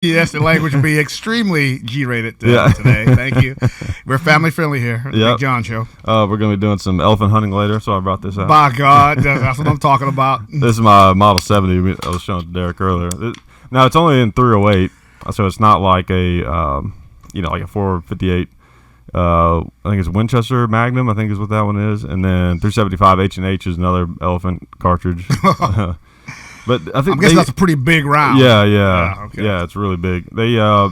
Yes, the language will be extremely G-rated today. Thank you. We're family friendly here. Big John Show. We're going to be doing some elephant hunting later, so I brought this out. By God, that's what I'm talking about. This is my Model 70 I was showing Derrick earlier. Now, it's only in 308, so it's not like a, like a 458. I think it's Winchester Magnum, I think is what that one is. And then 375 H&H is another elephant cartridge. But I think I'm guessing that's a pretty big round. Yeah, it's really big. I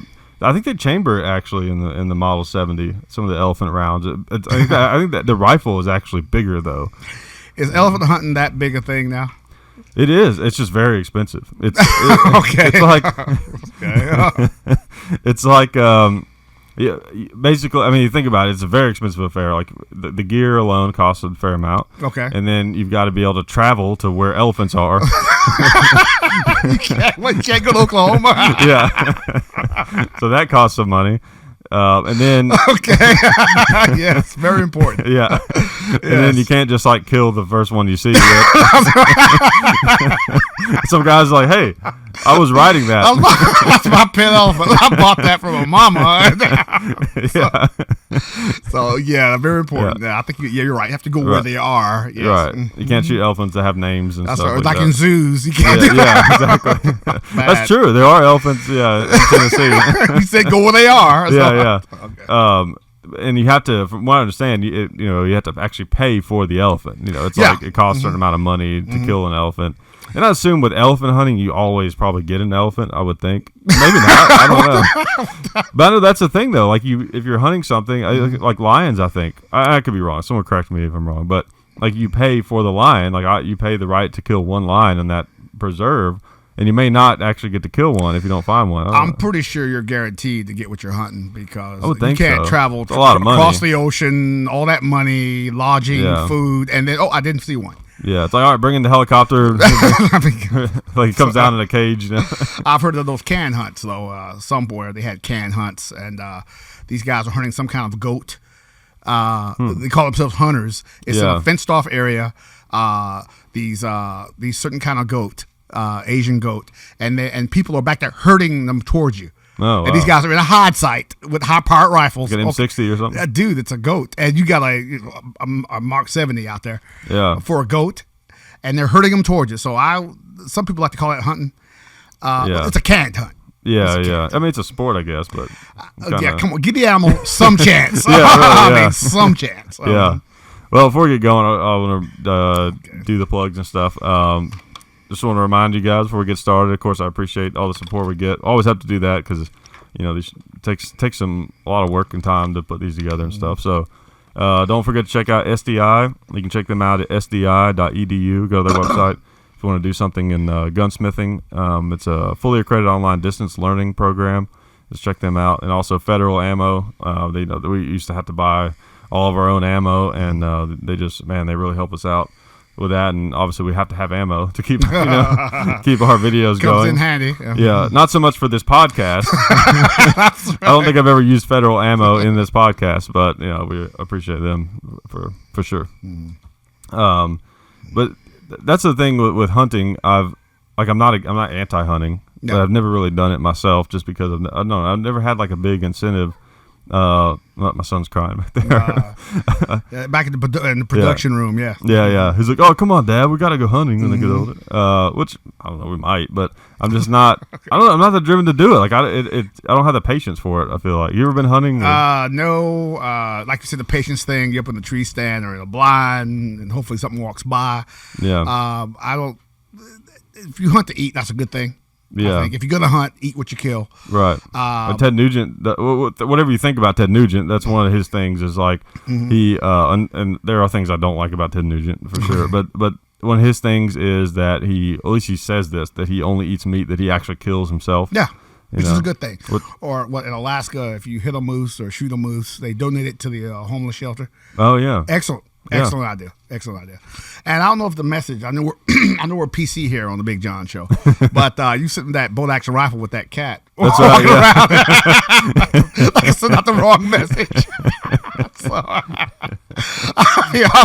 think they chamber it actually in the Model 70. Some of the elephant rounds. I think that the rifle is actually bigger though. Is elephant hunting that big a thing now? It is. It's just very expensive. It's it's like yeah, basically, I mean, you think about it, it's a very expensive affair. Like, the gear alone costs a fair amount. Okay. And then you've got to be able to travel to where elephants are. you can't go to Oklahoma? Yeah. So that costs some money. And then... Okay. Yes, very important. Yeah. And then you can't just, like, kill the first one you see. Some guys are like, hey, I was riding that. That's my pet elephant. I bought that from a mama. So, very important. Yeah. I think you're right. You have to go where they are. Yes. Right. You can't shoot elephants that have names and That's stuff right. like that. In zoos. You can't do that. Exactly. That's true. There are elephants, in Tennessee. You said go where they are. Yeah. Okay. And you have to, from what I understand, you have to actually pay for the elephant. It's like it costs a certain amount of money to kill an elephant. And I assume with elephant hunting, you always probably get an elephant, I would think. Maybe not. I don't know. But I know that's the thing, though. Like, if you're hunting something, like lions, I think. I could be wrong. Someone correct me if I'm wrong. But, like, you pay for the lion. Like, you pay the right to kill one lion in that preserve. And you may not actually get to kill one if you don't find one. I'm pretty sure you're guaranteed to get what you're hunting because I would think you can't so. travel a lot of money. Across the ocean, all that money, lodging, food, and then, I didn't see one. Yeah, it's like, all right, bring in the helicopter. Like, it comes down in a cage. I've heard of those can hunts, though. Somewhere they had can hunts, and these guys are hunting some kind of goat. They call themselves hunters. It's in a fenced-off area. These certain kind of goat. Asian goat, and people are back there herding them towards you. Oh, wow. And these guys are in a hide site with high-powered rifles. Like an M60 or something? Dude, it's a goat. And you got a Mark 70 out there for a goat, and they're herding them towards you. So some people like to call that hunting. It's a canned hunt. Yeah. I mean, it's a sport, I guess, but... come on. Give the animal some chance. Really, I mean, some chance. Yeah. Well, before we get going, I want to do the plugs and stuff. Just want to remind you guys before we get started. Of course, I appreciate all the support we get. Always have to do that because these takes a lot of work and time to put these together and stuff. So don't forget to check out SDI. You can check them out at sdi.edu. Go to their website if you want to do something in gunsmithing. It's a fully accredited online distance learning program. Just check them out. And also Federal Ammo. We used to have to buy all of our own ammo, and they really help us out with that, and obviously we have to have ammo to keep keep our videos going. Comes in handy. Yeah, not so much for this podcast. That's right. I don't think I've ever used Federal Ammo in this podcast, but we appreciate them for sure. But that's the thing with hunting. I'm not anti-hunting, but I've never really done it myself just because I've never had like a big incentive. My son's crying back there. Back in the production room, yeah. He's like, "Oh, come on, Dad, we gotta go hunting when they get older." Which I don't know, we might, but I'm just not. I don't know. I'm not that driven to do it. Like I don't have the patience for it. I feel like you ever been hunting? No. Like you said, the patience thing. You're up in the tree stand or in a blind, and hopefully something walks by. Yeah. I don't. If you hunt to eat, that's a good thing. Yeah. I think if you're gonna hunt, eat what you kill. Right. Ted Nugent, whatever you think about Ted Nugent, that's one of his things. Is like he and there are things I don't like about Ted Nugent for sure. but one of his things is that at least he says this, that he only eats meat that he actually kills himself. Yeah. Which is a good thing. Or in Alaska, if you hit a moose or shoot a moose, they donate it to the homeless shelter. Oh yeah. Excellent idea. And I don't know if the message. I know we're PC here on the Big John Show, but you sitting that bolt action rifle with that cat. That's right. Yeah. Like I sent out the wrong message. So, I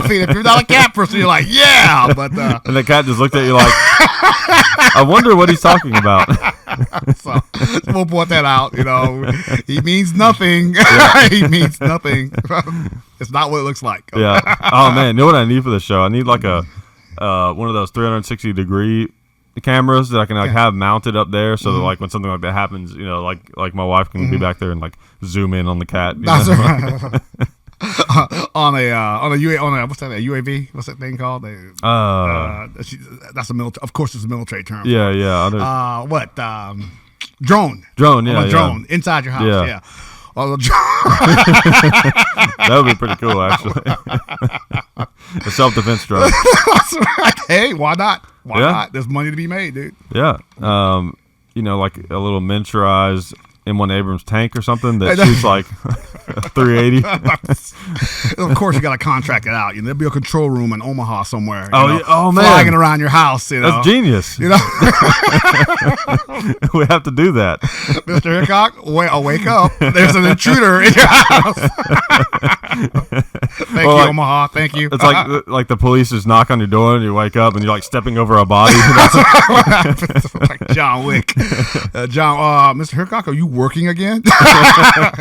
mean, if you're not a cat person, you're like, yeah, but and the cat just looked at you like, I wonder what he's talking about. So we'll point that out. He means nothing. He means nothing. It's not what it looks like. Yeah. Oh man, you know what I need for the show? I need like a one of those 360-degree cameras that I can have mounted up there, so that like when something like that happens, like my wife can be back there and like zoom in on the cat. That's right. on a UAV? What's that thing called? That's a military. Of course, it's a military term. Yeah. What? Drone. Drone. Yeah. Drone inside your house. Yeah. That would be pretty cool, actually. A self-defense drone. That's right. Hey, why not? Why not? There's money to be made, dude. Yeah. Like a little miniaturized M1 Abrams tank or something that shoots like 380. Of course, you got to contract it out. There'll be a control room in Omaha somewhere. Oh man, flagging around your house. That's genius. We have to do that, Mr. Hickok. Wake up! There's an intruder in your house. Thank you, Omaha. Thank you. It's like the police just knock on your door and you wake up and you're like stepping over a body. Like John Wick. Mr. Hickok, are you working again?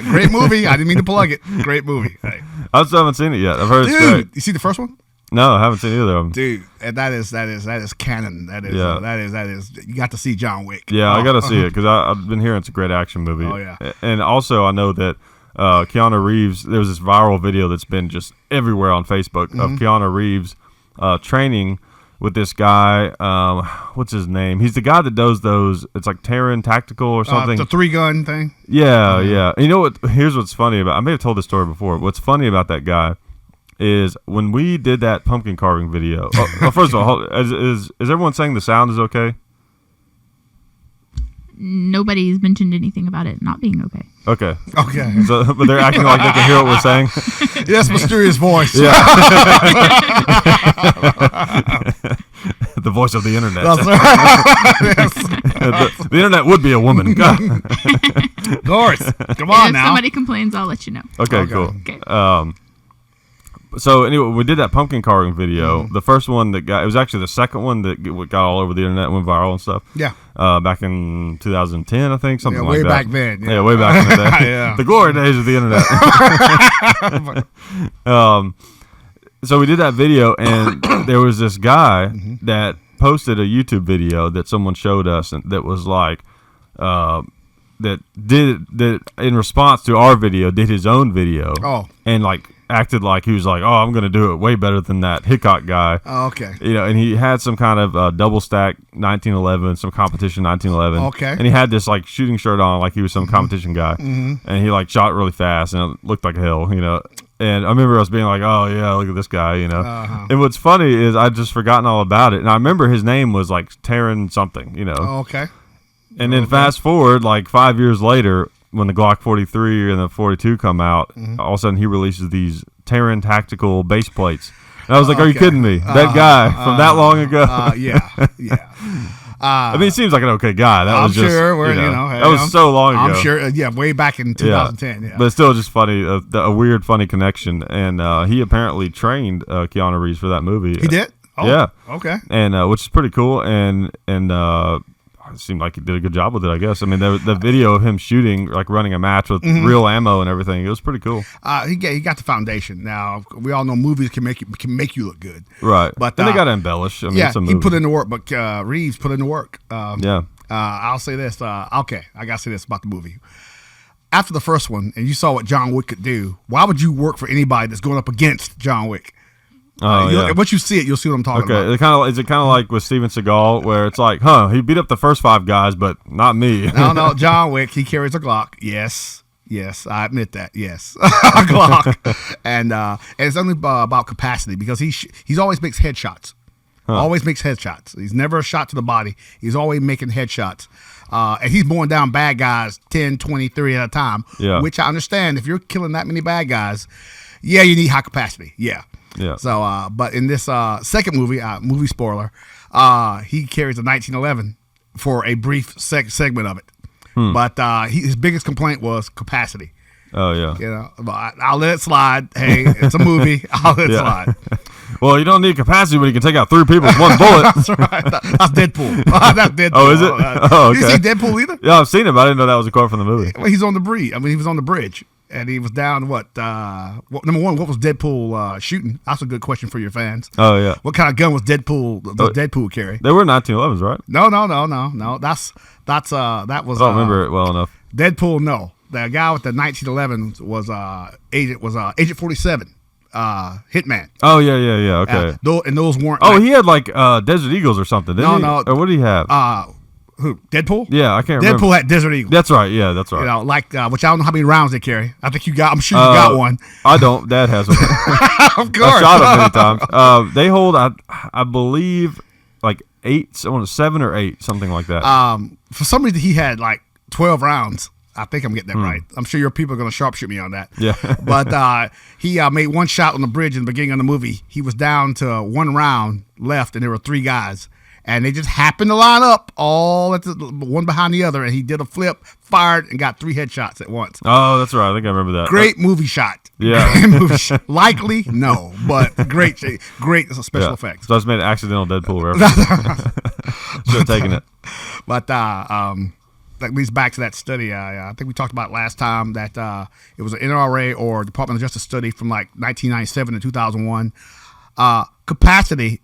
Great movie. I didn't mean to plug it. Great movie. Hey. I still haven't seen it yet. I've heard it's great. You see the first one? No, I haven't seen either of them. Dude, and that is canon. That is. You got to see John Wick. Yeah, I got to see it because I've been hearing it's a great action movie. Oh yeah. And also I know that Keanu Reeves. There was this viral video that's been just everywhere on Facebook of Keanu Reeves training with this guy. What's his name? He's the guy that does those. It's like Terran Tactical or something. The 3-gun thing. Yeah. And you know what? Here's what's funny about. I may have told this story before. What's funny about that guy is when we did that pumpkin carving video. First of all, is everyone saying the sound is okay? Nobody's mentioned anything about it not being okay. Okay. So, but they're acting like they can hear what we're saying. Yes, mysterious voice. Yeah. The voice of the internet. That's right. Yes. The internet would be a woman. God. Of course. Come on if now. If somebody complains, I'll let you know. Okay. Cool. Okay. So anyway, we did that pumpkin carving video. The first one that it was actually the second one that got all over the internet, went viral and stuff. Yeah. Back in 2010, I think, something like that. Way back then. Yeah, way back in the day. Yeah. The glory days of the internet. So we did that video, and there was this guy that posted a YouTube video that someone showed us, and that was like, that in response to our video, did his own video. Oh. And like acted like he was like, oh, I'm going to do it way better than that Hickok guy. Oh, okay. And he had some kind of double stack 1911, some competition 1911. Okay. And he had this like shooting shirt on like he was some competition guy. And he like shot really fast and it looked like hell, And I remember us being like, oh, yeah, look at this guy, And what's funny is I'd just forgotten all about it. And I remember his name was like Terran something, Oh, okay. And then fast forward like 5 years later, when the Glock 43 and the 42 come out, all of a sudden he releases these Terran Tactical base plates. And I was like, are you kidding me? That guy from that long ago? Yeah. I mean, he seems like an okay guy. That was just, sure. That was so long ago. I'm sure. Yeah, way back in 2010. Yeah. But it's still just funny, a weird, funny connection. And he apparently trained Keanu Reeves for that movie. He did? Oh, yeah. Okay. And which is pretty cool. And it seemed like he did a good job with it, I guess. I mean, the video of him shooting, like running a match with real ammo and everything, it was pretty cool. He got the foundation. Now we all know movies can make you look good, right? But then they got to embellish. I mean, it's a movie. He put in the work, but Reeves put in the work. Yeah. I'll say this. Okay, I gotta say this about the movie. After the first one, and you saw what John Wick could do, why would you work for anybody that's going up against John Wick? Once you see it, you'll see what I'm talking about. Is it kind of like with Steven Seagal, where it's like, he beat up the first 5 guys, but not me. No, John Wick, he carries a Glock. Yes, I admit that. Yes, a Glock, and it's only about capacity because he's always makes headshots. Always makes headshots. He's never a shot to the body. He's always making headshots. And he's mowing down bad guys 10, 20, 30 at a time. Yeah. Which I understand. If you're killing that many bad guys, you need high capacity. Yeah. Yeah. So, but in this second movie, movie spoiler, he carries a 1911 for a brief segment of it. But his biggest complaint was capacity. Oh yeah. But I'll let it slide. Hey, it's a movie. I'll let it slide. Well, you don't need capacity when you can take out 3 people with 1 bullet. That's right. That's Deadpool. That's Deadpool. Oh, is it? Oh, okay. You see Deadpool either? Yeah, I've seen it, but I didn't know that was a quote from the movie. Well, he's on the bridge. I mean, he was on the bridge, and he was down. Number one, what was Deadpool shooting? That's a good question for your fans. Oh yeah. What kind of gun was Deadpool carry? They were 1911s, right? No. That was. I don't remember it well enough. Deadpool, no. The guy with the 1911 was Agent 47, Hitman. Oh yeah. Okay. And those weren't. Oh, he had like Desert Eagles or something, didn't he? No. Or what did he have? Who? Deadpool? Yeah, I can't remember. Deadpool had Desert Eagle. That's right. Yeah, that's right. You know, which I don't know how many rounds they carry. I think you got. I'm sure you got one. I don't. Dad has one. Of course. I shot them many times. They hold, I believe, like 8. I want 7 or 8, something like that. For some reason, he had like 12 rounds. I think I'm getting that right. I'm sure your people are going to sharpshoot me on that. Yeah. But he made one shot on the bridge in the beginning of the movie. He was down to 1 round left, and there were 3 guys. And they just happened to line up all at one behind the other, and he did a flip, fired, and got 3 headshots at once. Oh, that's right. I think I remember that. Great movie shot. Yeah. Likely, no, but great special effects. So I just made an accidental Deadpool reference. Should have taken it. But that leads back to that study. I think we talked about last time that it was an NRA or Department of Justice study from like 1997 to 2001. Capacity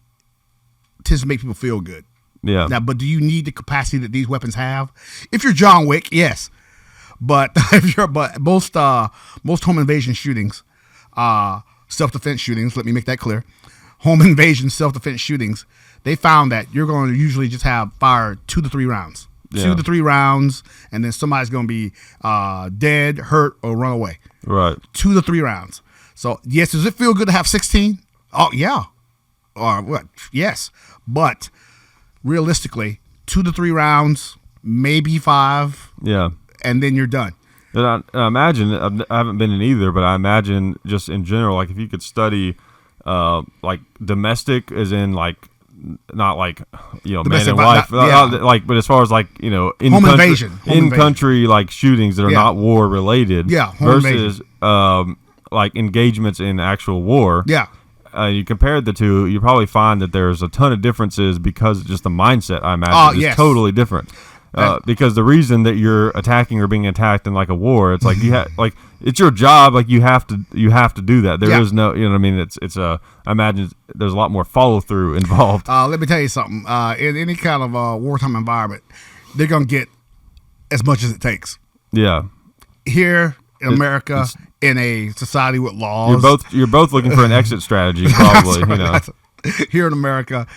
tends to make people feel good. Yeah. Now, but do you need the capacity that these weapons have? If you're John Wick, yes. But most home invasion shootings, self-defense shootings. Let me make that clear. Home invasion self-defense shootings. They found that you're going to usually just have fire 2 to 3 rounds. Yeah. 2 to 3 rounds, and then somebody's going to be dead, hurt, or run away. Right. 2 to 3 rounds. So, yes, does it feel good to have 16? Oh, yeah. Or what? Yes. But realistically, 2 to 3 rounds, maybe 5. Yeah. And then you're done. And I imagine, I haven't been in either, but I imagine just in general, like if you could study like domestic as in like, not like, you know, Domestic, man and wife, like, but as far as like, you know, home invasion, country like shootings that are not war related, versus like engagements in actual war, you compared the two, you probably find that there's a ton of differences because just the mindset, I imagine, is totally different. Because the reason that you're attacking or being attacked in like a war, it's like you have like it's your job, like you have to do that. There is no, you know what I mean? It's I imagine there's a lot more follow through involved. Let me tell you something. In any kind of wartime environment, they're gonna get as much as it takes. Yeah. Here in America, in a society with laws, you're both looking for an exit strategy, probably. Right. You know. Here in America,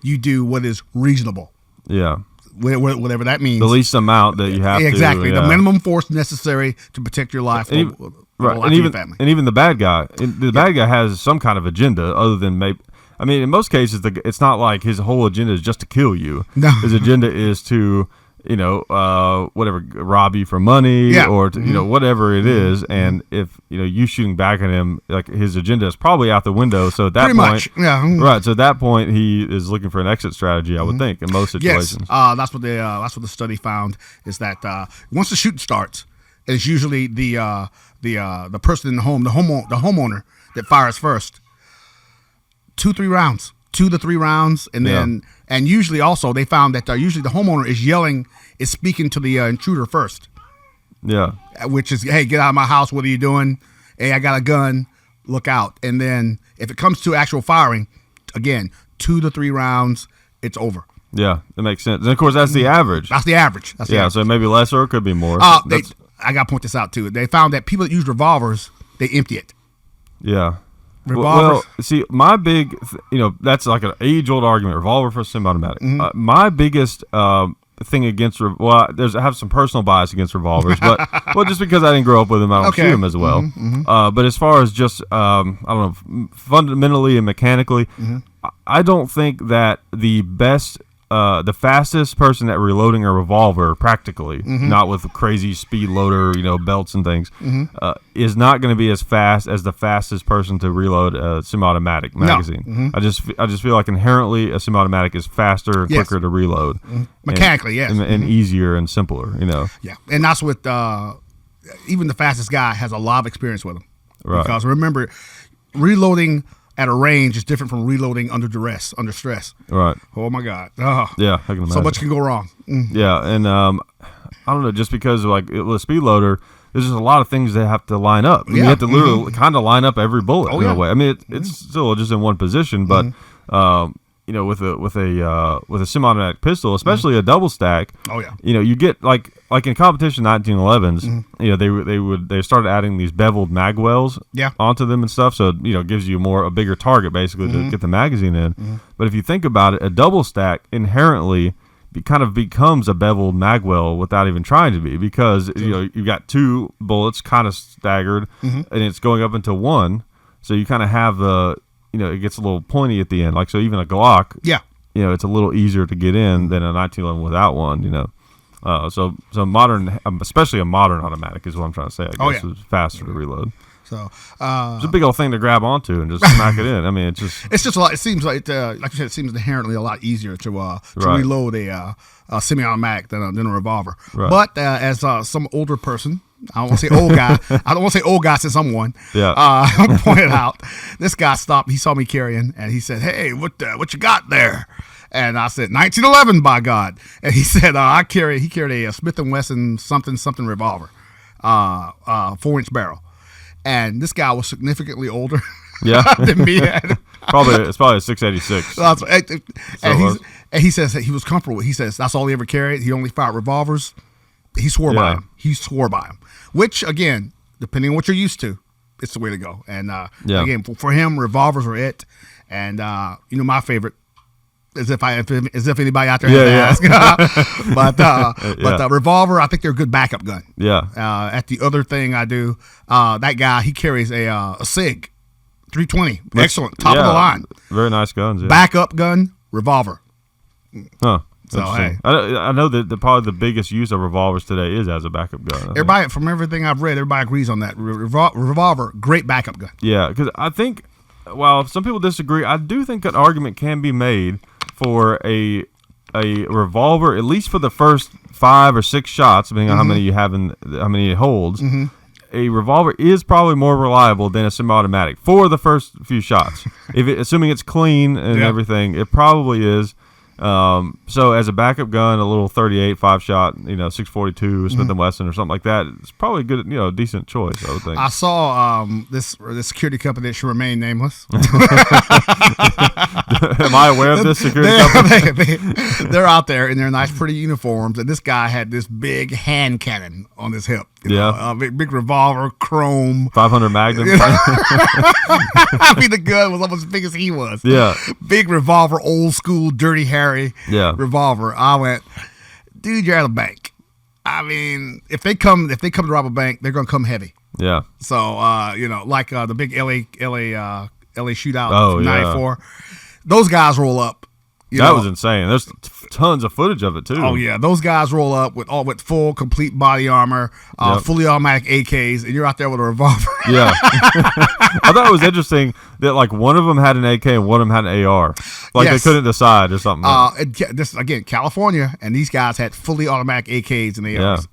you do what is reasonable. Yeah. Whatever that means. The least amount that you have to. Exactly. The minimum force necessary to protect your life or your family. And even the bad guy. The bad guy has some kind of agenda other than maybe. I mean, in most cases, it's not like his whole agenda is just to kill you. No. His agenda is to, you know, whatever, rob you for money or, to, you know, whatever it is. And if, you know, you shooting back at him, like his agenda is probably out the window. So at that Pretty point, much. Yeah. Right. So at that point, he is looking for an exit strategy, I would think, in most situations. Yes. That's what the study found is that once the shooting starts, it's usually the person in the home, the homeowner that fires first. 2 to 3 rounds, and then and usually also they found that usually the homeowner is speaking to the intruder first. Yeah. Which is, hey, get out of my house. What are you doing? Hey, I got a gun. Look out. And then if it comes to actual firing, again, 2 to 3 rounds, it's over. Yeah, that makes sense. And of course, that's the average. That's the average. So maybe less or it could be more. I got to point this out too. They found that people that use revolvers, they empty it. Yeah. Revolvers. Well, see, my big, you know, that's like an age-old argument, revolver versus semi-automatic. My biggest thing against, I have some personal bias against revolvers, but just because I didn't grow up with them, I don't shoot them as well. But as far as just, I don't know, fundamentally and mechanically, I don't think that the fastest person at reloading a revolver, practically, not with a crazy speed loader, you know, belts and things, is not going to be as fast as the fastest person to reload a semi-automatic magazine. No. I just feel like inherently a semi-automatic is faster and quicker to reload, mechanically, and easier and simpler. You know, and that's what even the fastest guy has a lot of experience with them. Right. Because remember, reloading at a range is different from reloading under stress. Right. Oh my God. Oh. Yeah, I can imagine. So much can go wrong. Yeah, and I don't know, just because like with a speed loader, there's just a lot of things that have to line up. You have to literally kind of line up every bullet in a way. I mean, it's still just in one position, but with a semi-automatic pistol, especially a double stack. Oh yeah. You get like in competition 1911s. They started adding these beveled mag wells onto them and stuff, so it gives you a bigger target basically to get the magazine in. But if you think about it, a double stack inherently kind of becomes a beveled magwell without even trying to be, because you've got two bullets kind of staggered and it's going up into one, so you kind of have the it gets a little pointy at the end, like, so even a Glock it's a little easier to get in than a 1911 without one. So modern, especially a modern automatic is what I'm trying to say, I guess. Is faster to reload. So it's a big old thing to grab onto and just smack it in. I mean, it's just a lot. It seems like you said, it seems inherently a lot easier to reload a semi-automatic than a revolver. Right. But as some older person, I don't want to say old guy. I don't want to say old guy since I'm one. Yeah. Pointed out, this guy stopped. He saw me carrying, and he said, "Hey, what you got there?" And I said, 1911, by God. And he said, he carried a Smith & Wesson something revolver, 4-inch barrel. And this guy was significantly older than me. It's probably a 686. And he says that he was comfortable. He says that's all he ever carried. He only fired revolvers. He swore by him. Which, again, depending on what you're used to, it's the way to go. And again, for him, revolvers are it. And my favorite, as if anybody out there has to ask. But revolver, I think they're a good backup gun. Yeah. At the other thing I do, that guy, he carries a SIG 320. Excellent. Top of the line. Very nice guns. Yeah. Backup gun, revolver. Huh. So, hey. I know that probably the biggest use of revolvers today is as a backup gun. Everybody, from everything I've read, everybody agrees on that. Revolver, great backup gun. Yeah, because I think, while some people disagree, I do think an argument can be made for a revolver, at least for the first 5 or 6 shots, depending on how many you have and how many it holds. A revolver is probably more reliable than a semi-automatic for the first few shots. Assuming it's clean and everything, it probably is. So as a backup gun, a little 38 5-shot, 642 Smith & Wesson or something like that, it's probably a good, decent choice, I would think. I saw this security company that should remain nameless. Am I aware of this security company? They're out there in their nice, pretty uniforms, and this guy had this big hand cannon on his hip. Big revolver, chrome. 500 Magnum. I mean, the gun was almost as big as he was. Yeah. Big revolver, old school, Dirty Harry revolver. I went, dude, you're at a bank. I mean, if they come to rob a bank, they're gonna come heavy. Yeah. So like the big LA shootout from '94. Those guys roll up. That was insane. There's tons of footage of it too. Oh yeah, those guys roll up with full, complete body armor, fully automatic AKs, and you're out there with a revolver. Yeah, I thought it was interesting that like one of them had an AK and one of them had an AR. Like they couldn't decide or something. This again, California, and these guys had fully automatic AKs and ARs.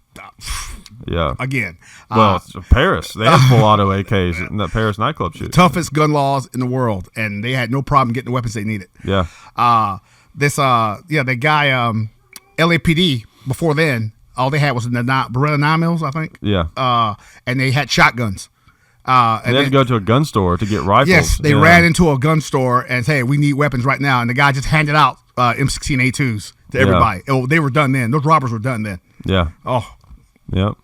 Yeah. Again. It's Paris. They had full auto AKs in that Paris nightclub shooting. Toughest gun laws in the world, and they had no problem getting the weapons they needed. Yeah. The guy, LAPD, before then, all they had was Beretta 9mm, I think. Yeah. And they had shotguns. They had to go to a gun store to get rifles. Yes, they ran into a gun store and said, hey, we need weapons right now. And the guy just handed out M16A2s to everybody. They were done then. Those robbers were done then. Yeah. Oh. Yep.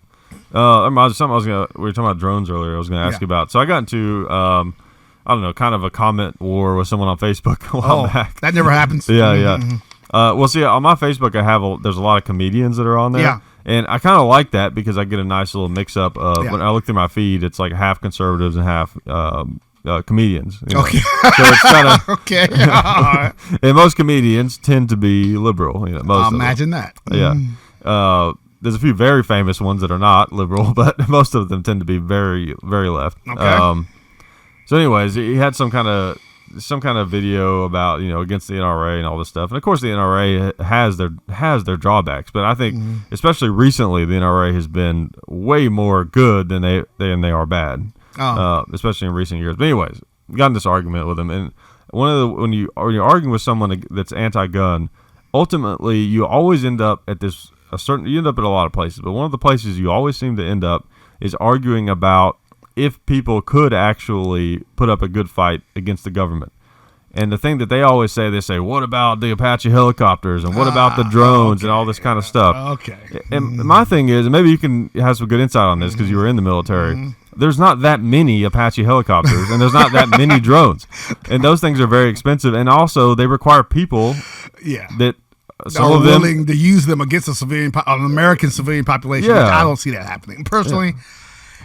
That reminds me of something we were talking about drones earlier. I was going to ask you about. So I got into, I don't know, kind of a comment war with someone on Facebook a while back. That never happens. Yeah. Well, see, on my Facebook, there's a lot of comedians that are on there. Yeah. And I kind of like that because I get a nice little mix-up of, when I look through my feed, it's like half conservatives and half comedians. Okay. So it's kind of... Okay. And most comedians tend to be liberal. Most imagine that. Yeah. There's a few very famous ones that are not liberal, but most of them tend to be very, very left. Okay. So anyways, he had some kind of video about, against the NRA and all this stuff. And of course the NRA has their drawbacks, but I think especially recently the NRA has been way more good than they are bad. Especially in recent years. But anyways, got in this argument with him, and when you're arguing with someone that's anti-gun, ultimately you always end up at you end up at a lot of places, but one of the places you always seem to end up is arguing about if people could actually put up a good fight against the government. And the thing that they always say, what about the Apache helicopters and what about the drones and all this kind of stuff? Okay. And my thing is, and maybe you can have some good insight on this because you were in the military, there's not that many Apache helicopters and there's not that many drones. And those things are very expensive. And also, they require people that some are of them willing to use them against an American civilian population. Yeah. I don't see that happening. Personally,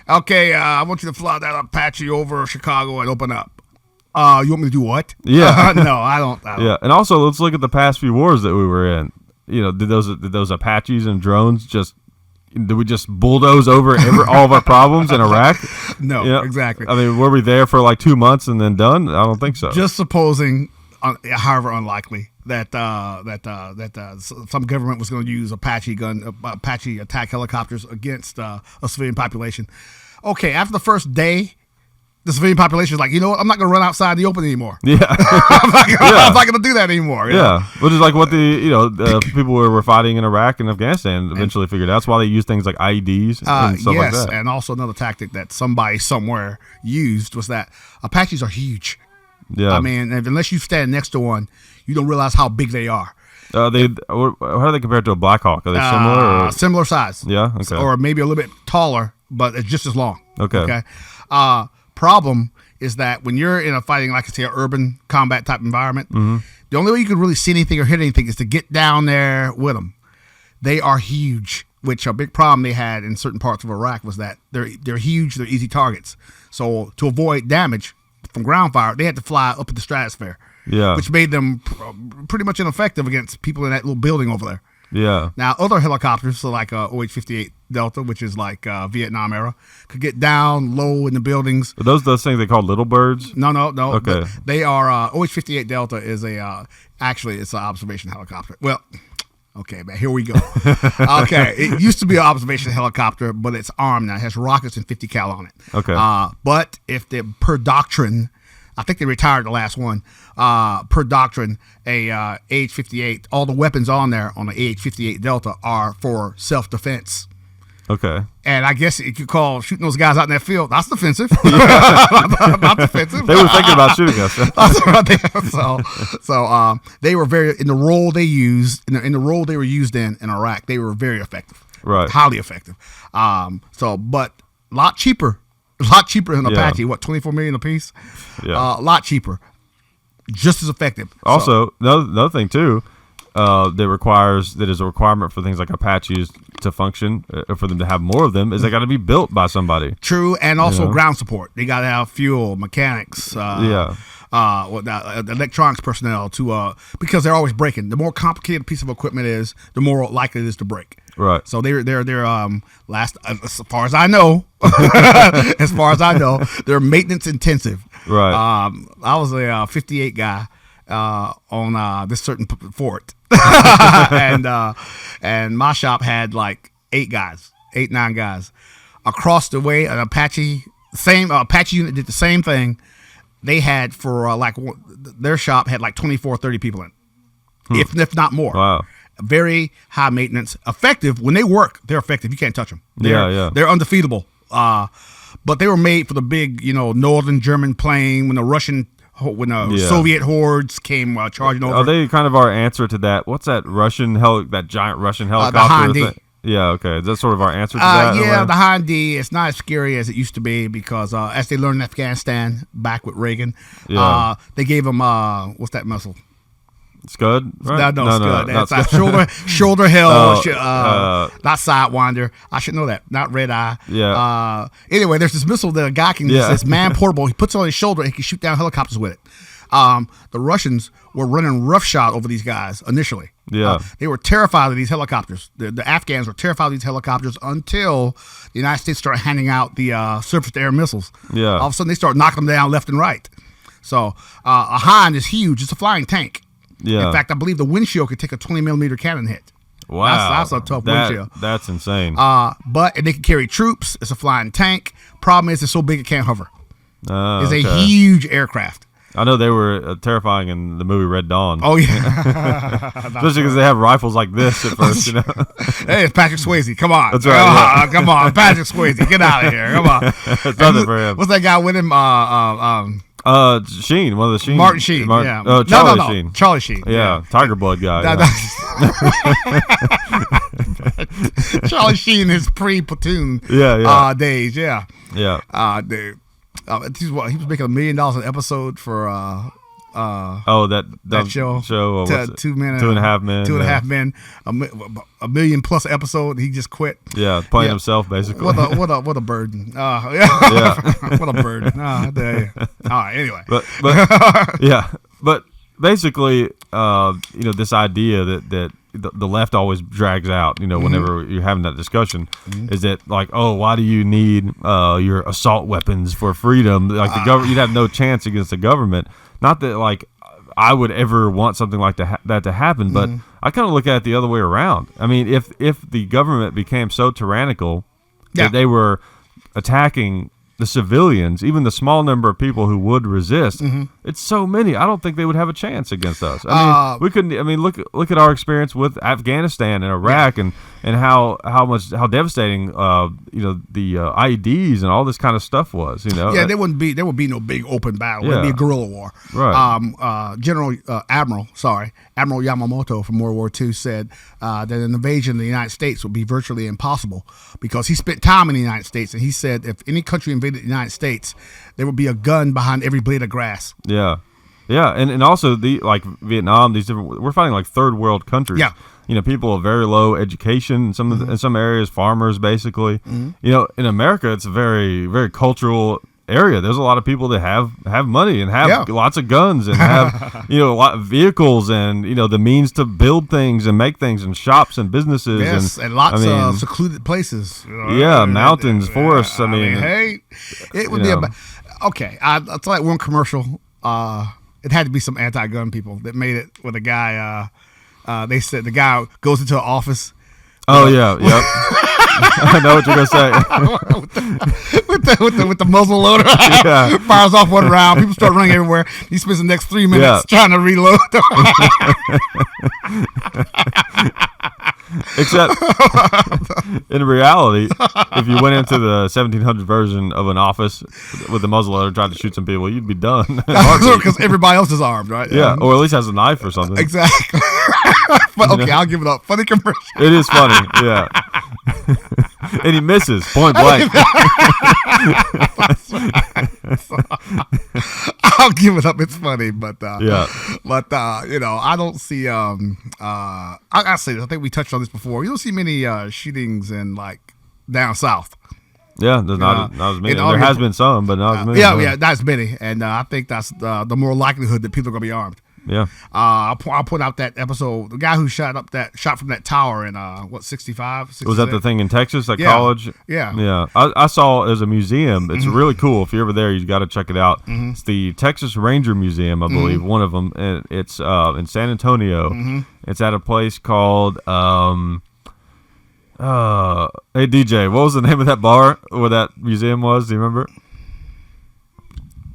okay, I want you to fly that Apache over Chicago and open up. You want me to do what? Yeah. No, I don't. Yeah, and also let's look at the past few wars that we were in. Did those Apaches and drones did we just bulldoze over all of our problems in Iraq? No, exactly. I mean, were we there for like 2 months and then done? I don't think so. Just supposing, however unlikely, that some government was going to use Apache attack helicopters against a civilian population. Okay, after the first day, the civilian population is like, you know what? I'm not going to run outside the open anymore. Yeah, I'm not going to do that anymore. Yeah, which is like what the people who were fighting in Iraq and Afghanistan eventually figured out. That's why they use things like IEDs and stuff like that. And also another tactic that somebody somewhere used was that Apaches are huge. Yeah, I mean, unless you stand next to one, you don't realize how big they are. How are they compared to a Black Hawk? Are they similar? Similar size. Yeah, okay. Or maybe a little bit taller, but it's just as long. Okay. Problem is that when you're in a fighting, like I say, an urban combat type environment, the only way you can really see anything or hit anything is to get down there with them. They are huge, which a big problem they had in certain parts of Iraq was that they're huge, they're easy targets. So to avoid damage from ground fire, they had to fly up in the stratosphere, which made them pretty much ineffective against people in that little building over there. Yeah. Now, other helicopters, so like OH-58 Delta, which is like Vietnam era, could get down low in the buildings. Are those things they call little birds? No. Okay. They are OH-58 Delta is actually it's an observation helicopter. Well, okay, man, here we go. Okay, it used to be an observation helicopter, but it's armed now. It has rockets and 50 cal on it. Okay. But per doctrine, I think they retired the last one. Per doctrine, a AH-58, all the weapons on there on the AH-58 Delta are for self-defense. Okay. And I guess if you call shooting those guys out in that field, that's defensive. Not defensive. They were thinking about shooting us. So they were very, in the role they used, in the role they were used in Iraq, they were very effective. Right. Highly effective. But a lot cheaper than Apache. What, $24 million a piece? Yeah. A lot cheaper. Just as effective. Also, another thing too, that is a requirement for things like Apaches to function, for them to have more of them, is they got to be built by somebody. True, and also ground support. They got to have fuel, mechanics, electronics personnel because they're always breaking. The more complicated a piece of equipment is, the more likely it is to break. Right. So they're last as far as I know, they're maintenance intensive. Right. I was a 58 guy on this certain fort, and my shop had like 9 guys across the way. An Apache unit did the same thing. They had their shop had like 24, 30 people in, if not more. Wow. Very high maintenance, effective. When they work, they're effective. You can't touch them. They're undefeatable. But they were made for the big, northern German plane when the Soviet hordes came charging over. Are they kind of our answer to that? What's that that giant Russian helicopter? The Han D. Yeah, okay. Is that sort of our answer to that? Yeah, the Han D. It's not as scary as it used to be because as they learned in Afghanistan back with Reagan, they gave them what's that missile? Scud? Right? No, Scud. That's shoulder hill, not Sidewinder. I should know that. Not Red Eye. Yeah. Anyway, there's this missile that a guy can use. It's man portable. He puts it on his shoulder and he can shoot down helicopters with it. The Russians were running roughshod over these guys initially. Yeah. They were terrified of these helicopters. The Afghans were terrified of these helicopters until the United States started handing out the surface-to-air missiles. Yeah. All of a sudden, they start knocking them down left and right. So a Han is huge. It's a flying tank. Yeah. In fact, I believe the windshield could take a 20-millimeter cannon hit. Wow. That's a tough windshield. That's insane. But they can carry troops. It's a flying tank. Problem is, it's so big it can't hover. It's a huge aircraft. I know they were terrifying in the movie Red Dawn. Oh yeah, especially because they have rifles like this at first. You know, hey, it's Patrick Swayze. Come on, that's right. Come on, Patrick Swayze, get out of here. Come on, it's nothing for him. What's that guy with him? Sheen, one of the Sheen. Martin Sheen. Yeah. Charlie Sheen. Charlie Sheen. Yeah, Tiger Blood guy. Charlie Sheen, his pre-platoon days. Yeah. Yeah. He was making $1 million an episode for that show. Two Men, 2.5 Men. 2.5 Men, $1 million plus episode. He just quit. Yeah, playing himself basically. What a burden. What a burden. All right. Anyway, but basically, this idea that the left always drags out, whenever you're having that discussion, is that like, oh, why do you need your assault weapons for freedom? Like the government, you'd have no chance against the government. Not that like I would ever want something like that to happen, but I kind of look at it the other way around. I mean, if the government became so tyrannical that they were attacking the civilians, even the small number of people who would resist, it's so many. I don't think they would have a chance against us. I mean, we couldn't. I mean, look at our experience with Afghanistan and Iraq, and how devastating the IEDs and all this kind of stuff was. There would be no big open battle. It would be a guerrilla war. Right. Admiral Yamamoto from World War II said that an invasion of the United States would be virtually impossible because he spent time in the United States, and he said if any country invaded the United States, there would be a gun behind every blade of grass. Yeah, and also like Vietnam, we're fighting like third world countries. Yeah. People of very low education. In some areas, farmers basically. In America, it's a very, very cultural area. There's a lot of people that have money and have lots of guns and have a lot of vehicles and the means to build things and make things and shops and businesses and lots of secluded places. Mountains, forests. I mean, hey, it would be okay. I'll tell you one commercial. It had to be some anti-gun people that made it with a guy. They said the guy goes into an office. Oh yeah, yep. I know what you're gonna say. with the muzzle loader, fires off one round. People start running everywhere. He spends the next 3 minutes trying to reload. Except in reality, if you went into the 1700 version of an office with the muzzle loader trying to shoot some people, you'd be done. Because everybody else is armed, right? Yeah, or at least has a knife or something. Exactly. But okay, I'll give it up. Funny commercial. It is funny, yeah. And he misses point blank. I'll give it up. It's funny, but I don't see. I say this. I think we touched on this before. You don't see many shootings in like down south. Yeah, there's not as many. There has been some, but not as many. Yeah, not as many, and I think that's the more likelihood that people are going to be armed. Yeah. I'll point out that episode. The guy who shot from that tower in 65. Was that the thing in Texas at college? Yeah. Yeah. I saw there's a museum. It's really cool. If you're ever there, you got to check it out. It's the Texas Ranger Museum, I believe, one of them. And it's in San Antonio. It's at a place called hey DJ, what was the name of that bar where that museum was? Do you remember?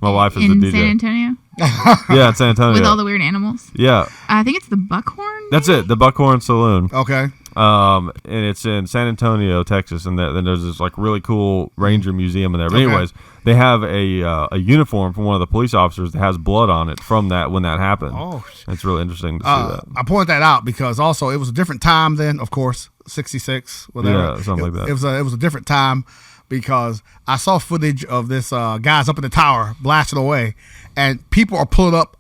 My wife is the DJ. In San Antonio? Yeah, in San Antonio. With all the weird animals? Yeah. I think it's the Buckhorn. That's it, the Buckhorn Saloon. Okay. And it's in San Antonio, Texas, and then there's this like really cool Ranger museum in there. But anyways, they have a uniform from one of the police officers that has blood on it from that when that happened. Oh, it's really interesting to see that. I point that out because also it was a different time then, of course, 66, whatever. Yeah, something like that. It was a different time because I saw footage of this guys up in the tower blasting away, and people are pulling up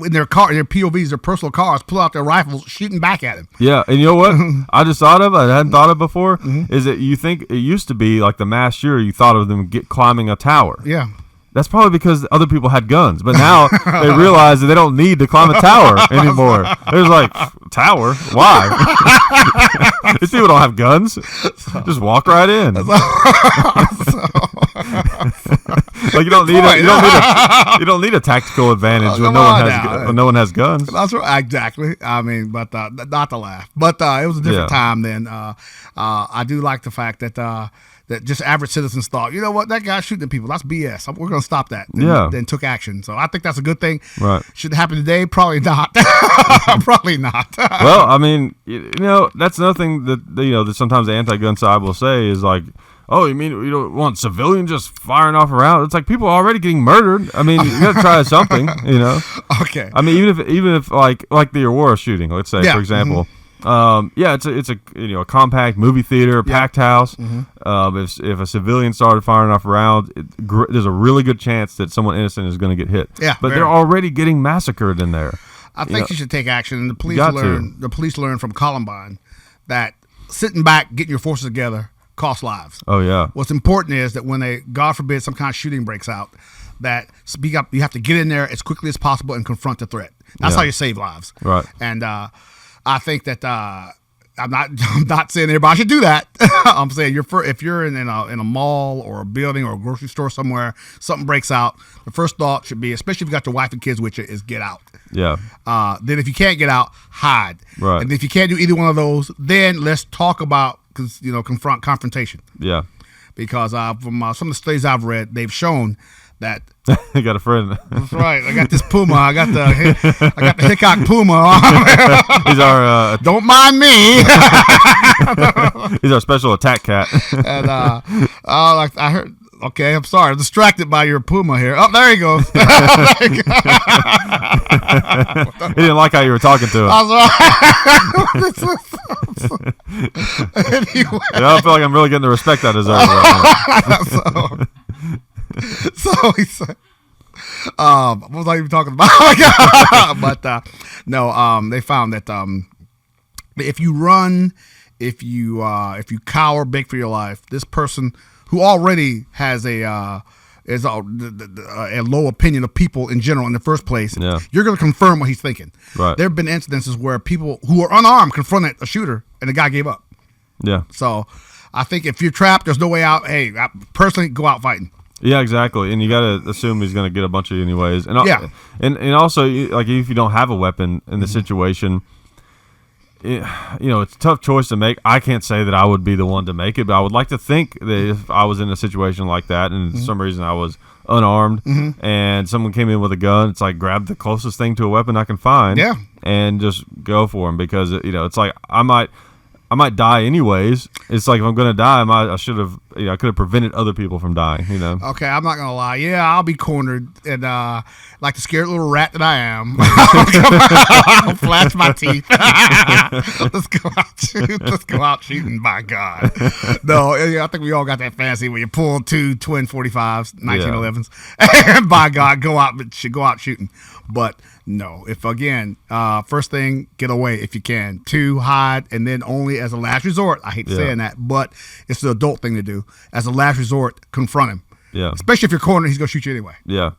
in their car, their POVs, their personal cars, pull out their rifles, shooting back at him. Yeah, and you know what? I just thought of, I hadn't thought of before, is that you think it used to be like the mass shooter, you thought of them climbing a tower. Yeah. That's probably because other people had guns, but now they realize that they don't need to climb a tower anymore. There's like, tower? Why? These people don't have guns. Just walk right in. Like you don't need a tactical advantage when no one has guns. That's right, exactly. I mean, but not to laugh. But it was a different time then. I do like the fact that that just average citizens thought, you know what, that guy's shooting at people. That's BS. We're going to stop that. And took action. So I think that's a good thing. Right. Should it happen today? Probably not. Probably not. Well, I mean, that's another thing that sometimes the anti-gun side will say is like, oh, you mean you don't want civilians just firing off around? It's like people are already getting murdered. I mean, you got to try something, Okay. I mean, even if like the Aurora shooting, let's say, for example. It's a compact movie theater, packed house. If a civilian started firing off around, there's a really good chance that someone innocent is going to get hit. Yeah, but they're already getting massacred in there. I think you should take action. And the police learned from Columbine that sitting back, getting your forces together, costs lives. Oh yeah. What's important is that when God forbid, some kind of shooting breaks out, that speak up. You have to get in there as quickly as possible and confront the threat. That's how you save lives. Right. And I think that I'm not saying everybody should do that. I'm saying if you're in a mall or a building or a grocery store somewhere, something breaks out, the first thought should be, especially if you got your wife and kids with you, is get out. Yeah. Then if you can't get out, hide. Right. And if you can't do either one of those, then let's talk about confrontation. Yeah. Because from some of the studies I've read, they've shown that. I got a friend. That's right. I got this Puma. I got the Hickok Puma. He's our. Don't mind me. He's our special attack cat. And I heard. Okay, I'm sorry. I'm distracted by your Puma here. Oh, there he goes. He didn't like how you were talking to him. Anyway. I don't feel like I'm really getting the respect I deserve right now. So he said, what was I even talking about? But no, they found that if you run, if you cower, beg for your life, this person who already has a low opinion of people in general in the first place, you're going to confirm what he's thinking. Right. There have been incidences where people who are unarmed confronted a shooter and the guy gave up. Yeah. So I think if you're trapped, there's no way out. Hey, I personally go out fighting. Yeah, exactly. And you got to assume he's going to get a bunch of you anyways. And and also, like, if you don't have a weapon in the situation, it's a tough choice to make. I can't say that I would be the one to make it, but I would like to think that if I was in a situation like that and for some reason I was unarmed and someone came in with a gun, it's like grab the closest thing to a weapon I can find and just go for him, because it's like I might die anyways. It's like if I'm going to die, I should have. I could have prevented other people from dying. Okay, I'm not gonna lie. Yeah, I'll be cornered, and like the scared little rat that I am, I'll flash my teeth. Let's go out shooting. By God, no. I think we all got that fantasy where you pull two twin 45s, 1911s, and by God, go out shooting. But no, if again, first thing, get away if you can. 2, hide, and then only as a last resort. I hate saying that, but it's the adult thing to do. As a last resort, confront him. Yeah. Especially if you're cornered, he's gonna shoot you anyway. Yeah.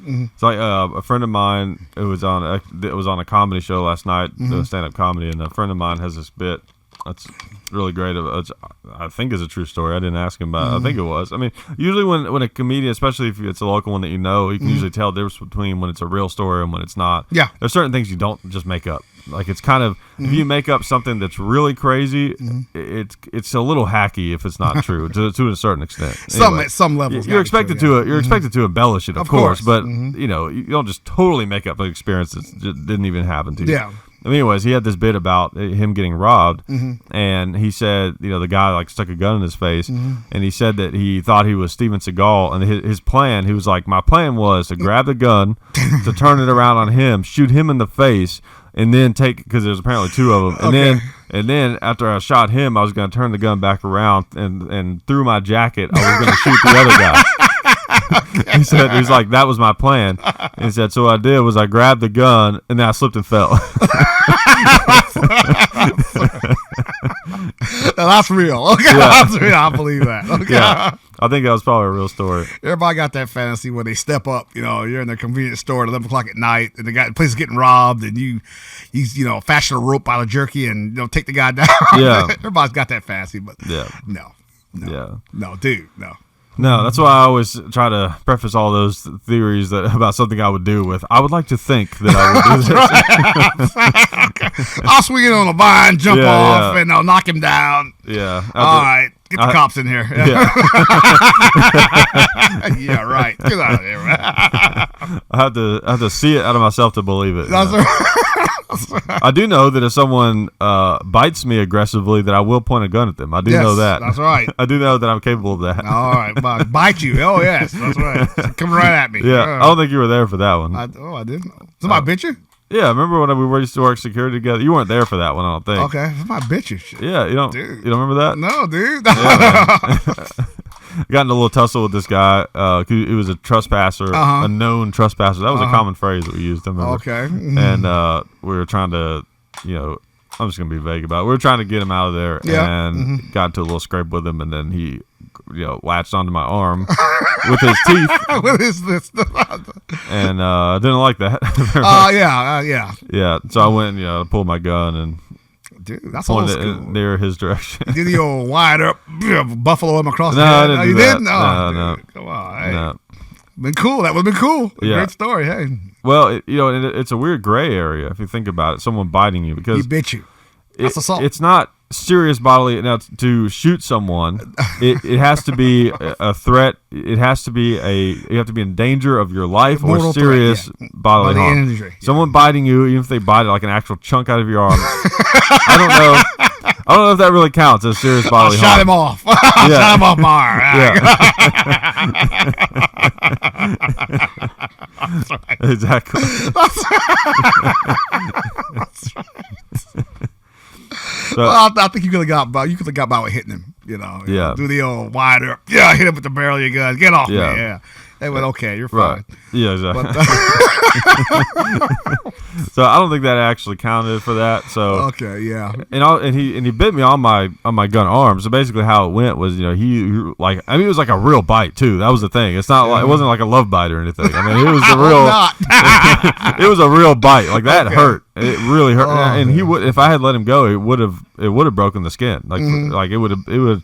It's like a friend of mine who was on a comedy show last night, stand-up comedy, and a friend of mine has this bit that's really great. I think is a true story. I didn't ask him about it. I think it was. I mean, usually when a comedian, especially if it's a local one that you know, you can usually tell the difference between when it's a real story and when it's not. Yeah. There's certain things you don't just make up. Like it's kind of if you make up something that's really crazy, it's a little hacky if it's not true to a certain extent. At some levels, you're expected to embellish it, of course, but you don't just totally make up an experience that didn't even happen to you. Yeah. Anyways, he had this bit about him getting robbed, and he said, the guy like stuck a gun in his face, and he said that he thought he was Steven Seagal, and his plan, he was like, my plan was to grab the gun, to turn it around on him, shoot him in the face, and then because there's apparently 2 of them, and then after I shot him, I was going to turn the gun back around, and through my jacket, I was going to shoot the other guy. He said, he's like, that was my plan. And he said, so what I did was I grabbed the gun and then I slipped and fell. That's real. Okay, that's real. I believe that. Okay. Yeah, I think that was probably a real story. Everybody got that fantasy when they step up. You're in the convenience store at 11 o'clock at night, and the place is getting robbed, and you fashion a rope out of jerky and take the guy down. Yeah, everybody's got that fantasy, but no, dude, no. No, that's why I always try to preface all those theories about something I would do with, I would like to think that I would do this. I'll swing it on a vine, jump off, and I'll knock him down. Yeah. All right. Get the cops in here. Yeah. Yeah, right. Get out of here. I have to see it out of myself to believe it. That's right. I do know that if someone bites me aggressively, that I will point a gun at them. I do know that. That's right. I do know that I'm capable of that. All right, bite you. Oh yes, that's right. Coming right at me. Yeah, I don't think you were there for that one. I didn't. Somebody bit you? Yeah, remember when we used to work security together? You weren't there for that one, I don't think. Okay, somebody bit you. Yeah, you don't remember that? No, dude. Yeah, got in a little tussle with this guy. He was a trespasser, a known trespasser. That was a common phrase that we used. I remember. Okay. And we were trying to, I'm just gonna be vague about it. We were trying to get him out of there, and got into a little scrape with him, and then he, latched onto my arm with his teeth. What is this? And I didn't like that. Yeah. So I went and pulled my gun and dude, that's old pointed school. it near his direction. Did the old wide up buffalo him across No, the head? I didn't do you that. didn't? No. Come on. Hey. No. Been cool. That would have been cool. Yeah. Great story. Hey. Well, it's a weird gray area if you think about it. Someone biting you because He bit you. That's assault. It's not serious bodily. Now, to shoot someone, it has to be a threat. It has to be you have to be in danger of your life or Mortal serious threat, bodily harm. injury. Yeah. Someone biting you, even if they bite like an actual chunk out of your arm, I don't know if that really counts as serious bodily harm. Shot him off. Shot him off my arm. Yeah. Exactly. That's right. So, Well, I think you could have got by. You could have got by with hitting him. Yeah. Do the old wider. Yeah, hit him with the barrel of your gun. Get off me. Yeah. Yeah. They went, okay, you're right. fine. Yeah, exactly. But, so I don't think that actually counted for that. So okay, yeah. And he bit me on my gun arm. So basically, how it went was, he it was like a real bite too. That was the thing. It's not like it wasn't like a love bite or anything. I mean, it was a real. It was a real bite. Like that hurt. It really hurt. And he would, if I had let him go, it would have broken the skin. Like it would have. You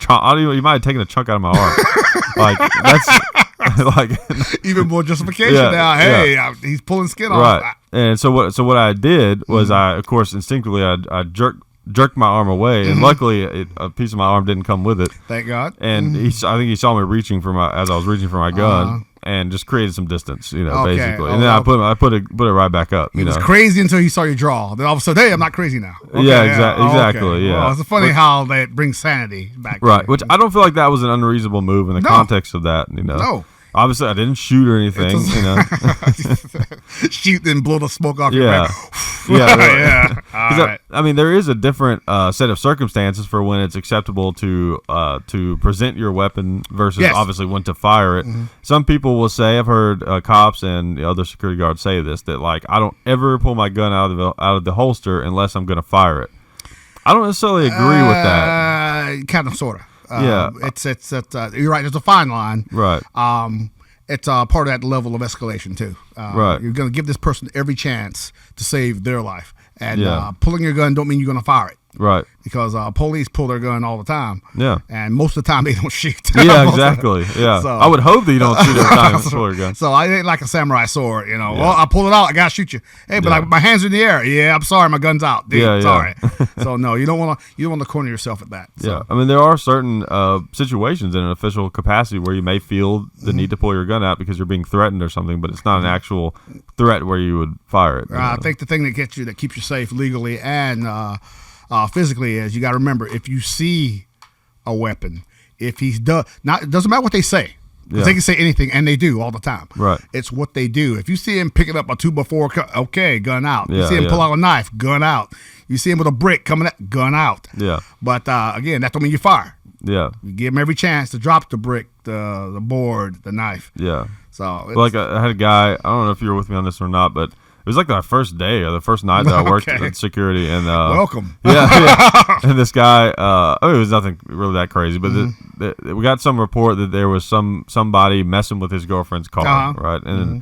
might have taken a chunk out of my arm. Like that's. Like even more justification now. Hey, he's pulling skin off. Right. And so what I did was I, of course, instinctively I jerked my arm away, and luckily a piece of my arm didn't come with it. Thank God. And I think he saw me as I was reaching for my gun. And just created some distance, basically. And then I put it right back up. He was crazy until he saw you draw. Then all of a sudden, hey, I'm not crazy now. Okay, yeah, exactly. Okay. Yeah. Well, it's funny how that brings sanity back. Right, which I don't feel like that was an unreasonable move in the context of that. No. Obviously, I didn't shoot or anything. Shoot and blow the smoke off your back. Yeah. All right. I mean, there is a different set of circumstances for when it's acceptable to present your weapon versus obviously when to fire it. Some people will say, I've heard cops and other security guards say this, that like I don't ever pull my gun out of the holster unless I'm going to fire it. I don't necessarily agree with that. Kind of, sort of. It's you're right. There's a fine line. Right. It's part of that level of escalation too. Right. You're going to give this person every chance to save their life, and pulling your gun don't mean you're going to fire it. Right. Because police pull their gun all the time. Yeah. And most of the time they don't shoot. Yeah, exactly. Yeah. So, I would hope that you don't shoot every time you pull your gun. So I ain't like a samurai sword, Yeah. Well, I pull it out, I gotta shoot you. Hey, but my hands are in the air. Yeah, I'm sorry, my gun's out. Dude, sorry. So no, you don't want to corner yourself at that. So. Yeah. I mean, there are certain situations in an official capacity where you may feel the need to pull your gun out because you're being threatened or something, but it's not an actual threat where you would fire it. I think the thing that keeps you safe legally and physically is you got to remember, if you see a weapon, if he's it doesn't matter what they say, because they can say anything, and they do all the time. Right. It's what they do. If you see him picking up a 2x4, okay, gun out. You see him pull out a knife, gun out. You see him with a brick coming at, gun out. Yeah. But again, that don't mean you fire. Yeah. You give him every chance to drop the brick, the board, the knife. Yeah. So like I had a guy, I don't know if you were with me on this or not, but it was like the first day or the first night that I worked in security, and welcome. Yeah. And this guy, it was nothing really that crazy, but we got some report that there was somebody messing with his girlfriend's car, right? And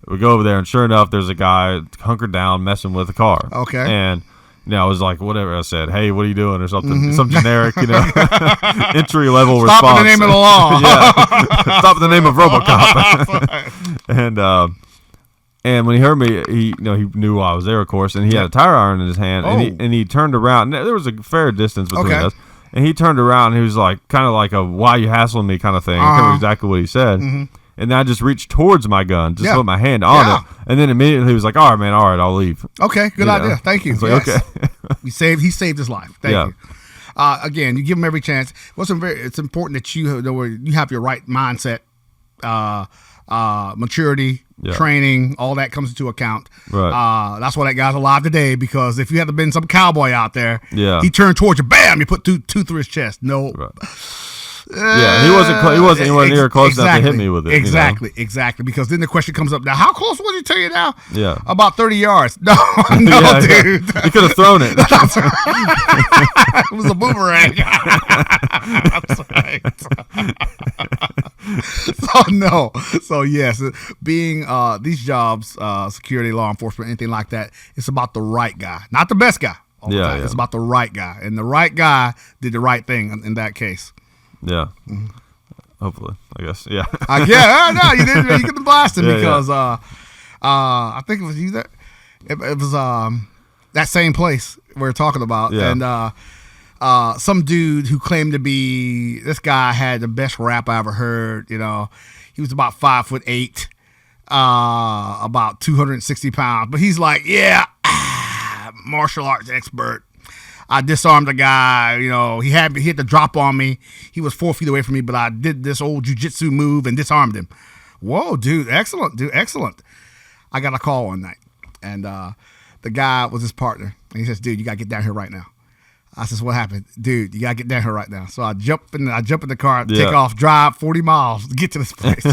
we go over there, and sure enough, there's a guy hunkered down messing with the car. Okay. And I was like, whatever. I said, hey, what are you doing, or something, some generic, entry level response. Stop in the name of the law. Yeah. Stop in the name of RoboCop. And when he heard me, he knew I was there, of course, and he had a tire iron in his hand, and he turned around. There was a fair distance between us, And he turned around and he was like, kind of like a "why you hassling me" kind of thing. I can't remember exactly what he said. And then I just reached towards my gun, just put my hand on it, and then immediately he was like, "All right, I'll leave." Okay, good idea. Thank you. Like, okay. he saved his life. Thank you. Again, you give him every chance. It's important that you have your right mindset, maturity, training, all that comes into account. Right. That's why that guy's alive today, because if you had been some cowboy out there, he turned towards you, bam, you put two through his chest. No. Right. He wasn't anywhere near close enough to hit me with it. Exactly, because then the question comes up now, how close was he to you now? Yeah. About 30 yards. No, dude. Yeah. He could have thrown it. It was a boomerang. That's right. So yes, being these jobs, security, law enforcement, anything like that, it's about the right guy, not the best guy. All the time. It's about the right guy, and the right guy did the right thing in that case. Yeah. Hopefully, I guess. Yeah. No, you didn't. You couldn't blast him because I think it was you that it was that same place we were talking about, and some dude who claimed to be this guy had the best rap I ever heard. You know, he was about 5'8", about 260 pounds, but he's like, martial arts expert. I disarmed a guy, you know, he had the drop on me. He was 4 feet away from me, but I did this old jujitsu move and disarmed him. Whoa, dude, excellent. I got a call one night, and the guy was his partner. And he says, dude, you got to get down here right now. I says, what happened? Dude, you got to get down here right now. So I jump in the car, take off, drive 40 miles to get to this place.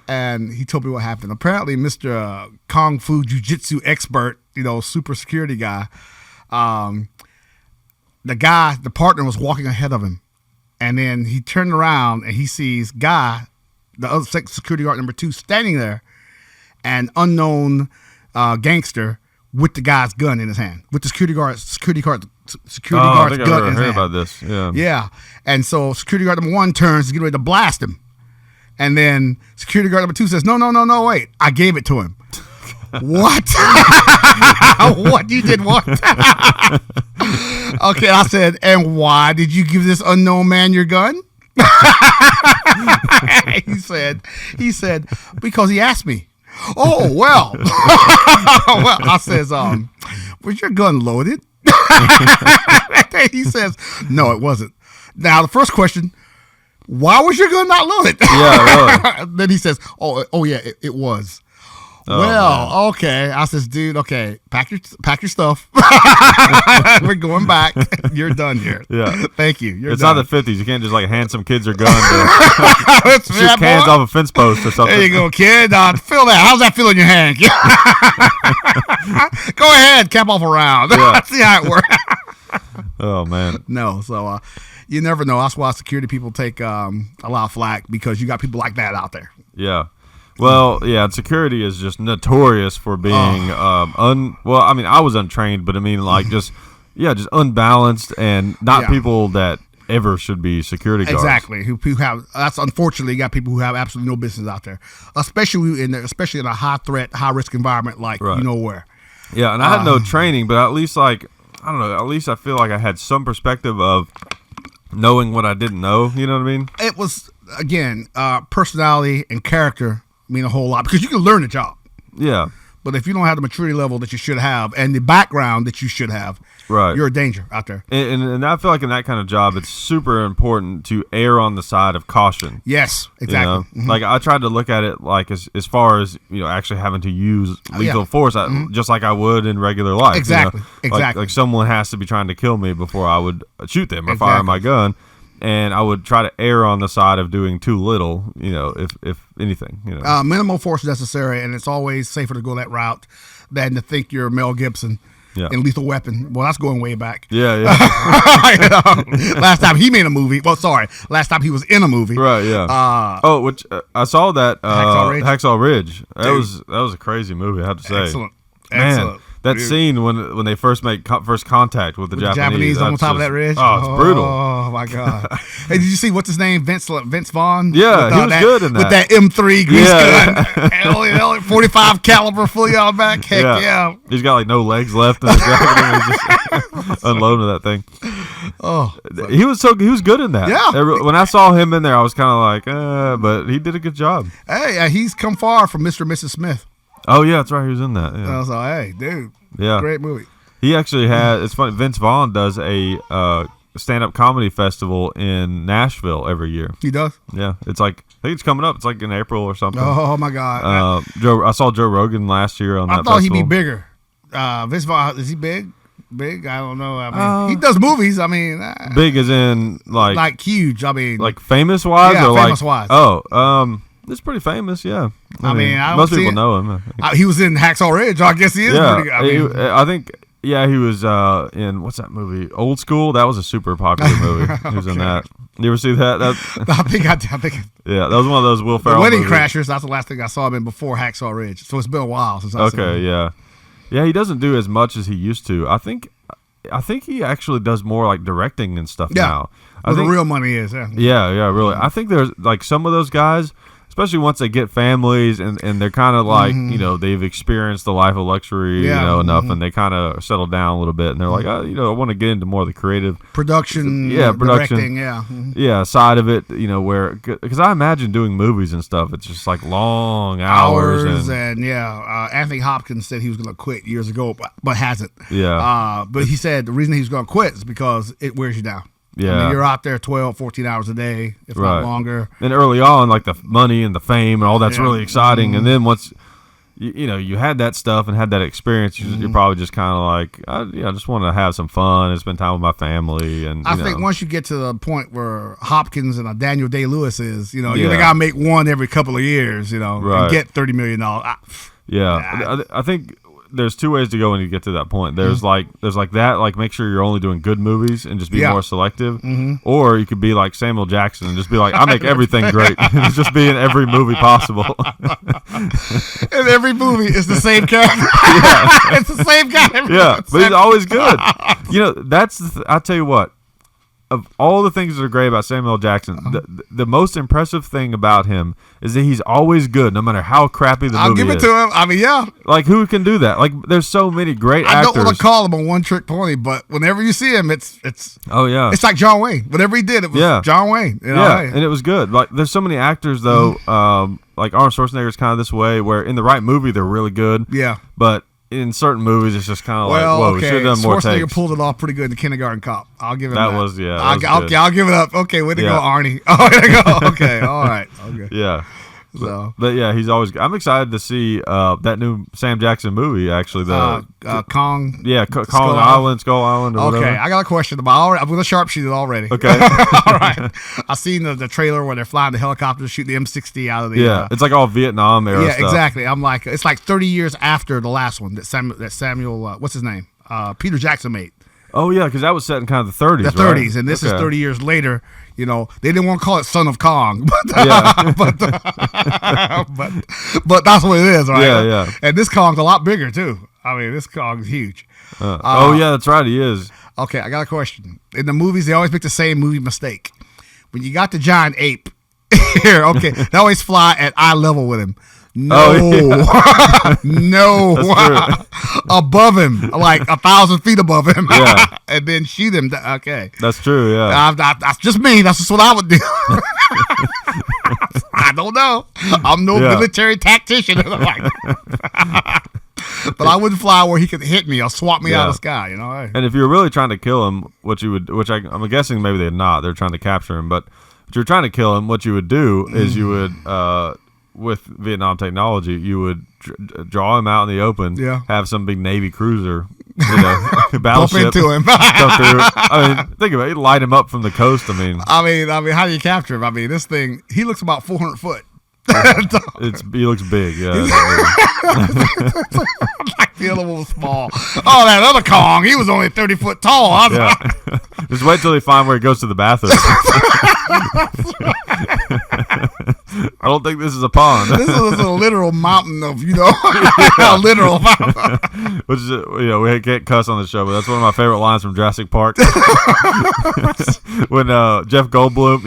And he told me what happened. Apparently, Mr. Kung Fu Jiu-Jitsu expert, you know, super security guy, the partner was walking ahead of him, and then he turned around and he sees the other security guard number 2, standing there, an unknown gangster with the guy's gun in his hand, with the security guard's gun in his hand. Heard about this. Yeah. And so security guard number 1 turns to get ready to blast him, and then security guard number 2 says, "No, wait, I gave it to him." What? What? You did what? Okay, I said, and why did you give this unknown man your gun? He said, because he asked me. Oh, well. Well, I says, was your gun loaded? He says, no, it wasn't. Now, the first question, why was your gun not loaded? Yeah, really. Then he says, oh yeah, it was. Well, okay. I says, dude, okay, pack your stuff. We're going back. You're done here. Yeah. Thank you. It's done. Not the 50s. You can't just like hand some kids your gun to shoot cans off a fence post or something. There you go, kid. Feel that. How's that feel in your hand? Go ahead, cap off a round. Yeah. See how it works. Oh, man. No, so you never know. That's why security people take a lot of flack, because you got people like that out there. Yeah. Well, yeah, security is just notorious for being well, I mean, I was untrained, but I mean, like, just unbalanced, and not people that ever should be security guards. Exactly. Who have, that's unfortunately, you got people who have absolutely no business out there, especially in a high threat, high risk environment like you know where. Yeah, and I had no training, but at least, like, I don't know, at least I feel like I had some perspective of knowing what I didn't know. You know what I mean? It was, again, personality and character mean a whole lot, because you can learn the job. Yeah. But if you don't have the maturity level that you should have and the background that you should have, you're a danger out there. And I feel like in that kind of job, it's super important to err on the side of caution. Yes, exactly. You know? Mm-hmm. Like, I tried to look at it like as far as, you know, actually having to use lethal force, just like I would in regular life. Exactly. You know? Like someone has to be trying to kill me before I would shoot them or fire my gun. And I would try to err on the side of doing too little, you know, if anything, you know. Minimal force necessary, and it's always safer to go that route than to think you're Mel Gibson in Lethal Weapon. Well, that's going way back. Yeah. You know, last time he made a movie. Well, sorry, last time he was in a movie. Right. Yeah. Which I saw that Hacksaw Ridge. That was a crazy movie, I have to say. Excellent. Man, that scene when they first make first contact with the Japanese on top of that ridge. Oh, it's brutal. Oh my god! Hey, did you see what's his name? Vince Vaughn. Yeah, he was good in that. With that M3 grease gun, 45 caliber fully on back. Heck yeah. He's got like no legs left in the jacket. He's just unloading that thing. He was good in that. Yeah. When I saw him in there, I was kind of like, but he did a good job. Hey, he's come far from Mr. and Mrs. Smith. Oh yeah, that's right. He was in that. Yeah. I was like, hey, dude. Yeah. Great movie. He actually had. It's funny. Vince Vaughn does a stand-up comedy festival in Nashville every year. He does. Yeah, it's like I think it's coming up. It's like in April or something. Oh my God. I saw Joe Rogan last year on that. I thought festival. he'd be bigger. Vince Vaughn, is he big? Big? I don't know. I mean, he does movies. I mean, big as in like huge. I mean, like famous wise. Yeah, or famous like, wise. It's pretty famous. Yeah. I mean, most people know him. He was in Hacksaw Ridge. I guess he is. Yeah, pretty good. I think. Yeah, he was in what's that movie? Old School. That was a super popular movie. He was in that. You ever see that? I think. Yeah, that was one of those Will Ferrell. The Wedding movies. Crashers. That's the last thing I saw him in before Hacksaw Ridge. So it's been a while since I seen him. Okay, yeah. He doesn't do as much as he used to. I think he actually does more like directing and stuff now. Where the real money is. Yeah. Yeah, really. I think there's like some of those guys, especially once they get families and they're kind of like, they've experienced the life of luxury, enough, and they kind of settle down a little bit, and they're like, I want to get into more of the creative production, directing, directing, side of it, where, because I imagine doing movies and stuff, it's just like long hours and Anthony Hopkins said he was going to quit years ago, but hasn't. Yeah. But he said the reason he's going to quit is because it wears you down. Yeah. I mean, you're out there 12, 14 hours a day, if not longer. And early on, like the money and the fame and all that's really exciting. And then once, you had that stuff and had that experience, you're probably just kind of like, I just want to have some fun and spend time with my family. And I think once you get to the point where Hopkins and Daniel Day-Lewis is, you got to make one every couple of years, and get $30 million. I think there's two ways to go when you get to that point. There's like that, like make sure you're only doing good movies and just be more selective, or you could be like Samuel Jackson and just be like, I make everything great, just be in every movie possible. And every movie is the same character. It's the same guy. Yeah, but he's always good. I tell you what. Of all the things that are great about Samuel L. Jackson, the most impressive thing about him is that he's always good, no matter how crappy the movie is. I'll give it to him. I mean, yeah. Like, who can do that? Like, there's so many great actors. I don't want to call him a one-trick pony, but whenever you see him, it's oh yeah, it's like John Wayne. Whatever he did, it was John Wayne. And it was good. Like, there's so many actors though. Like Arnold Schwarzenegger's kind of this way, where in the right movie they're really good. Yeah, but in certain movies, it's just kind of like, whoa, we should have done more takes. Schwarzenegger pulled it off pretty good in The Kindergarten Cop. I'll give him that. I'll give it up. Okay, way to go, Arnie. Oh, way to go. Okay, all right. Okay. Yeah. So, but yeah, he's always. I'm excited to see that new Sam Jackson movie. Actually, Kong. Yeah, Kong Island, Skull Island. Or whatever. I got a question about. I'm going to sharpshoot it already. Okay. All right. I've seen the trailer where they're flying the helicopter, shooting the M60 out of the. Yeah, it's like all Vietnam era. Yeah, stuff. Exactly. I'm like, it's like 30 years after the last one that Samuel what's his name? Peter Jackson made. Oh yeah, because that was set in kind of the 30s. The 30s, and this is 30 years later. They didn't want to call it Son of Kong, but but that's what it is, right? Yeah. And this Kong's a lot bigger too. I mean, this Kong's huge. Oh yeah, that's right. He is. Okay, I got a question. In the movies, they always make the same movie mistake. When you got the giant ape here, okay, they always fly at eye level with him. No, no, above him, like 1,000 feet above him, and then shoot him. Okay, that's true. Yeah, that's just me. That's just what I would do. I don't know. I'm no military tactician. But I wouldn't fly where he could hit me or swat me out of the sky. And if you're really trying to kill him, what you would, which I'm guessing maybe they're not. They're trying to capture him, but if you're trying to kill him, what you would do is you would. With Vietnam technology, you would draw him out in the open, have some big Navy cruiser, battleship, bump into him. I mean, think about it. You light him up from the coast. I mean, how do you capture him? I mean, this thing, he looks about 400 foot. He looks big, yeah. Like the other one was small. Oh, that other Kong, he was only 30 foot tall. Just wait till they find where he goes to the bathroom. I don't think this is a pond. This is a literal mountain of, a literal mountain. Which is, we can't cuss on the show, but that's one of my favorite lines from Jurassic Park. When Jeff Goldblum,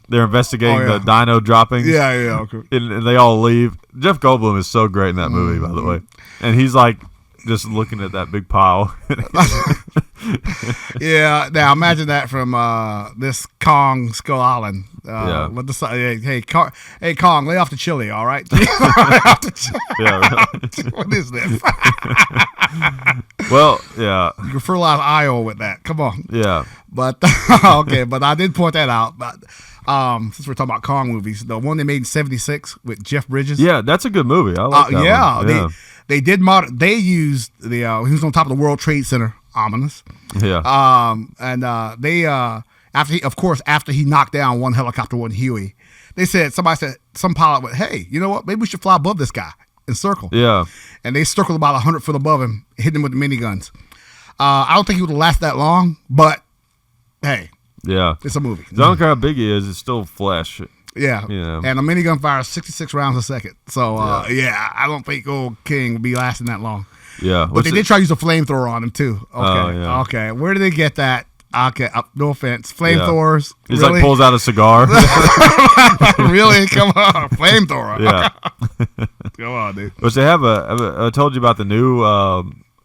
they're investigating the dino droppings. Yeah, okay. And they all leave. Jeff Goldblum is so great in that movie, by the way. And he's like just looking at that big pile. Yeah. Now imagine that from this Kong Skull Island. With the hey Kong, lay off the chili, all right? Lay off the chili. Yeah. What is this? Well, yeah. You can fertilize Iowa with that. Come on. Yeah. But okay, but I did point that out. But since we're talking about Kong movies, the one they made in '76 with Jeff Bridges. Yeah, that's a good movie. I like that one. Yeah. They did they used the he was on top of the World Trade Center, ominous. Yeah. They after he knocked down one helicopter, one Huey, somebody said, some pilot went, hey, you know what? Maybe we should fly above this guy and circle. Yeah. And they circled about 100 foot above him, hitting him with the miniguns. I don't think he would have lasted that long, but hey, yeah, it's a movie. I don't care how big he is; it's still flesh. Yeah, and a minigun fires 66 rounds a second. So I don't think old King would be lasting that long. Yeah, but they did try to use a flamethrower on him too. Okay, yeah. Where did they get that? Okay, no offense, flamethrowers. Yeah. He's really? like pulls out a cigar. Really? Come on, flamethrower. Yeah, come on, dude. Which they have I told you about the new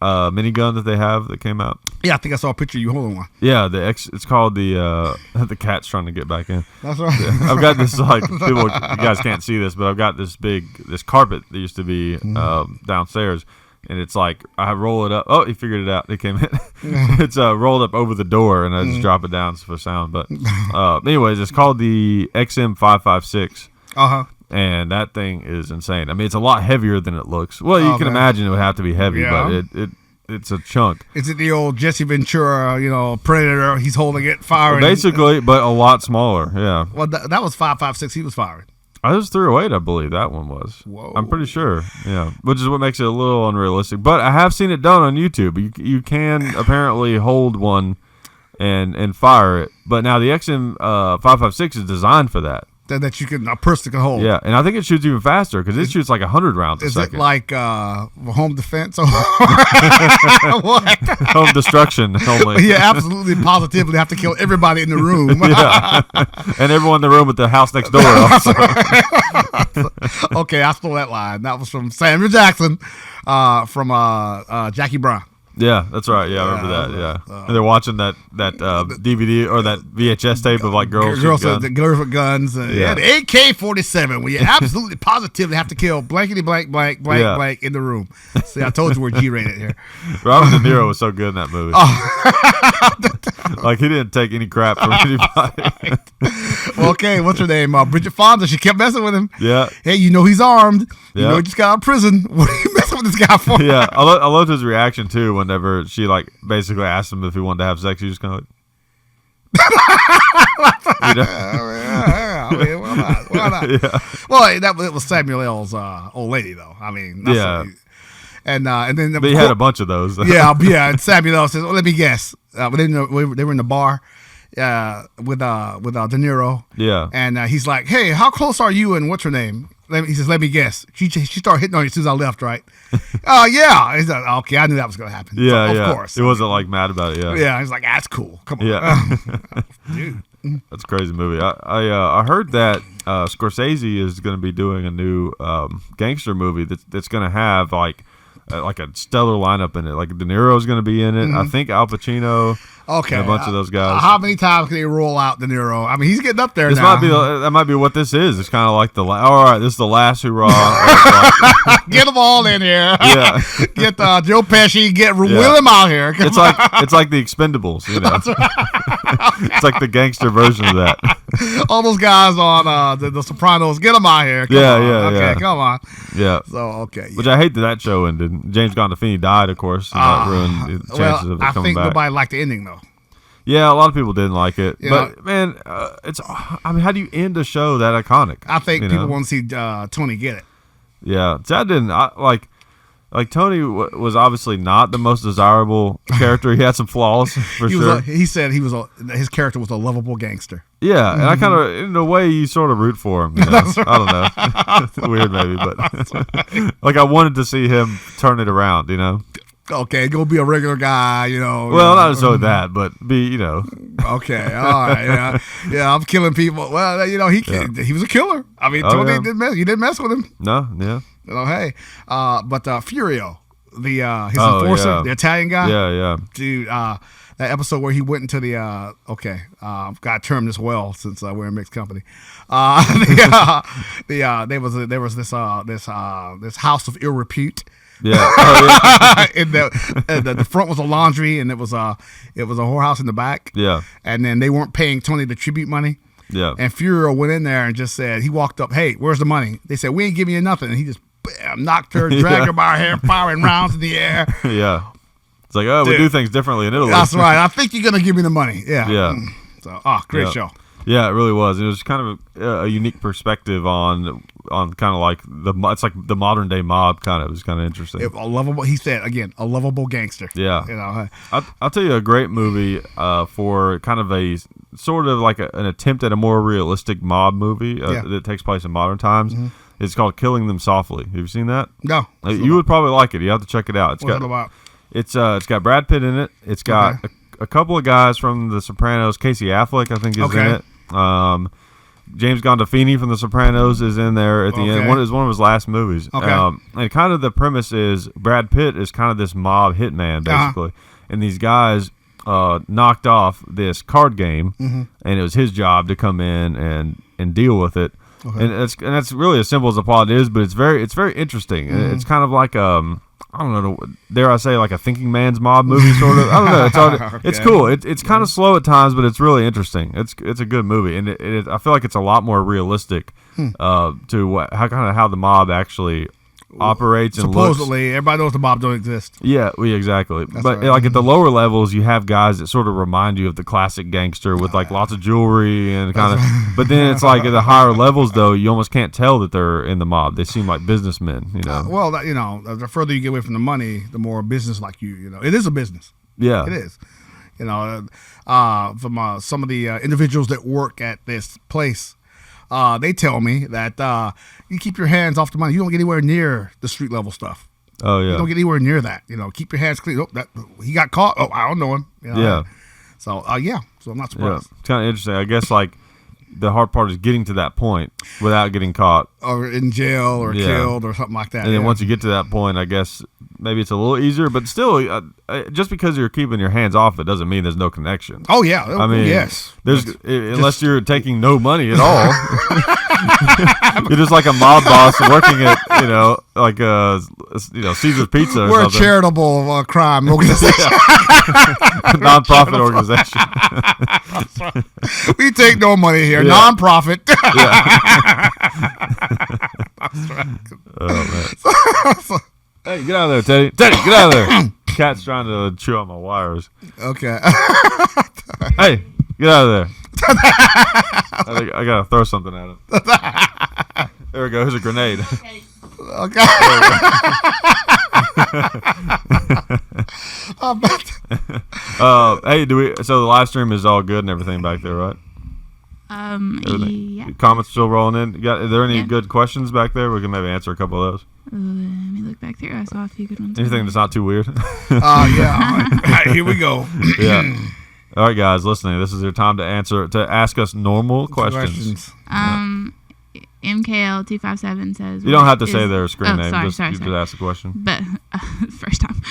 minigun that they have that came out. Yeah, I think I saw a picture of you holding one. Yeah, it's called the cat's trying to get back in. That's right. Yeah. I've got this people, you guys can't see this, but I've got this carpet that used to be downstairs. And it's like, I roll it up. Oh, he figured it out. It came in. It's rolled up over the door, and I just drop it down for sound. But anyways, it's called the XM556. Uh-huh. And that thing is insane. I mean, it's a lot heavier than it looks. Well, you can imagine it would have to be heavy, but it's a chunk. Is it the old Jesse Ventura, Predator? He's holding it, firing. Basically, but a lot smaller, yeah. Well, that was 5.56 he was firing. I was 308, I believe that one was. Whoa. I'm pretty sure, yeah. Which is what makes it a little unrealistic. But I have seen it done on YouTube. You can apparently hold one and fire it. But now the XM 556 is designed for that. That a person can hold. Yeah, and I think it shoots even faster because it shoots like 100 rounds a second. Is it like home defense or what? Home destruction only. Yeah, absolutely, positively have to kill everybody in the room. Yeah, and everyone in the room with the house next door also. Okay, I stole that line. That was from Samuel Jackson, from Jackie Brown. Yeah, that's right. Yeah, I remember that. Yeah, and they're watching that DVD or that VHS tape of like girls with guns. The AK-47. Where you absolutely positively have to kill blankety blank blank blank blank in the room. See, I told you we're G-rated here. Robert De Niro was so good in that movie. Like he didn't take any crap from anybody. Well, okay, what's her name? Bridget Fonda. She kept messing with him. Yeah. Hey, he's armed. You know he just got out of prison. What are you messing with this guy for? Yeah, I loved his reaction too. Whenever she like basically asked him if he wanted to have sex, he just kind of like, I mean, why not? Yeah. Well, it was Samuel L's old lady though. I mean, and then but he had a bunch of those. Yeah. And Samuel L says, "Well, let me guess." They were in the bar with De Niro. Yeah. And he's like, "Hey, how close are you and what's her name?" He says, "Let me guess." She started hitting on you as soon as I left, right? Yeah. He's like, "Okay, I knew that was going to happen." Yeah, so, of course. He wasn't like mad about it. Yeah. Yeah. He's like, "That's cool. Come on." Yeah. Dude. That's a crazy movie. I heard that Scorsese is going to be doing a new gangster movie that's going to have like a stellar lineup in it. Like De Niro's going to be in it. I think Al Pacino. Okay, and a bunch of those guys. How many times can they roll out De Niro? I mean, he's getting up there now. That might be what this is. It's kind of like all right, this is the last hurrah. Get them all in here. Yeah. Get Joe Pesci. Wheel him out here. It's like the Expendables. It's like the gangster version of that. All those guys on the Sopranos. Get them out here. Come on. Okay, come on. Yeah. So okay. Which I hate that show ended. James Gandolfini died, of course. And that ruined the chances of it coming back. I think nobody liked the ending though. Yeah, a lot of people didn't like it, but man, how do you end a show that iconic? I think people want to see Tony get it. Yeah, see, I didn't. Like Tony was obviously not the most desirable character. He had some flaws for sure. He said his character was a lovable gangster. Yeah, and I kind of, in a way, you sort of root for him. Right. I don't know. It's weird, maybe, but like I wanted to see him turn it around. Okay, go be a regular guy, Well, not necessarily that, but be, Okay, all right, yeah. I'm killing people. Well, he was a killer. I mean, Tony didn't mess with him. No, yeah. Hey, but Furio, his enforcer, the Italian guy. Yeah. Dude, that episode where he went into the got to term this well since we're in mixed company. There was this house of ill repute. Yeah. Oh, yeah. And the front was a laundry, and it was a whorehouse in the back. Yeah. And then they weren't paying Tony the tribute money. Yeah. And Fuhrer went in there and just said, he walked up, "Hey, where's the money?" They said, "We ain't giving you nothing." And he just knocked her, dragged her by her hair, firing rounds in the air. Yeah. It's like, oh, we do things differently in Italy. That's right. I think you're gonna give me the money. Yeah. Yeah. So, great show. Yeah, it really was. It was kind of a unique perspective on kind of like it's like the modern day mob kind of. It was kind of interesting. A lovable. He said again, a lovable gangster. Yeah. You know. I'll tell you a great movie for kind of a sort of like an attempt at a more realistic mob movie that takes place in modern times. Mm-hmm. It's called Killing Them Softly. Have you seen that? No. You would probably like it. You have to check it out. What's it about? It's got Brad Pitt in it. It's got a couple of guys from The Sopranos. Casey Affleck, I think, is in it. James Gandolfini from The Sopranos is in there at the end. It's one of his last movies. Okay. And kind of the premise is Brad Pitt is kind of this mob hitman, basically. And these guys knocked off this card game, and it was his job to come in and deal with it. Okay. And that's really as simple as the plot is, but it's very interesting. It's kind of like I don't know, dare I say, like a thinking man's mob movie, sort of. I don't know. It's cool. It's kind of slow at times, but it's really interesting. It's a good movie, and I feel like it's a lot more realistic to how the mob actually operates. Supposedly, everybody knows the mob don't exist. Yeah, exactly. That's but right. Like at the lower levels, you have guys that sort of remind you of the classic gangster with like lots of jewelry and kind of. But then it's like at the higher levels, though, you almost can't tell that they're in the mob. They seem like businessmen, you know. The further you get away from the money, the more business like you know. It is a business. Yeah, it is. You know, from some of the individuals that work at this place. They tell me that you keep your hands off the money. You don't get anywhere near the street level stuff. Oh yeah. You don't get anywhere near that. You know, keep your hands clean. Oh, he got caught. Oh, I don't know him. You know, yeah. So So I'm not surprised. Yeah. It's kind of interesting. I guess like the hard part is getting to that point without getting caught or in jail or killed or something like that. And then once you get to that point, I guess maybe it's a little easier, but still, just because you're keeping your hands off it doesn't mean there's no connection. Oh yeah, I mean, yes. Unless you're taking no money at all, you're just like a mob boss working at Caesar's Pizza. We're a charitable crime organization, nonprofit organization. That's right. We take no money here, nonprofit. That's right. Oh man. Hey, get out of there, Teddy. Teddy, get out of there. Cat's trying to chew on my wires. Okay. Hey, get out of there. I got to throw something at him. There we go. Here's a grenade. Okay. Hey, so the live stream is all good and everything back there, right? Yeah. Comments still rolling in. Are there any good questions back there? We can maybe answer a couple of those. Let me look back there. I saw a few good ones. Anything that's not too weird? Yeah. Here we go. Yeah. All right, guys, listening. This is your time to ask us normal questions. MKL257 says. You don't have to say their screen name. Sorry. Just ask a question. But first time.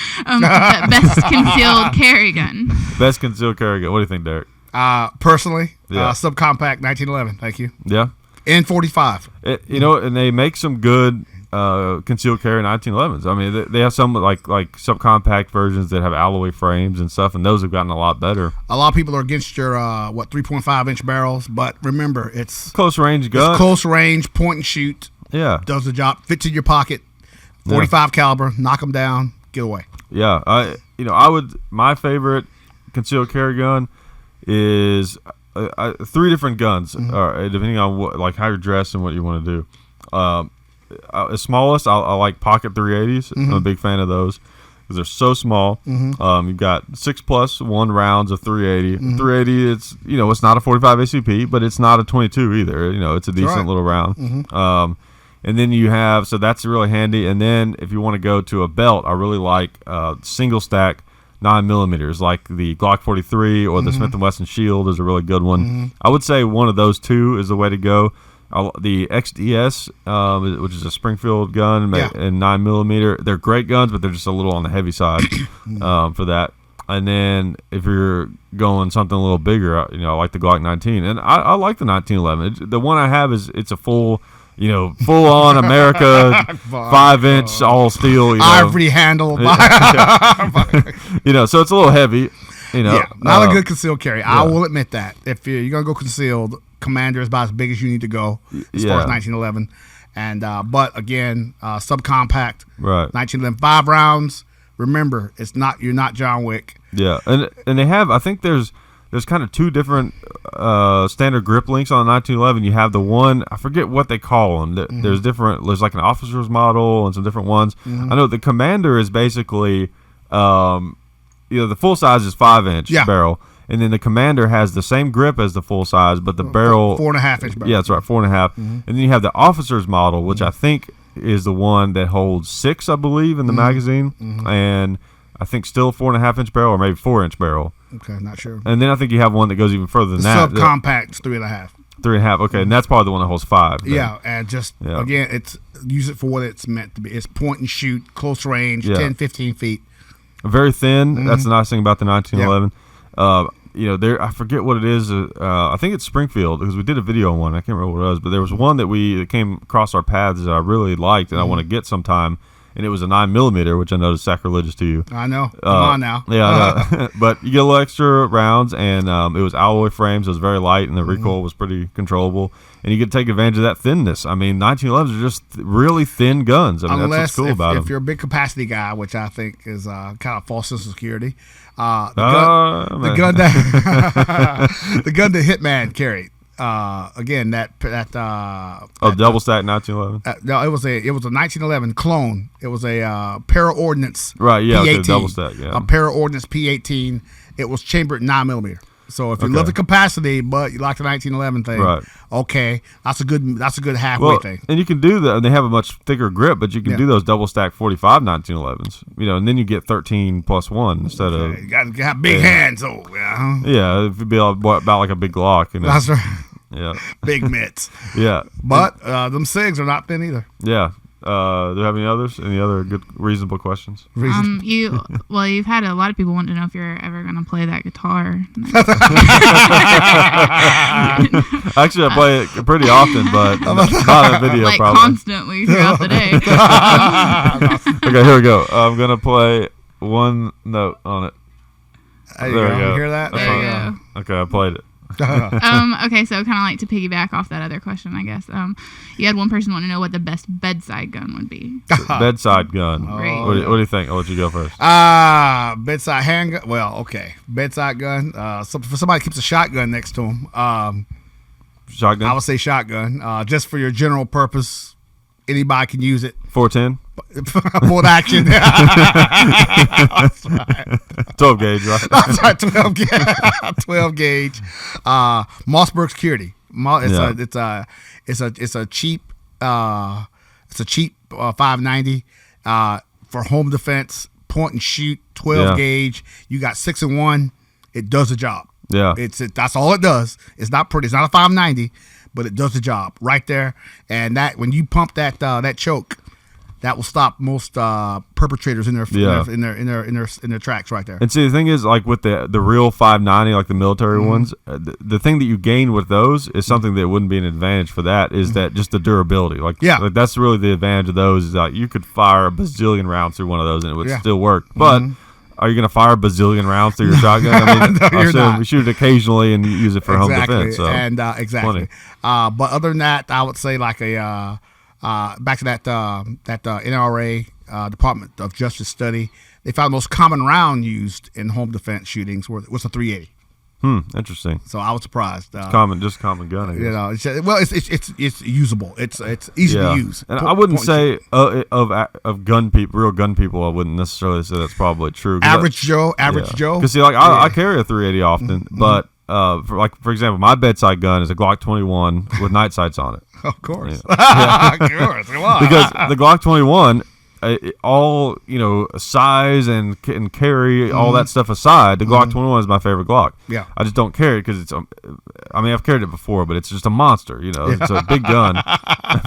Best concealed carry gun. Best concealed carry gun. What do you think, Derek? Personally, subcompact 1911. Thank you. Yeah. N45. And they make some good concealed carry 1911s. I mean, they have some like subcompact versions that have alloy frames and stuff, and those have gotten a lot better. A lot of people are against your 3.5 inch barrels, but remember, it's close range gun. It's close range, point and shoot. Yeah, does the job. Fits in your pocket. 45 caliber. Knock them down. Get away. Yeah, my favorite concealed carry gun is 3 different guns, depending on what, how you're dressed and what you want to do. Smallest, I like pocket 380s. I'm a big fan of those because they're so small. You've got 6+1 rounds of 380. 380, it's not a 45 ACP, but it's not a 22 either. It's a decent little round. And then you have, so that's really handy. And then if you want to go to a belt, I really like single stack 9mm, like the Glock 43 or the Smith & Wesson Shield is a really good one. I would say one of those two is the way to go. The XDS, which is a Springfield gun and 9mm, they're great guns, but they're just a little on the heavy side for that. And then if you're going something a little bigger, I like the Glock 19, and I like the 1911. The one I have it's a full on America 5-inch all steel, ivory handle. So it's a little heavy. Not a good concealed carry. I will admit that. If you're gonna go concealed, Commander is about as big as you need to go as far as 1911. And but again, subcompact. Right. 1911 5 rounds. Remember, you're not John Wick. Yeah, and they have. I think there's kind of two different standard grip links on the 1911. You have the one, I forget what they call them. There's different. There's like an officer's model and some different ones. I know the Commander is basically, the full size is 5-inch barrel, and then the Commander has the same grip as the full size, but the barrel 4.5-inch barrel. Yeah, that's right, 4.5. And then you have the officer's model, which I think is the one that holds 6, I believe, in the magazine, and I think still a 4.5-inch barrel or maybe 4-inch barrel. Okay, not sure. And then I think you have one that goes even further than that. Subcompact's 3.5. 3.5. Okay, and that's probably the one that holds 5. Then. Yeah, and again, use it for what it's meant to be. It's point and shoot, close range, 10, 15 feet. Very thin. That's the nice thing about the 1911. I forget what it is. I think it's Springfield because we did a video on one. I can't remember what it was, but there was one that came across our paths that I really liked and I want to get sometime. And it was a 9mm, which I know is sacrilegious to you. I know. Come on now. Yeah, I know. But you get a little extra rounds, and it was alloy frames. It was very light, and the recoil was pretty controllable. And you get to take advantage of that thinness. I mean, 1911s are just really thin guns. I mean, that's what's cool about them. If you're a big capacity guy, which I think is kind of false sense of security, the gun that Hitman carried. Again, double stack 1911. No, it was a 1911 clone. It was a para ordnance. Right, yeah, P18, okay, double stack. Yeah, a para ordnance P18. It was chambered 9mm. So if you love the capacity, but you like the 1911 thing, right? Okay, that's a good halfway thing. And you can do that. And they have a much thicker grip, but you can do those double stack 45 1911s. And then you get 13 plus 1 instead of. You got to have big hands, Yeah, it'd be about like a big Glock. That's right. Yeah. Big mitts. Yeah. But them SIGs are not thin either. Yeah. Do you have any others? Any other good, reasonable questions? You've had a lot of people want to know if you're ever going to play that guitar. Actually, I play it pretty often, but not in video, probably. Constantly throughout the day. Okay, here we go. I'm going to play one note on it. There you go. You hear that? There you go. Okay, I played it. Okay, so kind of like to piggyback off that other question, I guess. You had one person want to know what the best bedside gun would be. Bedside gun. Right. What do you think? I'll let you go first. Bedside handgun. Well, okay. Bedside gun. For somebody who keeps a shotgun next to him. Shotgun? I would say shotgun. Just for your general purpose. Anybody can use it. 410? Bolt action. That's right. 12 gauge, right? That's right. 12 gauge. 12 gauge. Mossberg Security. It's a cheap 590 for home defense, point and shoot, 12 gauge. You got 6-in-1. It does the job. Yeah. That's all it does. It's not pretty. It's not a 590, but it does the job right there. And that when you pump that choke, that will stop most perpetrators in their tracks right there. And see, the thing is, like with the real 590, like the military ones, the thing that you gain with those is something that wouldn't be an advantage for that. Is that just the durability? Like that's really the advantage of those. Is that you could fire a bazillion rounds through one of those and it would still work. But are you going to fire a bazillion rounds through your shotgun? I mean, no, you're not. We shoot it occasionally and use it for home defense. So. And exactly. But other than that, I would say like a. Back to that NRA Department of Justice study, they found the most common round used in home defense shootings was a 380. Interesting. So I was surprised. Common gun. I guess. It's usable. It's easy to use. And I wouldn't say of gun people, real gun people. I wouldn't necessarily say that's probably true. Average Joe. Because see, like I carry a 380 often, but. For example, my bedside gun is a Glock 21 with night sights on it. Of course. Of course. Come on. Because the Glock 21, all size and carry all that stuff aside, the Glock 21 is my favorite Glock. Yeah. I just don't carry it because it's. I've carried it before, but it's just a monster. It's a big gun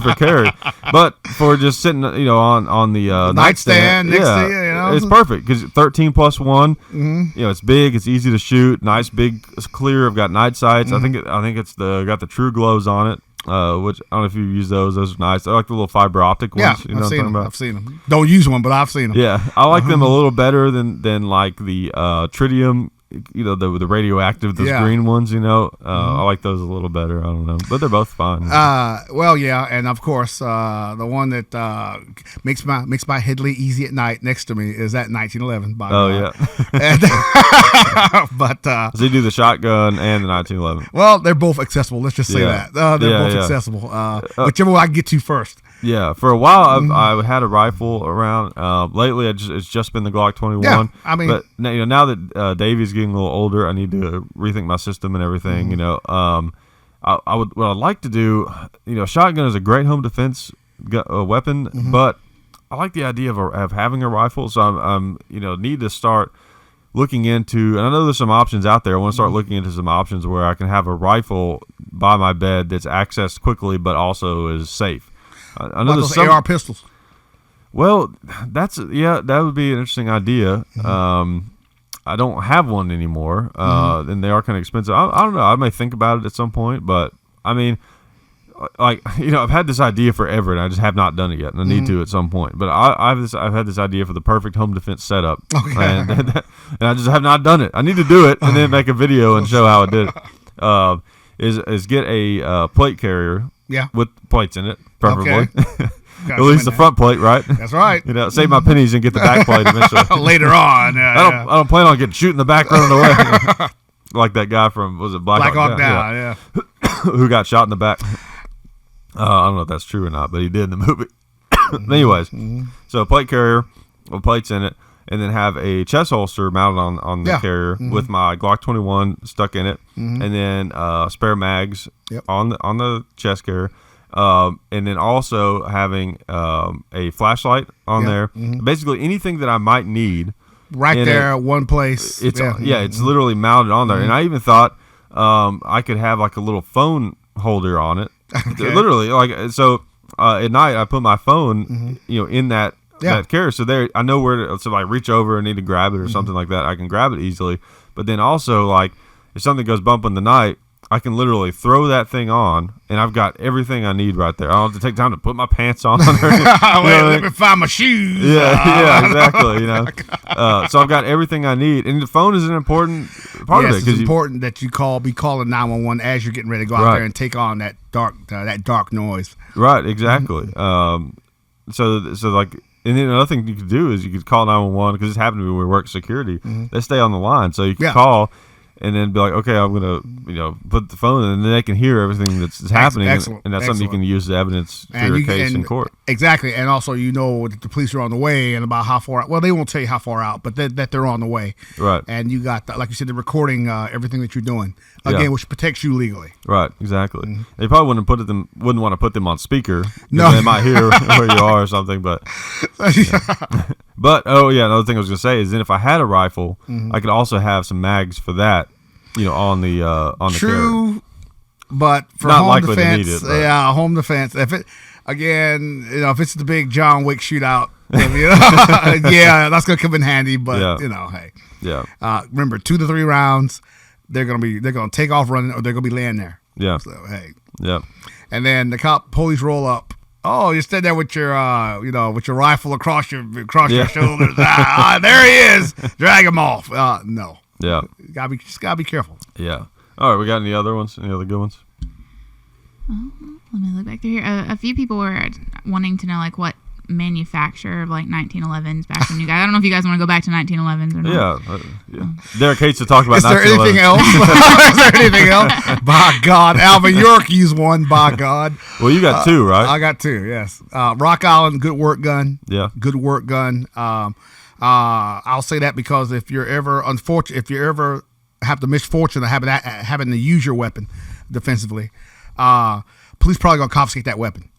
for carry. But for just sitting, on the nightstand next to you, it's perfect because 13 plus 1. You know, it's big, it's easy to shoot, nice, big, it's clear. I've got night sights. I think it's got the True Glows on it. Which I don't know if you use those. Those are nice. I like the little fiber optic ones. Yeah, I've seen them. Don't use one, but I've seen them. Yeah, I like them a little better than like the tritium. You know, the radioactive, those green ones. You know, I like those a little better. I don't know, but they're both fine. Well, yeah, and of course, the one that makes my head lay easy at night next to me is that 1911. Yeah. But so you do the shotgun and the 1911. Well, they're both accessible. Let's just say that they're both accessible. Whichever one I can get to first. Yeah, for a while I had a rifle around. Lately, it's just been the Glock 21. Yeah, I mean, but now that Davey's getting a little older, I need to rethink my system and everything. You know, what I'd like to do. You know, shotgun is a great home defense weapon, but I like the idea of having a rifle. So I'm need to start looking into, and I know there's some options out there. I want to start looking into some options where I can have a rifle by my bed that's accessed quickly, but also is safe. I know those AR pistols. Well, that would be an interesting idea. I don't have one anymore, and they are kind of expensive. I don't know. I may think about it at some point, but I mean, like, you know, I've had this idea forever, and I just have not done it yet, and I need to at some point. But I've had this idea for the perfect home defense setup, and I just have not done it. I need to do it and then make a video and show how I did it. Is get a plate carrier, with plates in it, preferably. Okay. At least the front plate, right? That's right. You know, save my pennies and get the back plate eventually. Later on. I don't plan on getting shooting the back running away. Like that guy from, was it Black Hawk Down? Yeah. Who got shot in the back. I don't know if that's true or not, but he did in the movie. Anyways, so a plate carrier with plates in it, and then have a chest holster mounted on the carrier with my Glock 21 stuck in it, and then spare mags on the chest carrier. And then also having a flashlight on there. Basically anything that I might need. Right there, one place. It's it's literally mounted on there. And I even thought I could have like a little phone holder on it. Okay. Literally, like, so at night I put my phone, in that carrier. So there, I know where to, so like reach over and need to grab it or something like that. I can grab it easily. But then also, like, if something goes bump in the night, I can literally throw that thing on, and I've got everything I need right there. I don't have to take time to put my pants on. Let me find my shoes. Yeah, exactly. You know, so I've got everything I need, and the phone is an important part of it. It's important that you be calling 911 as you're getting ready to go out there and take on that dark noise. Right. Exactly. So like. And then another thing you could do is you could call 911 because this happened to me when we worked security. They stay on the line, so you can call and then be like, okay, I'm gonna put the phone in, and then they can hear everything that's happening, and that's something you can use as evidence for your case in court. Exactly, and also that the police are on the way and about how far out. Well, they won't tell you how far out, but that they're on the way. Right. And you got, like you said, the recording everything that you're doing again, which protects you legally. Right. Exactly. They probably wouldn't want to put them on speaker. No, they might hear where you are or something. But but another thing I was gonna say is then if I had a rifle, I could also have some mags for that. On the true, carrier. But for not home likely defense, to need it, home defense. If it if it's the big John Wick shootout, that's gonna come in handy. But hey, remember 2 to 3 rounds, they're gonna take off running, or they're gonna be laying there. Yeah. So hey. Yeah. And then the police roll up. Oh, you stood there with your with your rifle across your shoulders. There he is. Drag him off. No. Yeah. Gotta be careful. Yeah. All right. We got any other ones? Any other good ones? Let me look back through here. A few people were wanting to know like what manufacturer of like 1911s back when you guys. I don't know if you guys want to go back to 1911s or not. Yeah. Derek hates to talk about. Is there anything else? Is there anything else? By God, Alvin York used one. By God. Well, you got 2, right? I got 2. Yes. Rock Island, good work gun. Yeah. Good work gun. I'll say that because if you're ever have the misfortune of having to use your weapon defensively, police probably gonna confiscate that weapon.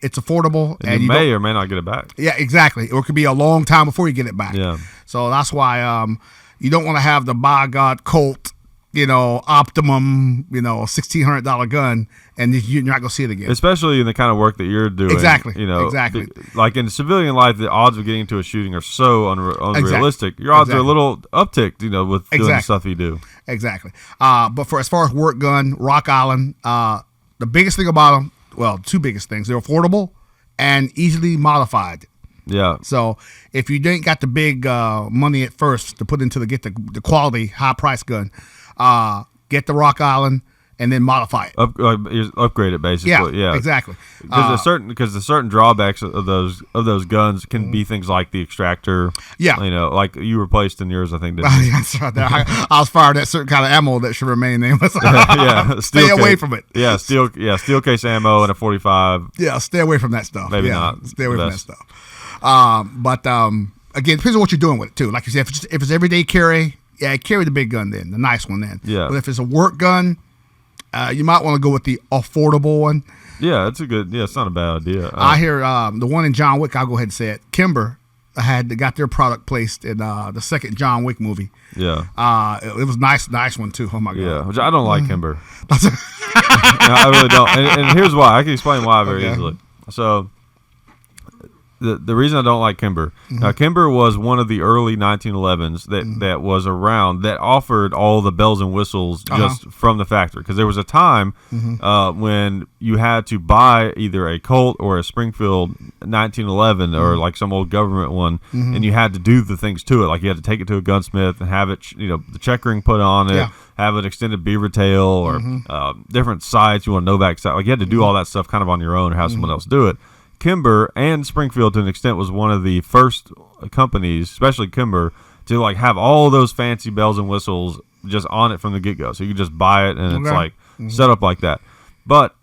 It's affordable, and you may or may not get it back. Yeah, exactly. Or it could be a long time before you get it back. Yeah. So that's why you don't want to have the by God Colt Optimum, $1,600 gun, and you're not gonna see it again. Especially in the kind of work that you're doing. Exactly. Exactly. Like in civilian life, the odds of getting into a shooting are so unrealistic. Exactly. Your odds are a little upticked, with doing the stuff you do. Exactly. But as far as work gun, Rock Island, the biggest thing about them, well, two biggest things: they're affordable and easily modified. Yeah. So if you ain't got the big money at first to put into get the quality high price gun, get the Rock Island and then modify it. Upgrade it basically. Yeah. Exactly. Because the certain drawbacks of those guns can be things like the extractor. Yeah. Like you replaced in yours, I think. Didn't you? That's right. I was firing at certain kind of ammo that should remain nameless. Stay away from it. Yeah. Steel case ammo and a 45. Yeah. Stay away from that stuff. Maybe not. Stay away from that stuff. But again, depends on what you're doing with it too. Like you said, if it's everyday carry, carry the big gun then, the nice one then. Yeah. But if it's a work gun, you might want to go with the affordable one. Yeah, it's not a bad idea. I hear the one in John Wick, I'll go ahead and say it. Kimber got their product placed in the second John Wick movie. Yeah. It was nice one too. Oh my god. Yeah, which I don't like Kimber. I really don't. And here's why. I can explain why very easily. So the reason I don't like Kimber, now Kimber was one of the early 1911s that was around that offered all the bells and whistles just from the factory. Because there was a time when you had to buy either a Colt or a Springfield 1911 or like some old government one, and you had to do the things to it. Like you had to take it to a gunsmith and have it, the checkering put on it, have an extended beaver tail or different sights. You want a Novak sight. Like you had to do all that stuff kind of on your own or have someone else do it. Kimber and Springfield to an extent was one of the first companies, especially Kimber, to like have all those fancy bells and whistles just on it from the get-go. So you can just buy it and it's like set up like that. But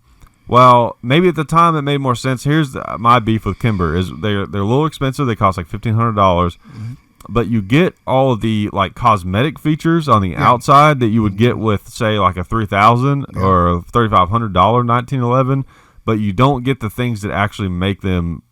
well, maybe at the time it made more sense. Here's my beef with Kimber is they're a little expensive. They cost like $1,500. But you get all of the like cosmetic features on the outside that you would get with say like a $3,000 or a $3,500 1911. But you don't get the things that actually make them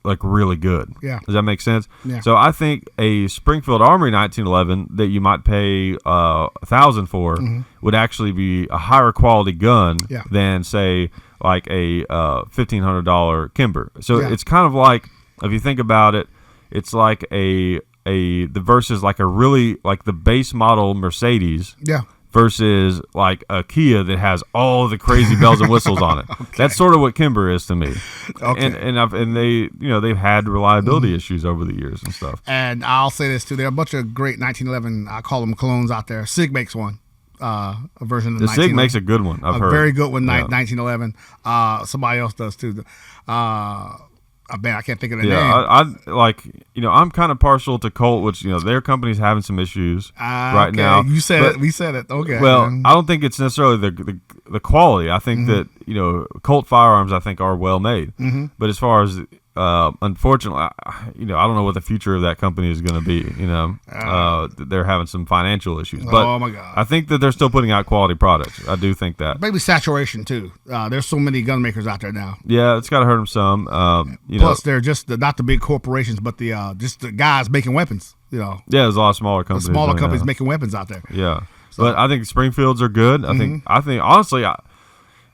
like really good. Yeah. Does that make sense? Yeah. So I think a Springfield Armory 1911 that you might pay $1,000 for would actually be a higher quality gun than say like a $1,500 Kimber. So it's kind of like, if you think about it, it's like the versus like a really like the base model Mercedes. Yeah. Versus like a Kia that has all the crazy bells and whistles on it. That's sort of what Kimber is to me. Okay. And they they've had reliability issues over the years and stuff. And I'll say this too: there are a bunch of great 1911. I call them clones out there. SIG makes one. A version of the SIG makes a good one. I've heard very good one. 1911. Somebody else does too. I can't think of the name. I like I'm kind of partial to Colt, which their company's having some issues right now. You said it. We said it. Okay. Well, I don't think it's necessarily the quality. I think that Colt firearms I think are well made. But as far as unfortunately, I don't know what the future of that company is going to be. They're having some financial issues. But oh my God. I think that they're still putting out quality products. I do think that. Maybe saturation too. There's so many gun makers out there now. Yeah, it's got to hurt them some. Plus, they're just not the big corporations, but just the guys making weapons. Yeah, there's a lot of smaller companies. Smaller companies making weapons out there. Yeah, but I think Springfields are good. I think honestly.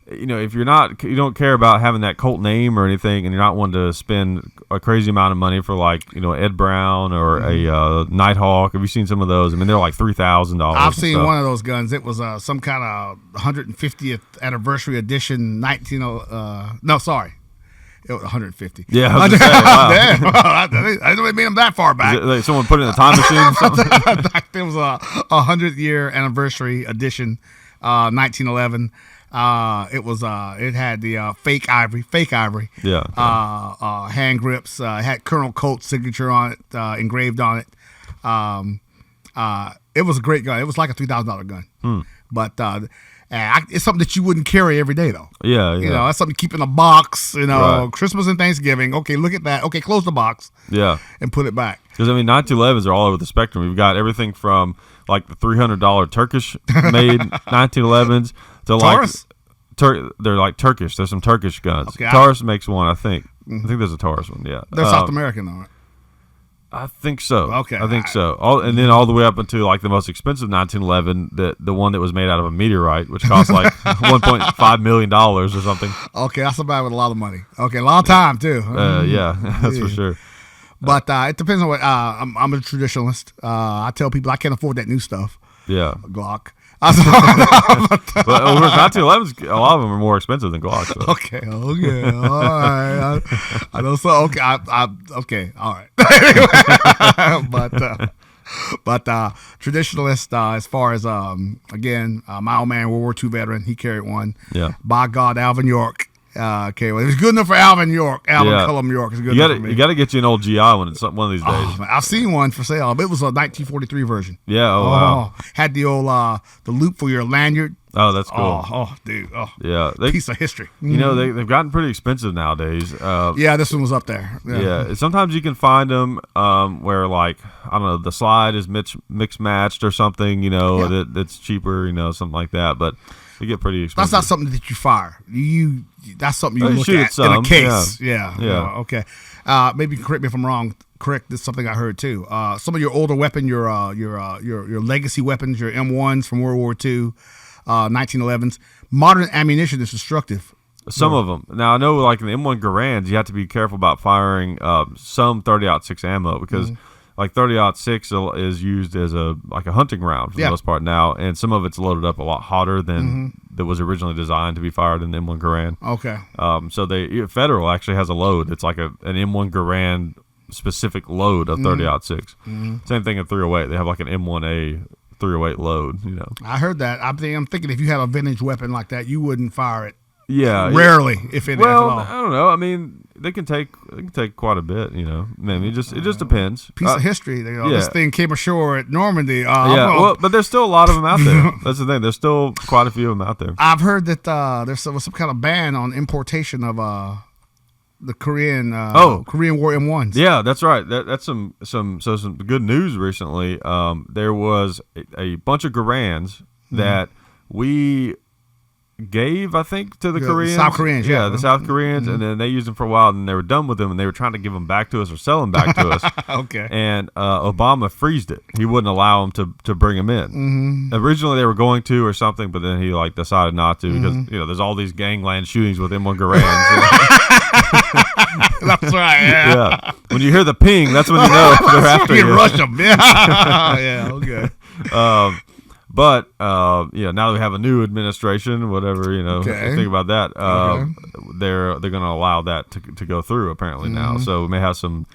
If you don't care about having that Colt name or anything, and you're not wanting to spend a crazy amount of money for like Ed Brown or a Nighthawk. Have you seen some of those? I mean, they're like $3,000. I've seen one of those guns. It was some kind of 150th anniversary edition. No, sorry. It was 150. Yeah, I was gonna say, wow. Damn, I didn't really mean them that far back. Is it like someone put it in a time machine or something? It was a 100-year anniversary edition, 1911. It had the fake ivory, hand grips. It had Colonel Colt's signature on it, engraved on it. It was a great gun. It was like a $3,000 gun, but it's something that you wouldn't carry every day though. Yeah. That's something to keep in a box. Right. Christmas and Thanksgiving. Okay, look at that. Okay, close the box. Yeah, and put it back. Because 1911s are all over the spectrum. We've got everything from like the $300 Turkish made 1911s to Taurus? They're like Turkish. There's some Turkish guns. Okay, Taurus makes one, I think. I think there's a Taurus one. Yeah, they're South American though. Right? I think so. Okay. I think so. And then all the way up until like the most expensive 1911, the one that was made out of a meteorite, which cost like $1.5 million or something. Okay, that's somebody with a lot of money. Okay, a lot of time too. Yeah, that's for sure. But it depends on what. I'm a traditionalist. I tell people I can't afford that new stuff. Yeah. Glock. But over 1911s, a lot of them are more expensive than Glocks. So. Okay, all right. I know so. Okay, okay, all right. but traditionalist, as far as again, my old man, World War II veteran, he carried one. Yeah. By God, Alvin York. Okay, well, it was good enough for Alvin Cullum York. It's good enough for me. You got to get you an old GI one of these days. Oh, man, I've seen one for sale. It was a 1943 version. Yeah. Oh, wow. Had the old the loop for your lanyard. Oh, that's cool. Oh, dude. Oh, yeah. Piece of history. You know, they've gotten pretty expensive nowadays. Yeah, this one was up there. Yeah. Sometimes you can find them where, like, I don't know, the slide is mixed matched or something, you know, that's cheaper, you know, something like that. But they get pretty expensive. That's not something that you fire. That's something you look at some, in a case. Yeah. Okay. Maybe correct me if I'm wrong. Correct. This is something I heard too. Some of your older weapon, your legacy weapons, your M1s from World War II, 1911s. Modern ammunition is destructive. Some of them. Now I know, like in the M1 Garands, you have to be careful about firing some 30-06 ammo because. Like 30-06 is used as a hunting round for the most part now, and some of it's loaded up a lot hotter than that was originally designed to be fired in the M1 Garand. Okay. So Federal actually has a load. It's like an M1 Garand specific load of 30-06. Same thing in 308. They have like an M1A 308 load. You know. I heard that. I'm thinking if you had a vintage weapon like that, you wouldn't fire it. Yeah. Rarely, if it. Well, at all. I don't know. I mean, they can take quite a bit. You know, maybe it just depends. Piece of history. This thing came ashore at Normandy. But there's still a lot of them out there. That's the thing. There's still quite a few of them out there. I've heard that there's some kind of ban on importation of the Korean War M1s. Yeah, that's right. That's some good news recently. There was a bunch of Garands that we gave, I think, to the Koreans. South Koreans, the South Koreans, and then they used them for a while, and they were done with them, and they were trying to give them back to us or sell them back to us. Okay. And Obama freezed it. He wouldn't allow them to bring them in. Originally, they were going to or something, but then he decided not to because there's all these gangland shootings with M1 Garands. That's right. Yeah. When you hear the ping, that's when you know they're after you. Rush them. Yeah. Yeah. Okay. But now that we have a new administration, whatever think about that, they're going to allow that to go through apparently now. So we may have some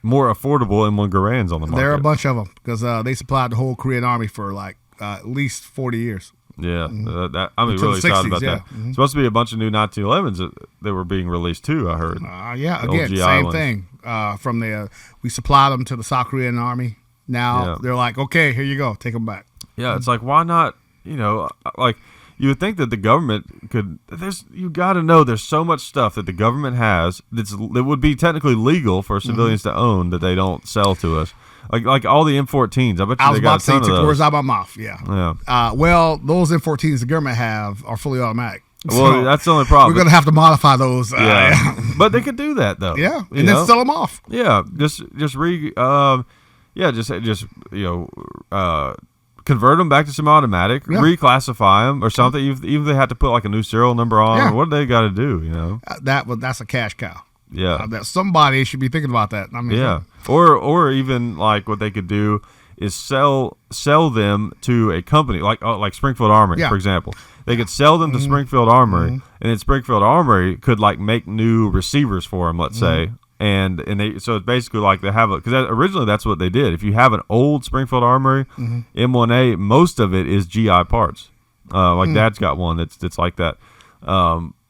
more affordable M1 Garands on the market. There are a bunch of them because they supplied the whole Korean Army for at least 40 years. Yeah, I'm really excited about that. It's supposed to be a bunch of new 1911s that were being released too. I heard. Again, same thing. We supplied them to the South Korean Army. Now they're like, okay, here you go, take them back. Yeah, it's like, why not? You would think that the government could. You got to know there's so much stuff that the government has that would be technically legal for civilians to own that they don't sell to us. Like all the M14s. I bet you they got a ton of those. Took the words out of my mouth. Yeah. Well, those M14s the government have are fully automatic. Well, that's the only problem. We're gonna have to modify those. But they could do that though. Yeah, and then sell them off. Yeah, convert them back to semi-automatic, reclassify them or something. Even if they had to put like a new serial number on, what do they got to do? That's a cash cow. Yeah, that somebody should be thinking about that. I mean, or even like what they could do is sell them to a company like Springfield Armory, for example. They could sell them to Springfield Armory, and then Springfield Armory could make new receivers for them, let's say. And so it's basically like they have because originally that's what they did. If you have an old Springfield Armory M1A, most of it is GI parts. Dad's got one that's like that.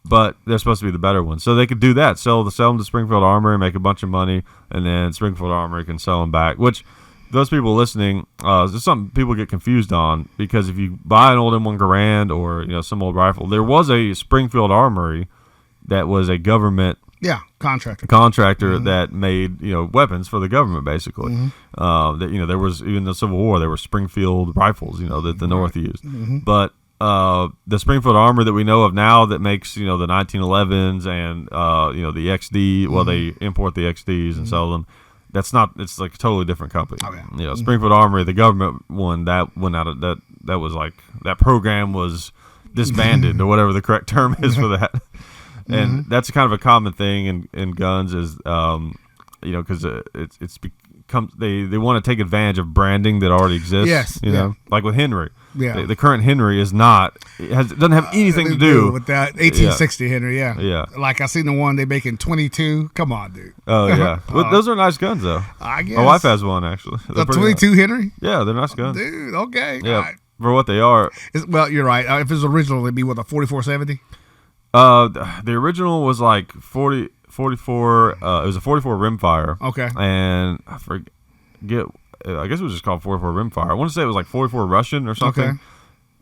But they're supposed to be the better ones, so they could do that. Sell them to Springfield Armory, make a bunch of money, and then Springfield Armory can sell them back. Which those people listening, there's something people get confused on because if you buy an old M1 Garand or some old rifle, there was a Springfield Armory that was a government. Yeah, contractor that made weapons for the government basically. There was even the Civil War there were Springfield rifles that the North used, but the Springfield Armory that we know of now that makes the 1911s and the XD. Well, they import the XDs and sell them. That's not. It's like a totally different company. Oh, yeah. You know, Springfield Armory, the government one that went out of that. That was like that program was disbanded or whatever the correct term is for that. And that's kind of a common thing in guns is, you know, because it's become they want to take advantage of branding that already exists. Yes, you know, like with Henry. Yeah, the current Henry is not. It doesn't have anything to do with that 1860 Henry. Yeah, yeah. Like I seen the one they making 22. Come on, dude. Oh yeah, well, those are nice guns though. I guess my wife has one actually. The 22 Henry. Yeah, they're nice guns, dude. Okay, yeah, right. For what they are. Well, you're right. If it's original, it'd be what, a 4470. The original was like 44. It was a 44 rimfire. Okay, and I forget. I guess it was just called 44 rimfire. I want to say it was like 44 Russian or something. Okay.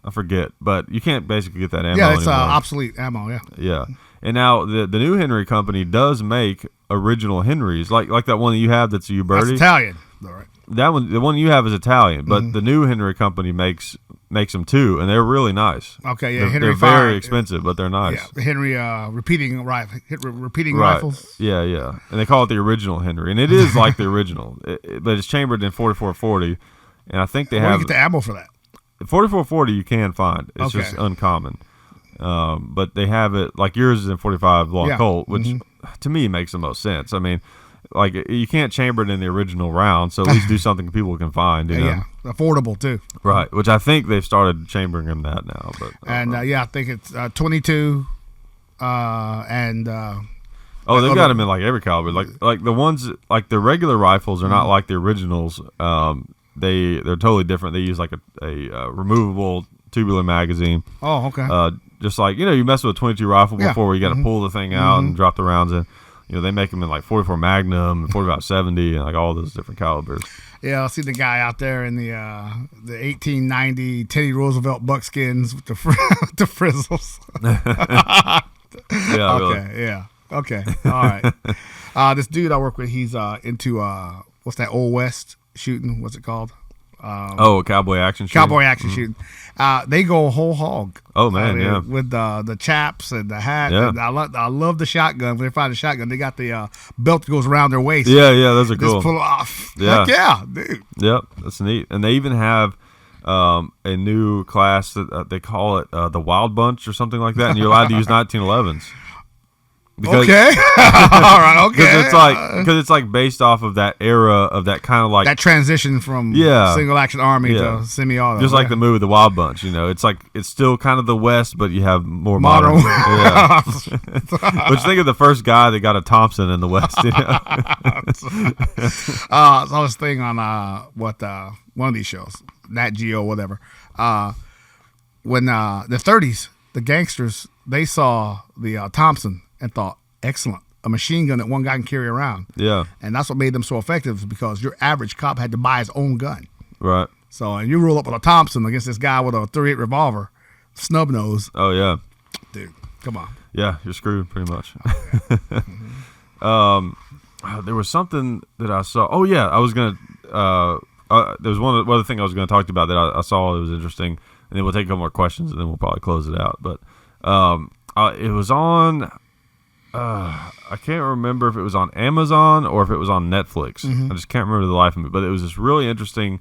I forget, but you can't basically get that ammo. Yeah, it's obsolete ammo. Yeah. Yeah, and now the new Henry company does make original Henrys, like that one that you have that's a Uberti. That's Italian. All right. That one, the one you have is Italian, but the new Henry company makes them too, and they're really nice. Okay, yeah, they're very expensive, but they're nice. Yeah, Henry repeating rifles. Yeah, and they call it the original Henry, and it is like the original, but it's chambered in 4440, and I think they have. Where do you get the ammo for that? 4440 you can find. It's just uncommon, but they have it like yours is in 45 long Colt, which to me makes the most sense. I mean. Like, you can't chamber it in the original round, so at least do something people can find, you know? Yeah, affordable, too. Right, which I think they've started chambering them that now. But I think it's 22 and... oh, they've got them in, like, every caliber. Like the ones, like, the regular rifles are not like the originals. They're totally different. They use, like, a removable tubular magazine. Oh, okay. Just like, you know, you mess with a 22 rifle before where you got to pull the thing out and drop the rounds in. You know, they make them in like 44 Magnum and 45-70 and like all those different calibers. Yeah, I see the guy out there in the 1890 Teddy Roosevelt buckskins with the frizzles. Yeah. Okay. Really. Yeah. Okay. All right. This dude I work with, he's into what's that Old West shooting? What's it called? Cowboy action shooting. Cowboy action shooting. They go whole hog. Oh man, yeah. With the chaps and the hat. Yeah. And I love the shotgun. When they find a shotgun, they got the belt that goes around their waist. Yeah, those are cool. Just pull off. Yeah, heck yeah, dude. Yep, that's neat. And they even have a new class that they call it the Wild Bunch or something like that, and you're allowed to use 1911s. Because, okay. All right. Okay. Because it's like based off of that era of that kind of like that transition from single action army to semi-auto. Just like the movie The Wild Bunch, you know, it's like it's still kind of the West, but you have more modern. Yeah. But you think of the first guy that got a Thompson in the West. You know? I saw this thing on one of these shows, Nat Geo, whatever. When the 30s, the gangsters they saw the Thompson. And thought, excellent, a machine gun that one guy can carry around. Yeah. And that's what made them so effective because your average cop had to buy his own gun. Right. So, and you roll up with a Thompson against this guy with a .38 revolver, snub nose. Oh, yeah. Dude, come on. Yeah, you're screwed pretty much. Oh, yeah. There was something that I saw. Oh, yeah, I was going to there was one other thing I was going to talk about that I saw that was interesting. And then we'll take a couple more questions and then we'll probably close it out. But it was on... I can't remember if it was on Amazon or if it was on Netflix. I just can't remember the life of me. But it was this really interesting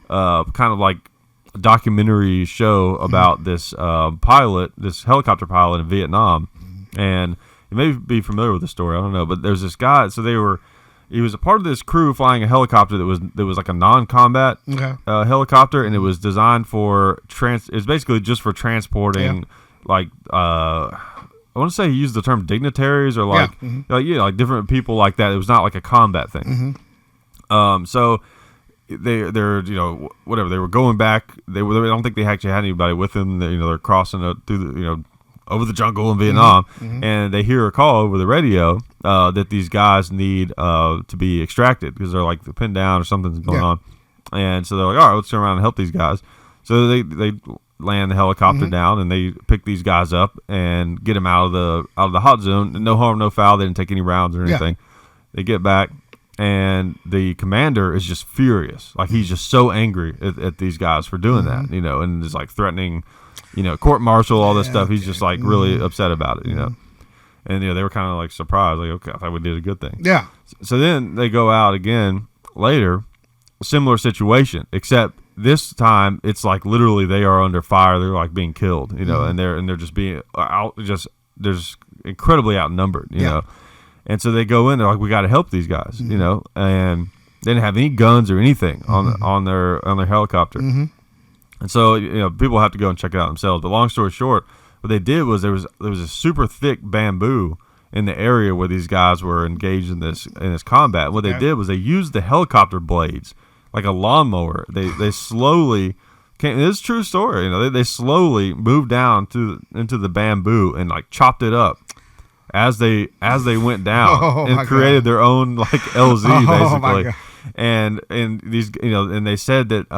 kind of like documentary show about this pilot, this helicopter pilot in Vietnam. And you may be familiar with the story. I don't know. But there's this guy. So he was a part of this crew flying a helicopter that was like a non-combat helicopter. And it was designed for it was basically just for transporting like I want to say he used the term dignitaries or like like different people like that. It was not like a combat thing. So they're you know whatever they were going back. I don't think they actually had anybody with them. They're crossing through the over the jungle in Vietnam, and they hear a call over the radio that these guys need to be extracted because they're like pinned down or something's going on. And so they're like, all right, let's turn around and help these guys. So they land the helicopter down and they pick these guys up and get them out of the hot zone. No harm, no foul. They didn't take any rounds or anything. They get back and the commander is just furious. Like he's just so angry at these guys for doing that, and is like threatening, court martial, all this stuff. He's just like really upset about it, And they were kind of like surprised, like, okay, I thought we did a good thing. Yeah. So then they go out again later, similar situation, except this time it's like literally they are under fire. They're like being killed, and they're just being they're just incredibly outnumbered, you know. And so they go in, they're like, we got to help these guys, and they didn't have any guns or anything on their helicopter. And so people have to go and check it out themselves. But long story short, what they did was there was a super thick bamboo in the area where these guys were engaged in this combat. And what they did was they used the helicopter blades like a lawnmower. They slowly came. This is a true story. They slowly moved down into the bamboo and like chopped it up as they went down and created their own like LZ basically. And these and they said that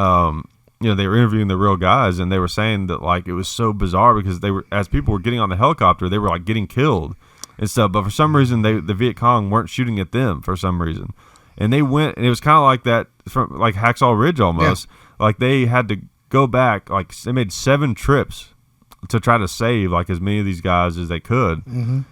they were interviewing the real guys, and they were saying that like it was so bizarre because as people were getting on the helicopter, they were like getting killed and stuff. But for some reason, the Viet Cong weren't shooting at them for some reason, and they went, and it was kind of like that from like Hacksaw Ridge almost. Like they had to go back, like they made 7 trips to try to save like as many of these guys as they could. And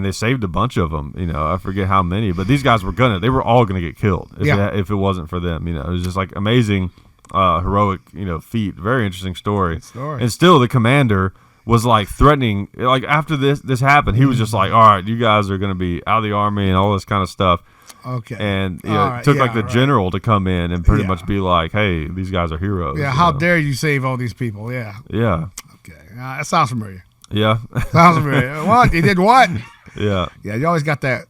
they saved a bunch of them. I forget how many, but these guys they were all gonna get killed if it wasn't for them. It was just like amazing. Heroic, feat. Very interesting story. And still, the commander was like threatening. Like after this happened, he was just like, "All right, you guys are going to be out of the army and all this kind of stuff." Okay. And it took like the general to come in and pretty much be like, "Hey, these guys are heroes." Yeah. How dare you save all these people? Yeah. Yeah. Okay. That sounds familiar. Yeah. Sounds familiar. What? You did what? Yeah. Yeah. You always got that.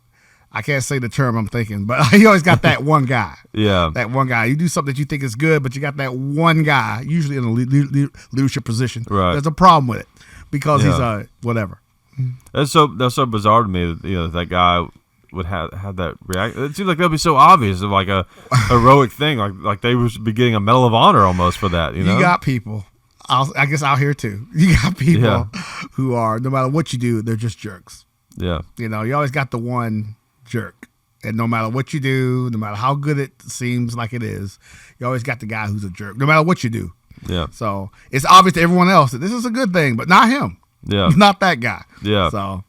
I can't say the term I'm thinking, but you always got that one guy. That one guy. You do something that you think is good, but you got that one guy, usually in a leadership position. Right. There's a problem with it because he's whatever. That's so bizarre to me that that guy would have that reaction. It seems like that'd be so obvious, like a heroic thing, like they would be getting a Medal of Honor almost for that. You got people. I guess out here too. You got people who are, no matter what you do, they're just jerks. Yeah. You always got the one jerk, and no matter what you do, no matter how good it seems like it is, you always got the guy who's a jerk, no matter what you do. Yeah. So it's obvious to everyone else that this is a good thing, but not him. Yeah. He's not that guy. Yeah. So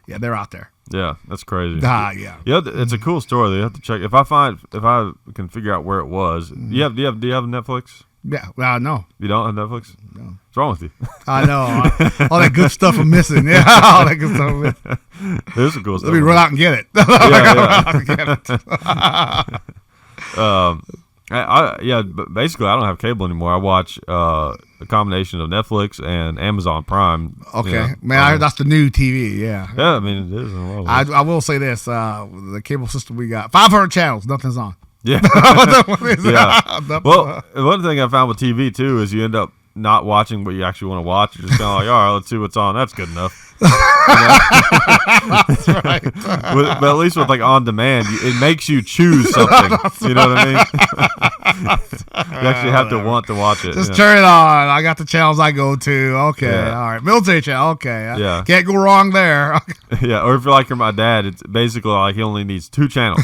they're out there. Yeah, that's crazy. Yeah. It's a cool story. You have to check. If I can figure out where it was. Do you have Netflix? Yeah. Well, no. You don't have Netflix? No. What's wrong with you? I know. All that good stuff I'm missing. Yeah, all that good stuff I'm missing. There's some cool stuff. Let me run out and get it. But basically, I don't have cable anymore. I watch a combination of Netflix and Amazon Prime. Okay. Man, I heard that's the new TV. Yeah. Yeah, I mean, it is. I will say this. The cable system we got, 500 channels, nothing's on. Yeah. Yeah. Well, one thing I found with TV too is you end up not watching what you actually want to watch. You're just kind of like, all right, let's see what's on. That's good enough. That's right. But at least with like on demand, it makes you choose something. You know what I mean? You actually have to want to watch it. Just turn it on. I got the channels I go to. Okay, all right. Military channel. Okay, can't go wrong there. Yeah, or if you're like my dad, it's basically like he only needs 2 channels.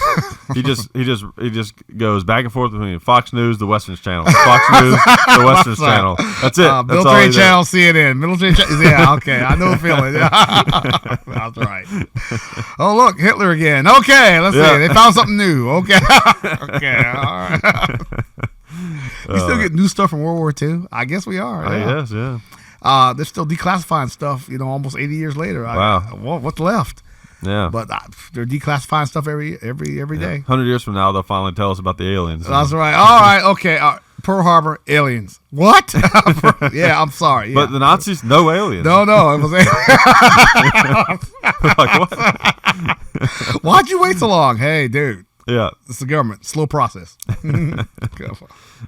He just goes back and forth between Fox News, the Westerns channel, Fox News, the Westerns channel. That's it. Military channel, CNN. Military channel. Yeah, okay. I know the feeling. That's right. Oh, look, Hitler again. Okay, let's see. They found something new. Okay. Okay, all right. We still get new stuff from World War II? I guess we are. Yes, yeah. They're still declassifying stuff, almost 80 years later. Wow. What's left? Yeah. But they're declassifying stuff every day. 100 years from now, they'll finally tell us about the aliens. That's right. All right. Okay. Pearl Harbor, aliens. What? Yeah, I'm sorry. Yeah. But the Nazis, no aliens. No, it was aliens. Like, what? Why'd you wait so long? Hey, dude. Yeah. It's the government. Slow process.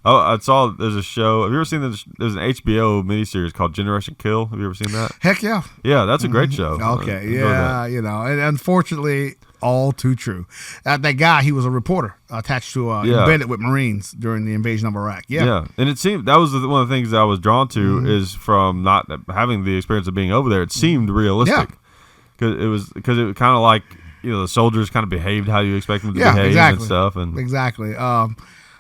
I saw there's a show. Have you ever seen this? There's an HBO miniseries called Generation Kill. Have you ever seen that? Heck yeah. Yeah, that's a great show. Okay. Yeah, and unfortunately, all too true. That guy, he was a reporter attached to embedded with Marines during the invasion of Iraq. Yeah, and it seemed that was one of the things that I was drawn to is from not having the experience of being over there. It seemed realistic because it kind of like the soldiers kind of behaved how you expect them to behave and stuff. And exactly.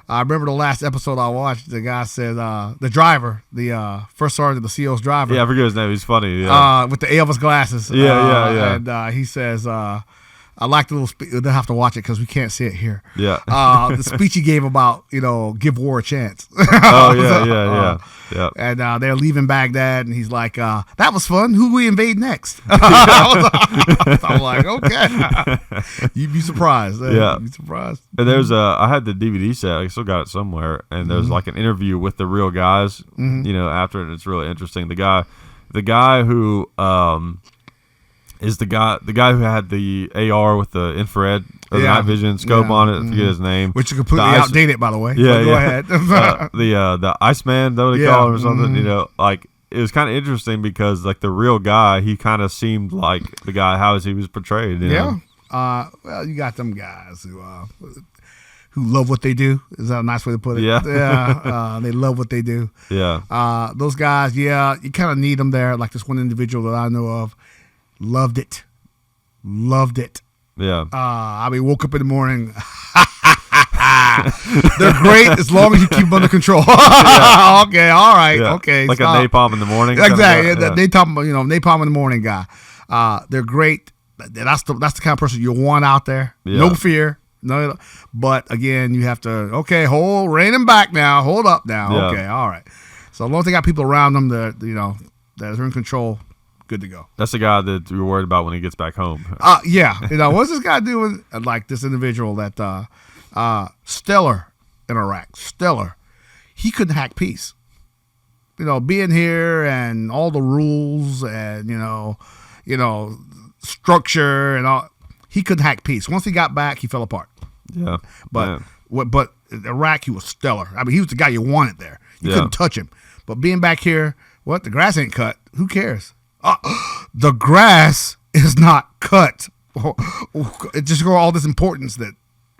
I remember the last episode I watched. The guy said, the driver, the first sergeant, the CO's driver. Yeah, I forget his name. He's funny. Yeah. With the Elvis glasses. Yeah. And he says, I like the little speech. They'll have to watch it because we can't see it here. Yeah. The speech he gave about, give war a chance. Yeah. And they're leaving Baghdad, and he's like, that was fun. Who we invade next? I'm like, okay. You'd be surprised. Yeah. You'd be surprised. And there's I had the DVD set. I still got it somewhere. And there's like an interview with the real guys, after it. And it's really interesting. The guy who is the guy who had the AR with the infrared or the night vision scope on it. I forget his name. Which is completely outdated, by the way. Yeah, go ahead. The Iceman, though they call him or something. It was kind of interesting because like the real guy, he kind of seemed like the guy how he was portrayed. You know? Well, you got them guys who love what they do. Is that a nice way to put it? Yeah. They love what they do. Yeah. Those guys, you kind of need them there. Like this one individual that I know of, loved it. Yeah. Woke up in the morning. They're great as long as you keep them under control. Okay, all right, okay. Like stop. a napalm in the morning. Exactly. Napalm in the morning guy. They're great. That's the kind of person you want out there. Yeah. No fear. No, but again, you have to rein them back now. Hold up now. Yeah. Okay, all right. So as long as they got people around them that that are in control, good to go. That's the guy that you're worried about when he gets back home. What's this guy doing? Like this individual that stellar in Iraq. Stellar. He couldn't hack peace. Being here and all the rules and structure and all. He couldn't hack peace. Once he got back, he fell apart. Yeah. But in Iraq, he was stellar. He was the guy you wanted there. You couldn't touch him. But being back here, the grass ain't cut. Who cares? The grass is not cut. It just got all this importance that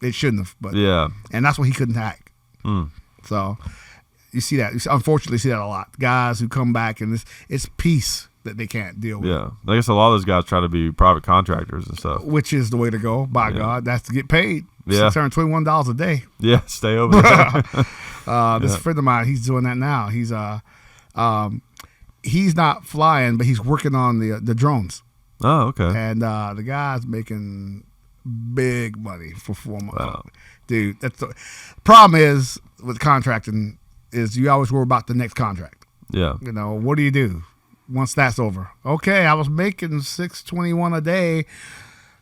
it shouldn't have. But and that's what he couldn't hack. So you see that. You unfortunately see that a lot. Guys who come back and it's peace that they can't deal with. Yeah, I guess a lot of those guys try to be private contractors and stuff. Which is the way to go. By God, that's to get paid. Yeah, $621 a day. Yeah, stay over there. This friend of mine, he's doing that now. He's not flying, but he's working on the drones. Oh, okay. And the guy's making big money for 4 months. Wow. Dude, that's the problem is with contracting is you always worry about the next contract. Yeah. What do you do once that's over? Okay, I was making $621 a day.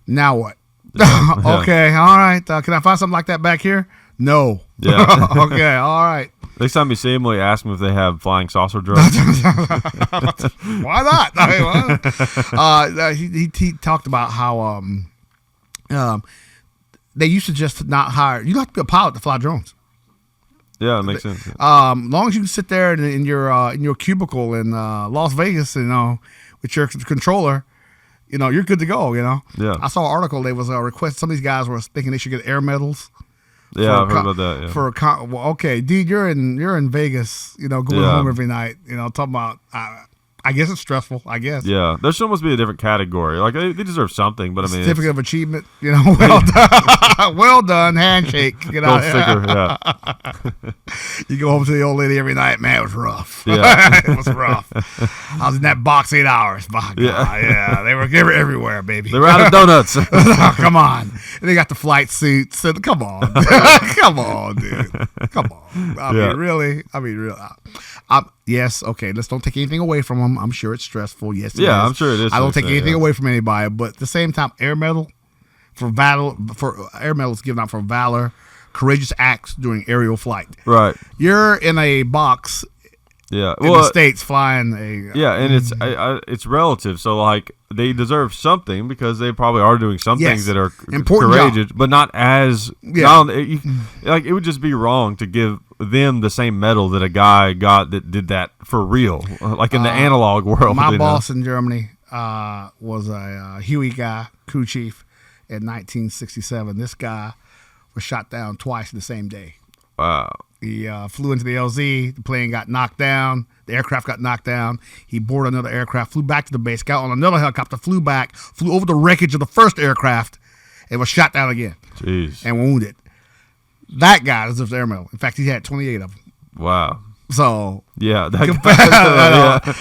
Now what? Okay, all right. Can I find something like that back here? No. Yeah. Okay, all right. Next time you see him, will you ask him if they have flying saucer drones? Why not? He talked about how they used to just not hire. You don't have to be a pilot to fly drones. Yeah, it makes sense. Long as you can sit there in your cubicle in Las Vegas, with your controller, you're good to go. Yeah. I saw an article. There was a request. Some of these guys were thinking they should get air medals. Yeah, I've heard about that. Yeah. Okay, dude, you're in Vegas. Going home every night. Talking about. I guess it's stressful. I guess. Yeah, there should almost be a different category. Like they deserve something, but certificate of achievement. Well done, well done, handshake. Get out. Sticker. Yeah. You go home to the old lady every night. Man, it was rough. Yeah, it was rough. I was in that box 8 hours. By God, yeah, they were everywhere, baby. They were out of donuts. Come on, and they got the flight suits. And come on, come on, dude. Come on. I mean, really. Yes, okay. Let's don't take anything away from them. I'm sure it's stressful. Yes, yeah, I'm sure it is. I don't take anything away from anybody, but at the same time, air medal is given out for valor, courageous acts during aerial flight. Right. You're in a box. Yeah. In the States flying a. Yeah, and it's relative. So like they deserve something because they probably are doing some things that are important, courageous, but not as. Yeah. Like it would just be wrong to give them the same medal that a guy got that did that for real, like in the analog world. My boss in Germany was a Huey guy, crew chief, in 1967. This guy was shot down twice in the same day. Wow. He flew into the LZ. The plane got knocked down. The aircraft got knocked down. He boarded another aircraft, flew back to the base, got on another helicopter, flew over the wreckage of the first aircraft, and was shot down again. Jeez. And wounded. That guy deserves air medal. In fact, he had 28 of them. Wow. So yeah,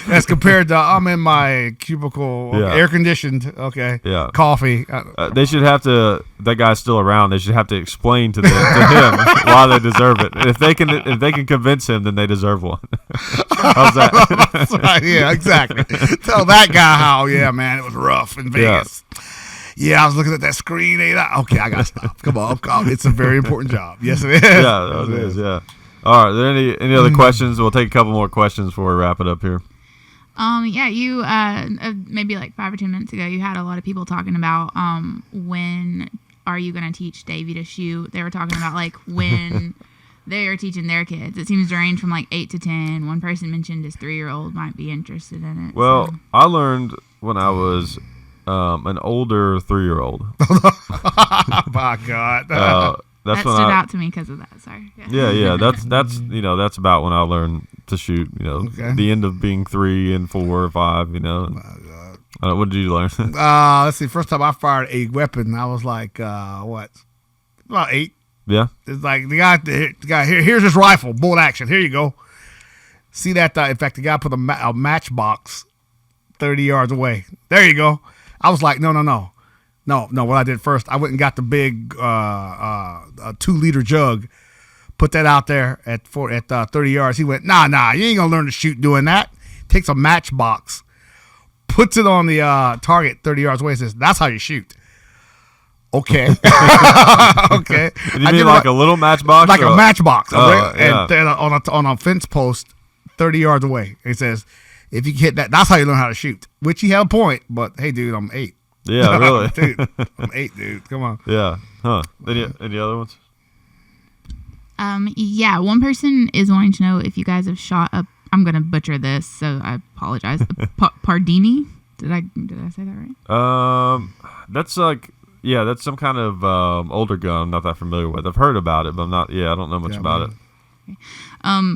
as compared to I'm in my cubicle, air conditioned, coffee. They should have to. That guy's still around. They should have to explain to him why they deserve it. If they can convince him, then they deserve one. How's that? That's right. Yeah, exactly. Tell that guy how. Yeah, man, it was rough in Vegas. Yeah, I was looking at that screen. Okay, I gotta stop. Come on, it's a very important job. Yes, it is. Yeah, it is. Yeah. All right. Are there any other questions? We'll take a couple more questions before we wrap it up here. Yeah, you maybe like 5 or 10 minutes ago, you had a lot of people talking about when are you going to teach Davey to shoot? They were talking about like when they are teaching their kids. It seems to range from like 8 to 10. One person mentioned his 3-year-old might be interested in it. Well, I learned when I was an older 3-year-old. My God. That stood out to me because of that. Sorry. Yeah. That's about when I learned to shoot. The end of being 3 and 4 or 5. My God. What did you learn? Let's see. First time I fired a weapon, I was like, what? About 8. Yeah. It's like the guy here's his rifle, bolt action. Here you go. See that? In fact, the guy put a matchbox 30 yards away. There you go. I was like, no. What I did first, I went and got the big 2-liter jug, put that out there at 30 yards. He went, nah, you ain't gonna learn to shoot doing that. Takes a matchbox, puts it on the target 30 yards away. Says, that's how you shoot. Okay. Okay. Did you mean like a little matchbox? Like a matchbox. And on a fence post 30 yards away. He says, if you hit that, that's how you learn how to shoot. Which he had a point, but hey, dude, I'm 8. Yeah, really. Dude, I'm 8, dude. Come on. Yeah. Huh. Any other ones? Yeah, one person is wanting to know if you guys have shot up. I'm gonna butcher this, so I apologize. Pardini. Did I say that right? That's like that's some kind of older gun. I'm not that familiar with. I've heard about it, but I'm not. Yeah, I don't know much about it. Okay.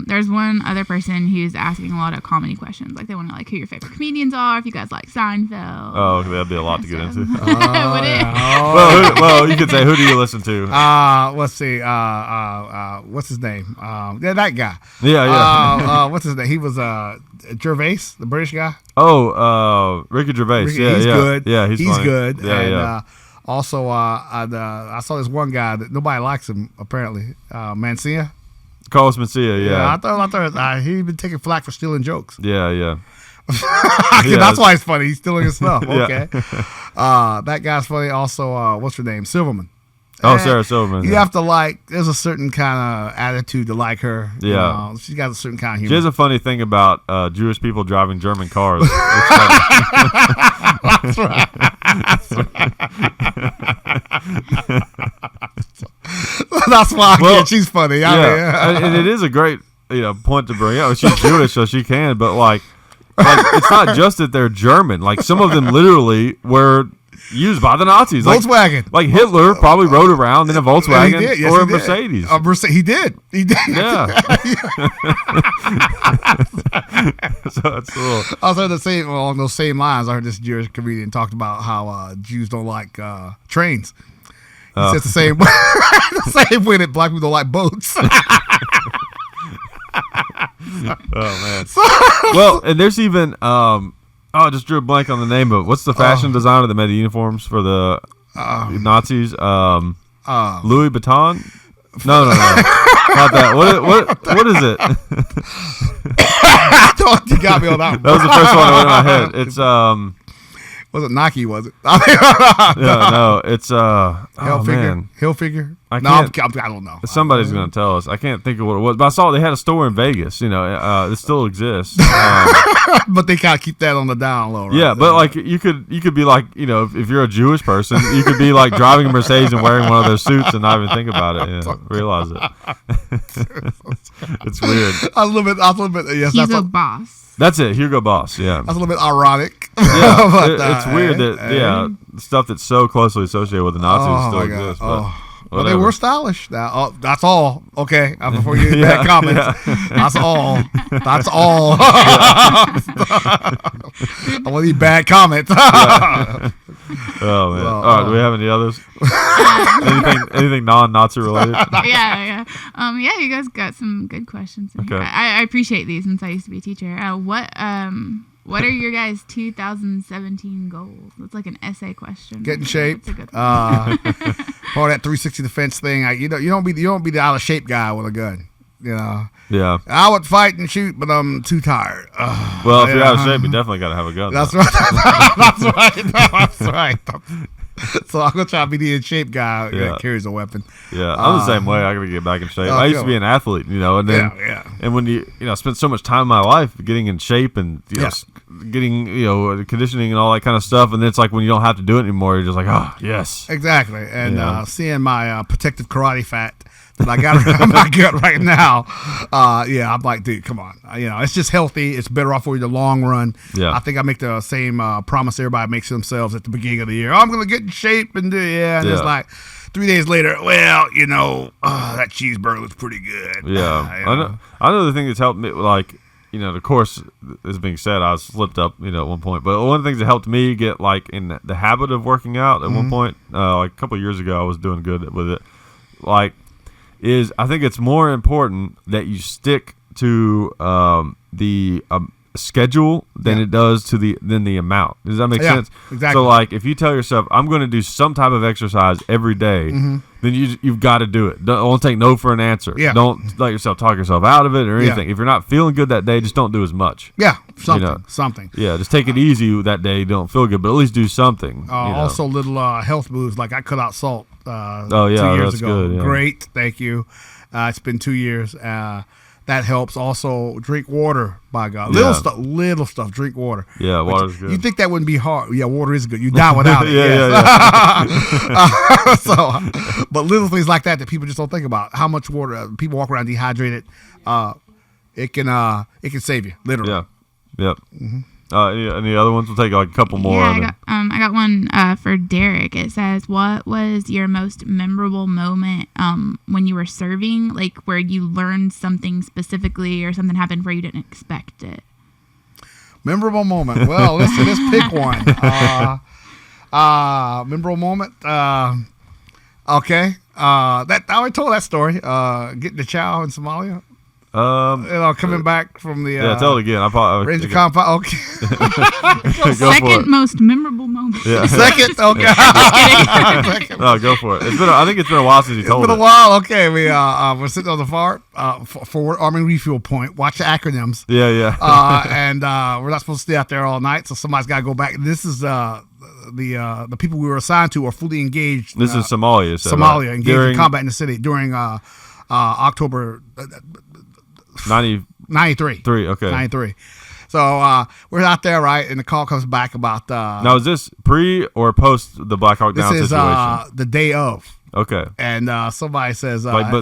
There's one other person who's asking a lot of comedy questions. Like they want to know who your favorite comedians are, if you guys like Seinfeld. Oh, that'd be a lot to get into. Would it? Well, you could say, who do you listen to? Let's see. What's his name? That guy. Yeah. What's his name? He was Gervais, the British guy. Oh, Ricky Gervais. He's good. Yeah, he's funny. Good. Yeah, and, also, I saw this one guy that nobody likes him apparently. Mancia. Carlos Mencia, yeah. I thought he'd been taking flack for stealing jokes. Yeah. That's why he's funny. He's stealing his stuff. Okay. Yeah. That guy's funny. Also, what's her name? Silverman. Sarah Silverman. You have to there's a certain kind of attitude to like her. Yeah. She's got a certain kind of humor. She has a funny thing about Jewish people driving German cars. That's right. That's why she's funny. And it is a great point to bring up. She's Jewish, so she can. But like it's not just that they're German. Like some of them literally were used by the Nazis. Volkswagen. Like Hitler probably rode around in a Volkswagen or a Mercedes. He did. Yeah. So it's a little. I was heard along those same lines. I heard this Jewish comedian talked about how Jews don't like trains. He says the same way that black people don't like boats. Oh man. Well, and there's even I just drew a blank on the name of it. What's the fashion designer that made the uniforms for the Nazis? Louis Vuitton? No. Not that. What is it? I thought you got me on that one. That was the first one that went in my head. It's Was it Nike? Was it? No. It's Hilfiger. I don't know. Somebody's gonna tell us. I can't think of what it was, but I saw they had a store in Vegas. It still exists. But they kind of keep that on the down low. Right? Yeah, but like you could be like if you're a Jewish person, you could be like driving a Mercedes and wearing one of their suits and not even think about it. Realize it. It's weird. I was a little bit. Yes, Hugo Boss. That's it, Hugo Boss. Yeah, that's a little bit ironic. Yeah, it's weird that stuff that's so closely associated with the Nazis still exists. But Well, they were stylish. Now, that's all. Okay, before you get bad comments, that's all. That's all. I want these bad comments. Oh man! All right, do we have any others? anything non-Nazi related? Yeah. You guys got some good questions. Okay. I appreciate these since I used to be a teacher. What are your guys' 2017 goals? It's like an essay question. Get in shape. That's a good Part of that 360 defense thing. You don't be the out of shape guy with a gun. You know. Yeah. I would fight and shoot, but I'm too tired. Well, if you're out of shape, you definitely got to have a gun. That's right. That's right. So I'm gonna try to be the in shape guy that carries a weapon. Yeah, I'm the same way. I gotta get back in shape. I used to be an athlete, and then and when you spent so much time in my life getting in shape and getting conditioning and all that kind of stuff, and then it's like when you don't have to do it anymore, you're just like, oh yes, exactly. And seeing my protective karate fat that I got around my gut right now, I'm like, dude, come on. It's just healthy. It's better off for you in the long run. Yeah. I think I make the same promise everybody makes to themselves at the beginning of the year. Oh, I'm going to get in shape and it's like 3 days later, well, that cheeseburger was pretty good. Yeah. Another thing that's helped me, like, of course, this being said, I slipped up, at one point. But one of the things that helped me get, like, in the habit of working out at one point, like a couple of years ago, I was doing good with it. Like, I think it's more important that you stick to the schedule than it does than the amount. Does that make sense? Exactly. So like if you tell yourself I'm going to do some type of exercise every day, then you've got to do it. Don't take no for an answer. Yeah. Don't let yourself talk yourself out of it or anything. Yeah. If you're not feeling good that day, just don't do as much. Yeah, something. Yeah, just take it easy that day. Don't feel good, but at least do something. Also, little health moves like I cut out salt. 2 years ago. Good, yeah. Great, thank you. It's been 2 years. That helps. Also, drink water. By God, little stuff. Drink water. Yeah, water's good. You think that wouldn't be hard? Yeah, water is good. You die without it. But little things like that people just don't think about. How much water people walk around dehydrated. It can save you literally. Yeah. Yep. Mm-hmm. Any other ones? We'll take like a couple more. Yeah, I got one for Derrick. It says, what was your most memorable moment when you were serving, like where you learned something specifically or something happened where you didn't expect it? Memorable moment. Well, let's pick one. Memorable moment. Okay. I already told that story. Getting the chow in Somalia. Coming back from the tell it again. Ranger compound. Okay. Second most memorable moment. Yeah. Second. Okay. No, go for it. I think it's been a while since you told it. It's been a while. Okay, we're sitting on the forward Army refuel point. Watch the acronyms. Yeah. And we're not supposed to stay out there all night, so somebody's got to go back. This is the people we were assigned to are fully engaged. This is Somalia. Somalia engaged in combat in the city during October. 93. Okay. 93. So we're out there, right? And the call comes back about. Now, is this pre or post the Black Hawk Down situation? This is the day of. Okay. And somebody says. Like the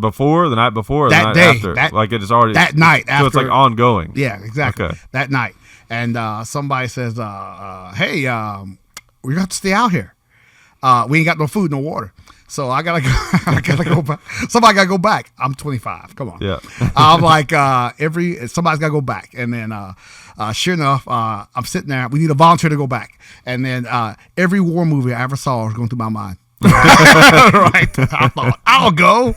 before, the night before, or the night after? Like it's already. That night after. So it's like ongoing. Yeah, exactly. Okay. That night. And somebody says, hey, we're going to have to stay out here. We ain't got no food, no water. So I gotta go back. Somebody gotta go back. I'm 25. Come on. Yeah. I'm like somebody's gotta go back. And then sure enough, I'm sitting there. We need a volunteer to go back. And then every war movie I ever saw was going through my mind. Right. I thought, I'll go.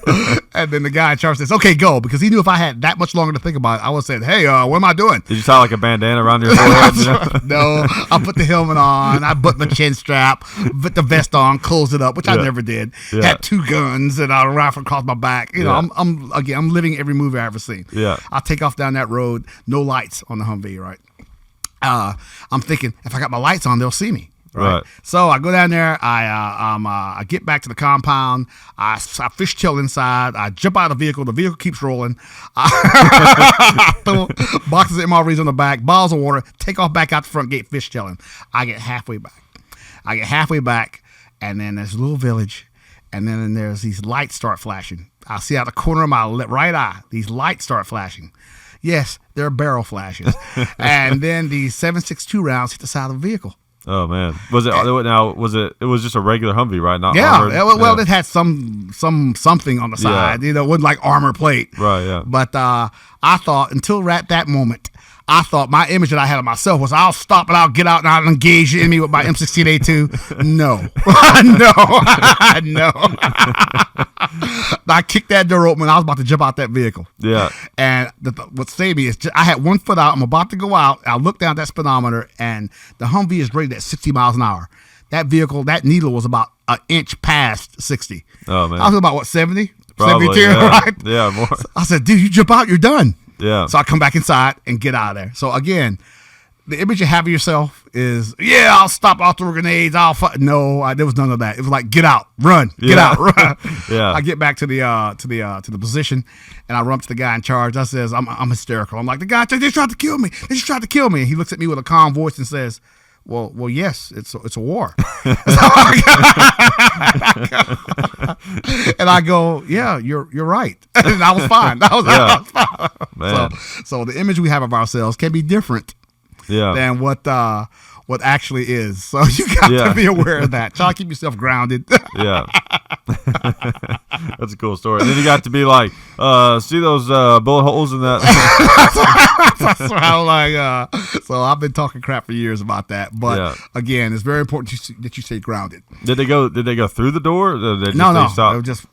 And then the guy in charge says, okay, go. Because he knew if I had that much longer to think about it, I would have said, hey, what am I doing? Did you tie like a bandana around your forehead? No, I put the helmet on. I put my chin strap, put the vest on, closed it up, which I never did. Yeah. Had 2 guns and a rifle across my back. I'm living every movie I ever seen. Yeah. I take off down that road, no lights on the Humvee, right? I'm thinking, if I got my lights on, they'll see me. Right. So I go down there. I get back to the compound. I fishtail inside. I jump out of the vehicle. The vehicle keeps rolling. I throw boxes of MREs on the back, bottles of water. Take off back out the front gate, fishtailing. I get halfway back, and then there's a little village, and then there's these lights start flashing. I see out the corner of my right eye, these lights start flashing. Yes, they're barrel flashes, and then these 7.62 rounds hit the side of the vehicle. Oh man, was it now? It was just a regular Humvee, right? Not yeah. armored? Well, it had something on the side. Yeah. It wasn't like armor plate. Right. Yeah. But I thought until at that moment, I thought my image that I had of myself was I'll stop and I'll get out and I'll engage the enemy with my M16A2. No, no. I kicked that door open and I was about to jump out that vehicle. Yeah. And what saved me is I had one foot out. I'm about to go out. I looked down at that speedometer and the Humvee is rated at 60 miles an hour. That vehicle, that needle was about an inch past 60. Oh man. I was about 70? Probably, 72, yeah. right? Yeah, more. So I said, dude, you jump out, you're done. Yeah. So I come back inside and get out of there. So again, the image you have of yourself is, I'll stop, I'll throw grenades, No, there was none of that. It was like, get out, run, get out, run. Yeah. I get back to the position, and I run up to the guy in charge. I says, I'm hysterical. I'm like, the guy, they just tried to kill me. They just tried to kill me. And he looks at me with a calm voice and says, Well, yes, it's a war. And I go, yeah, you're right. And I was fine. I was fine. Man. So the image we have of ourselves can be different than what actually is. So you got to be aware of that. Try to keep yourself grounded. Yeah. That's a cool story. And then you got to be like, see those bullet holes in that? That's what I was like. So I've been talking crap for years about that. But again, it's very important that you stay grounded. Did they go through the door? Or did No. They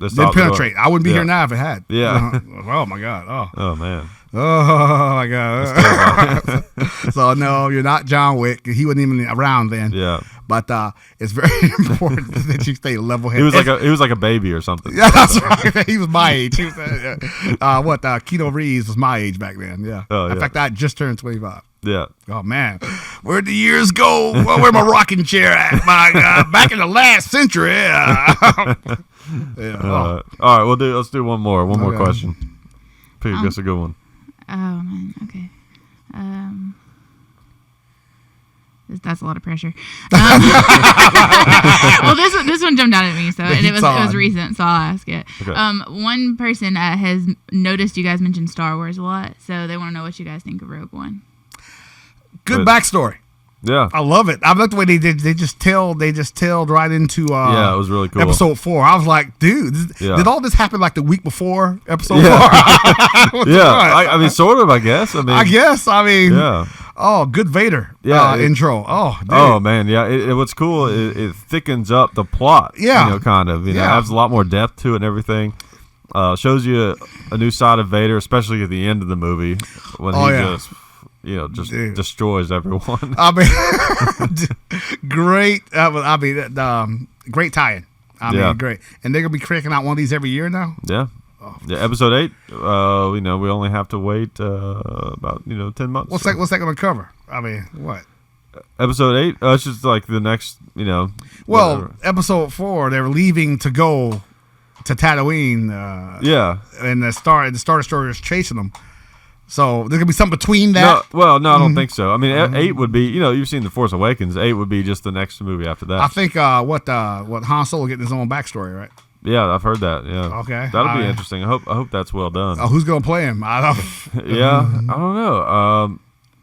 They penetrate. I wouldn't be here now if it had. Yeah. Oh my God. Oh man. Oh my God. So no, you're not John Wick. He wasn't even around then. Yeah. But it's very important that you stay level-headed. He was like a baby or something. Yeah, that's right. He was my age. He was, Keanu Reeves was my age back then. Yeah. Oh, yeah. In fact, I just turned 25. Yeah. Oh man, where'd the years go? Well, where my rocking chair at? My God, back in the last century. Yeah. All right, let's do one more question. Pete, that's a good one. Oh man, okay. That's a lot of pressure. Well, this one jumped out at me, and it was recent, so I'll ask it. Okay. One person has noticed you guys mentioned Star Wars a lot, so they want to know what you guys think of Rogue One. Good backstory. Yeah, I love it. I like the way they did. They just tailed right into. It was really cool. Episode 4. I was like, dude, did all this happen like the week before episode 4? I mean, sort of. I guess. I mean. Yeah. Oh, good Vader intro. Oh, dude. Oh man, yeah. What's cool? It thickens up the plot. Yeah. Kind of. Adds a lot more depth to it and everything. Shows you a new side of Vader, especially at the end of the movie when just destroys everyone. I mean, great. Great tie-in. I mean, great. And they're gonna be cranking out one of these every year now. Yeah. Oh. Yeah. Episode 8. We only have to wait about 10 months. What's that gonna cover? I mean, what? Episode 8. It's just like the next. Well, whatever. Episode 4. They're leaving to go to Tatooine. And the Star Destroyer is chasing them. So there's gonna be something between that. No, I don't think so. I mean, 8 would be. You've seen The Force Awakens. 8 would be just the next movie after that. I think what Han Solo getting his own backstory, right? Yeah, I've heard that. Yeah. Okay. That'll be interesting. I hope that's well done. Oh, who's gonna play him? I don't. Yeah, I don't know.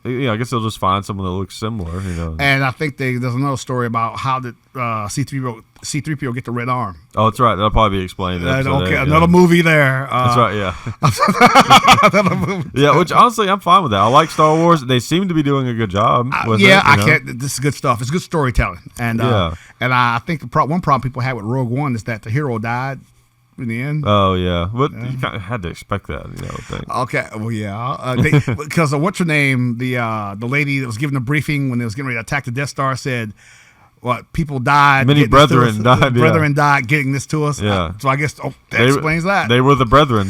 I guess they'll just find someone that looks similar. And I think there's another story about how did C-3PO get the red arm. Oh, that's right. That'll probably be explained. Another movie there. That's right. Yeah. Another movie. Yeah, which honestly I'm fine with that. I like Star Wars. They seem to be doing a good job. With it, I can't. This is good stuff. It's good storytelling. And and I think one problem people had with Rogue One is that the hero died in the end. Oh yeah, but you kind of had to expect that, I think. Okay, well yeah, because what's her name? The lady that was giving the briefing when they was getting ready to attack the Death Star said, "What people died? Many brethren died. Brethren died getting this to us." Yeah. So I guess that explains that. They were the brethren.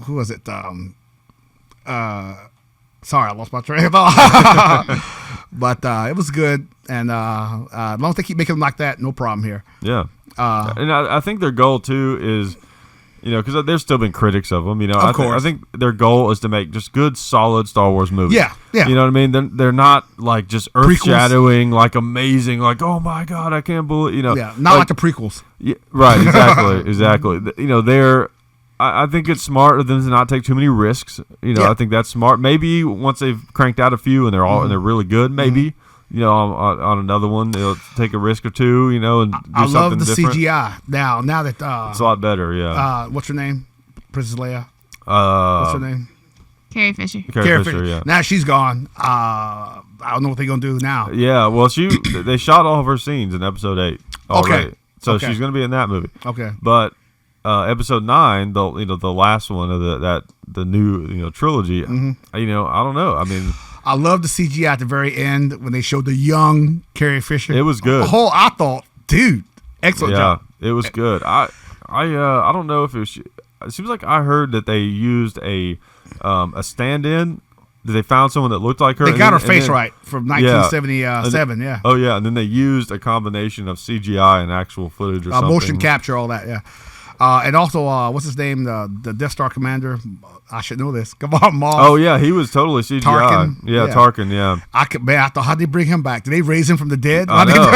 Who was it? Sorry, I lost my train of thought. But it was good, and as long as they keep making them like that, no problem here. Yeah. And I think their goal too is, because there's still been critics of them. Of course. I think their goal is to make just good, solid Star Wars movies. Yeah. You know what I mean? They're not like just earth-shattering, like amazing, like oh my god, I can't believe. Yeah, not like the prequels. Yeah, right. Exactly. Exactly. I think it's smart of them to not take too many risks. I think that's smart. Maybe once they've cranked out a few and they're all and they're really good, maybe on another one they'll take a risk or two. And do I something love the different. CGI now that it's a lot better. Yeah. What's her name? Princess Leia. What's her name? Carrie Fisher. Carrie Fisher. Yeah. Now she's gone. I don't know what they're gonna do now. Yeah. Well, they shot all of her scenes in episode 8 already. Okay. So she's gonna be in that movie. Okay. But episode 9, the last one of the new trilogy. I don't know. I mean, I love the CGI at the very end when they showed the young Carrie Fisher. It was good. I thought, dude, excellent job. It was good. I don't know if it was. It seems like I heard that they used a stand-in. They found someone that looked like her. They got her face right from 1977. Yeah. Oh yeah, and then they used a combination of CGI and actual footage or something. Motion capture, all that. Yeah. And also, what's his name? The Death Star commander. I should know this. Come on, Maul. Oh yeah, he was totally CGI. Tarkin. Yeah, Tarkin. Yeah. I thought, how'd they bring him back? Did they raise him from the dead? I know.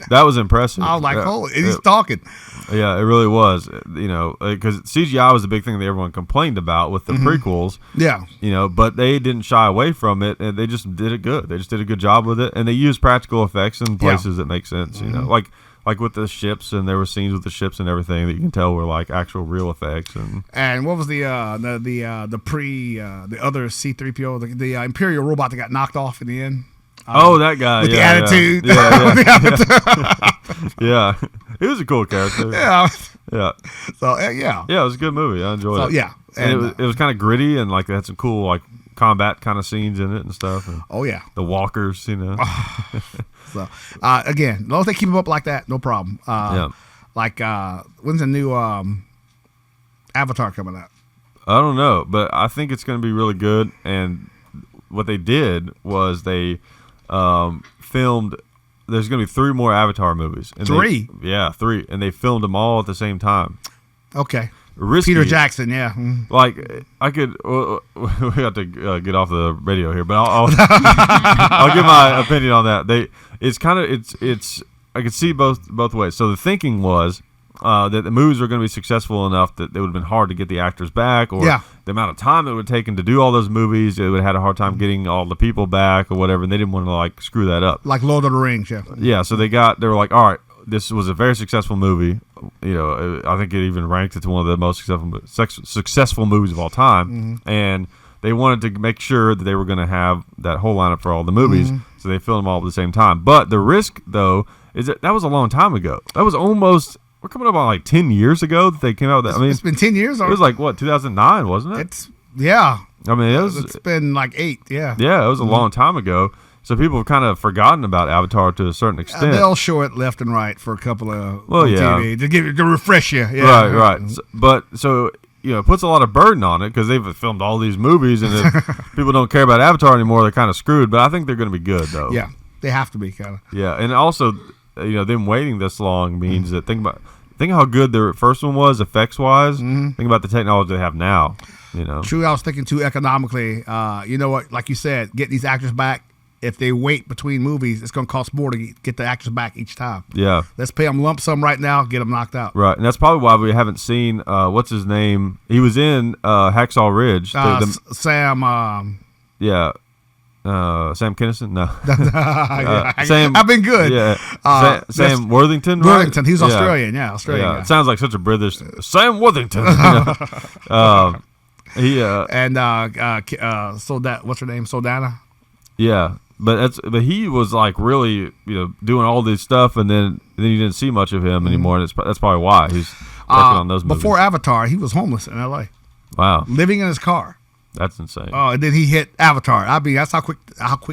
That was impressive. I was like, he's talking. Yeah, it really was. Because CGI was the big thing that everyone complained about with the prequels. Yeah. But they didn't shy away from it, and they just did it good. They just did a good job with it, and they used practical effects in places that make sense. Like with the ships, and there were scenes with the ships and everything that you can tell were like actual real effects. And what was the other C-3PO, the Imperial robot that got knocked off in the end? That guy with the attitude. Yeah, he was a cool character. Yeah. So yeah, it was a good movie. I enjoyed it. Yeah, and it was kind of gritty, and like they had some cool like combat kind of scenes in it and stuff. And the walkers, So again, as long as they keep them up like that, no problem. Like when's the new Avatar coming out? I don't know, but I think it's going to be really good. And what they did was they filmed. There's going to be 3 more Avatar movies. And 3? 3, and they filmed them all at the same time. Okay. Risky. Peter Jackson, yeah. Like I could, we have to get off the radio here, but I'll I'll give my opinion on that. It's I could see both ways. So the thinking was that the movies were going to be successful enough that it would have been hard to get the actors back, or the amount of time it would have taken to do all those movies. It would have had a hard time getting all the people back or whatever, and they didn't want to like screw that up. Like Lord of the Rings, yeah. Yeah, so they were like, all right, this was a very successful movie. I think it even ranked it to one of the most successful movies of all time. And they wanted to make sure that they were going to have that whole lineup for all the movies, so they filmed them all at the same time. But the risk, though, is that was a long time ago. That was almost, we're coming up on like 10 years ago that they came out with that. It's been 10 years. It was like, what, 2009, wasn't it? I mean, it's been like 8, yeah. Yeah, it was a long time ago. So people have kind of forgotten about Avatar to a certain extent. They'll show it left and right for a couple of TV to refresh you. Yeah. Right. So it puts a lot of burden on it because they've filmed all these movies, and if people don't care about Avatar anymore, they're kind of screwed. But I think they're going to be good, though. Yeah, they have to be kind of. Yeah, and also, them waiting this long means that think how good their first one was effects wise. Think about the technology they have now. True, I was thinking too economically. You know what? Like you said, get these actors back. If they wait between movies, it's going to cost more to get the actors back each time. Yeah. Let's pay them lump sum right now, get them knocked out. Right, and that's probably why we haven't seen, what's his name? He was in Hacksaw Ridge. Sam. Sam Kinison? No. Sam. I've been good. Yeah. Sam Worthington, right? Worthington. He was Australian. Yeah, Australian. Yeah. It sounds like such a British. Sam Worthington. What's her name? Soldana? Yeah. But he was like really, doing all this stuff, and then you didn't see much of him anymore. And that's probably why he's working on those movies. Before Avatar, he was homeless in L.A. Wow, living in his car. That's insane. Oh, and then he hit Avatar. That's how quick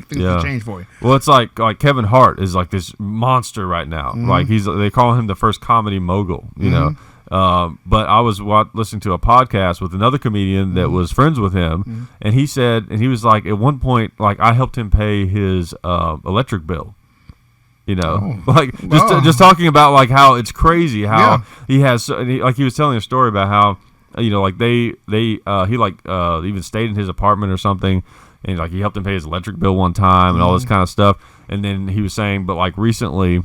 things can change for you. Well, it's like Kevin Hart is like this monster right now. Like they call him the first comedy mogul. You know. But I was listening to a podcast with another comedian that was friends with him, and he said, and he was like, at one point, like I helped him pay his electric bill. Just talking about like how it's crazy how he has, like he was telling a story about how like he even stayed in his apartment or something, and like he helped him pay his electric bill one time and all this kind of stuff, and then he was saying, but like recently.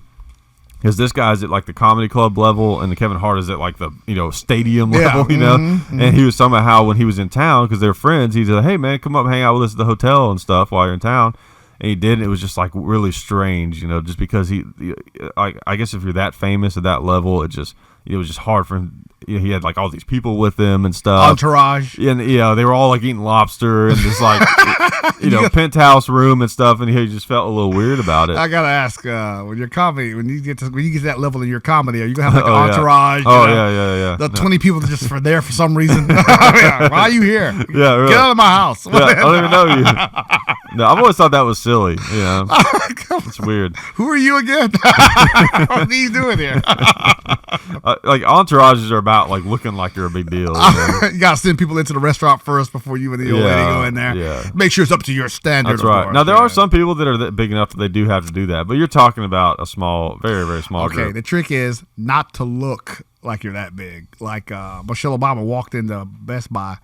Because this guy's at like the comedy club level, and the Kevin Hart is at like the stadium level, And he was somehow when he was in town because they're friends. He said, "Hey man, come up, hang out with us at the hotel and stuff while you're in town." And he did. And it was just like really strange, just because I guess if you're that famous at that level, it was just hard for him. He had like all these people with him and stuff. Entourage. And they were all like eating lobster and just like penthouse room and stuff, and he just felt a little weird about it. I gotta ask, when you get to that level in your comedy, are you gonna have like an entourage? Yeah. The 20 people just for there for some reason. Why are you here? Yeah, really. Get out of my house. Yeah, I don't even know you. No, I've always thought that was silly. It's weird. Who are you again? What are you doing here? Like entourages are about like looking like you're a big deal. You gotta send people into the restaurant first before you and the old lady go in there. Yeah. Make sure it's up to your standard. That's right. Now there are some people that are big enough that they do have to do that, but you're talking about a small, very very small group. Okay, the trick is not to look like you're that big. Like Michelle Obama walked into Best Buy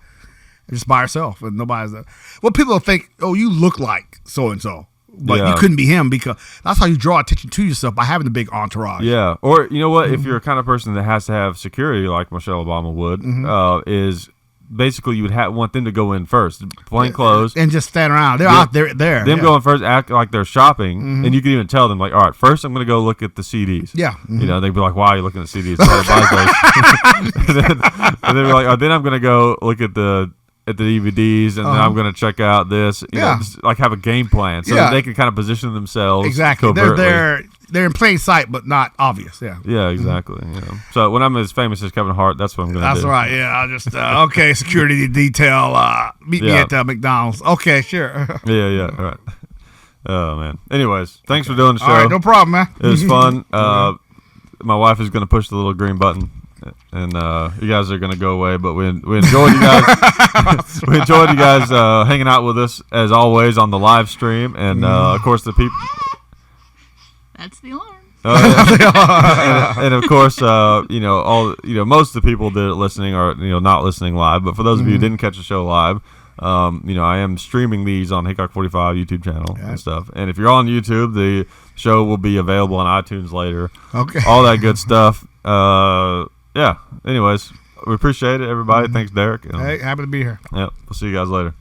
just by herself, and nobody's there. Well, people will think, oh, you look like so and so. But you couldn't be him because that's how you draw attention to yourself, by having a big entourage. Yeah. Or you know what? If you're a kind of person that has to have security like Michelle Obama would, is basically you would want them to go in first, plain clothes, and just stand around. They're out there. Them going first, act like they're shopping, and you can even tell them like, all right, first I'm going to go look at the CDs. Yeah. They'd be like, why are you looking at CDs? and they'd be like, oh, then I'm going to go look at the DVDs, and then I'm going to check out this. Just like have a game plan so that they can kind of position themselves. Exactly. Covertly. They're in plain sight, but not obvious. Yeah. Yeah, exactly. So when I'm as famous as Kevin Hart, that's what I'm going to do. That's right. Yeah. I'll just okay. Security detail. Meet me at McDonald's. Okay, sure. Yeah. All right. Oh man. Anyways, thanks for doing the show. All right, no problem, man. It was fun. My wife is going to push the little green button. And you guys are gonna go away, but we enjoyed you guys. We enjoyed you guys hanging out with us as always on the live stream, and of course the people. That's the alarm. And of course, most of the people that are listening are not listening live. But for those of you who didn't catch the show live, I am streaming these on Hickok 45 YouTube channel and stuff. And if you're on YouTube, the show will be available on iTunes later. Okay, all that good stuff. Yeah. Anyways, we appreciate it, everybody. Thanks, Derrick. Hey, happy to be here. Yep. We'll see you guys later.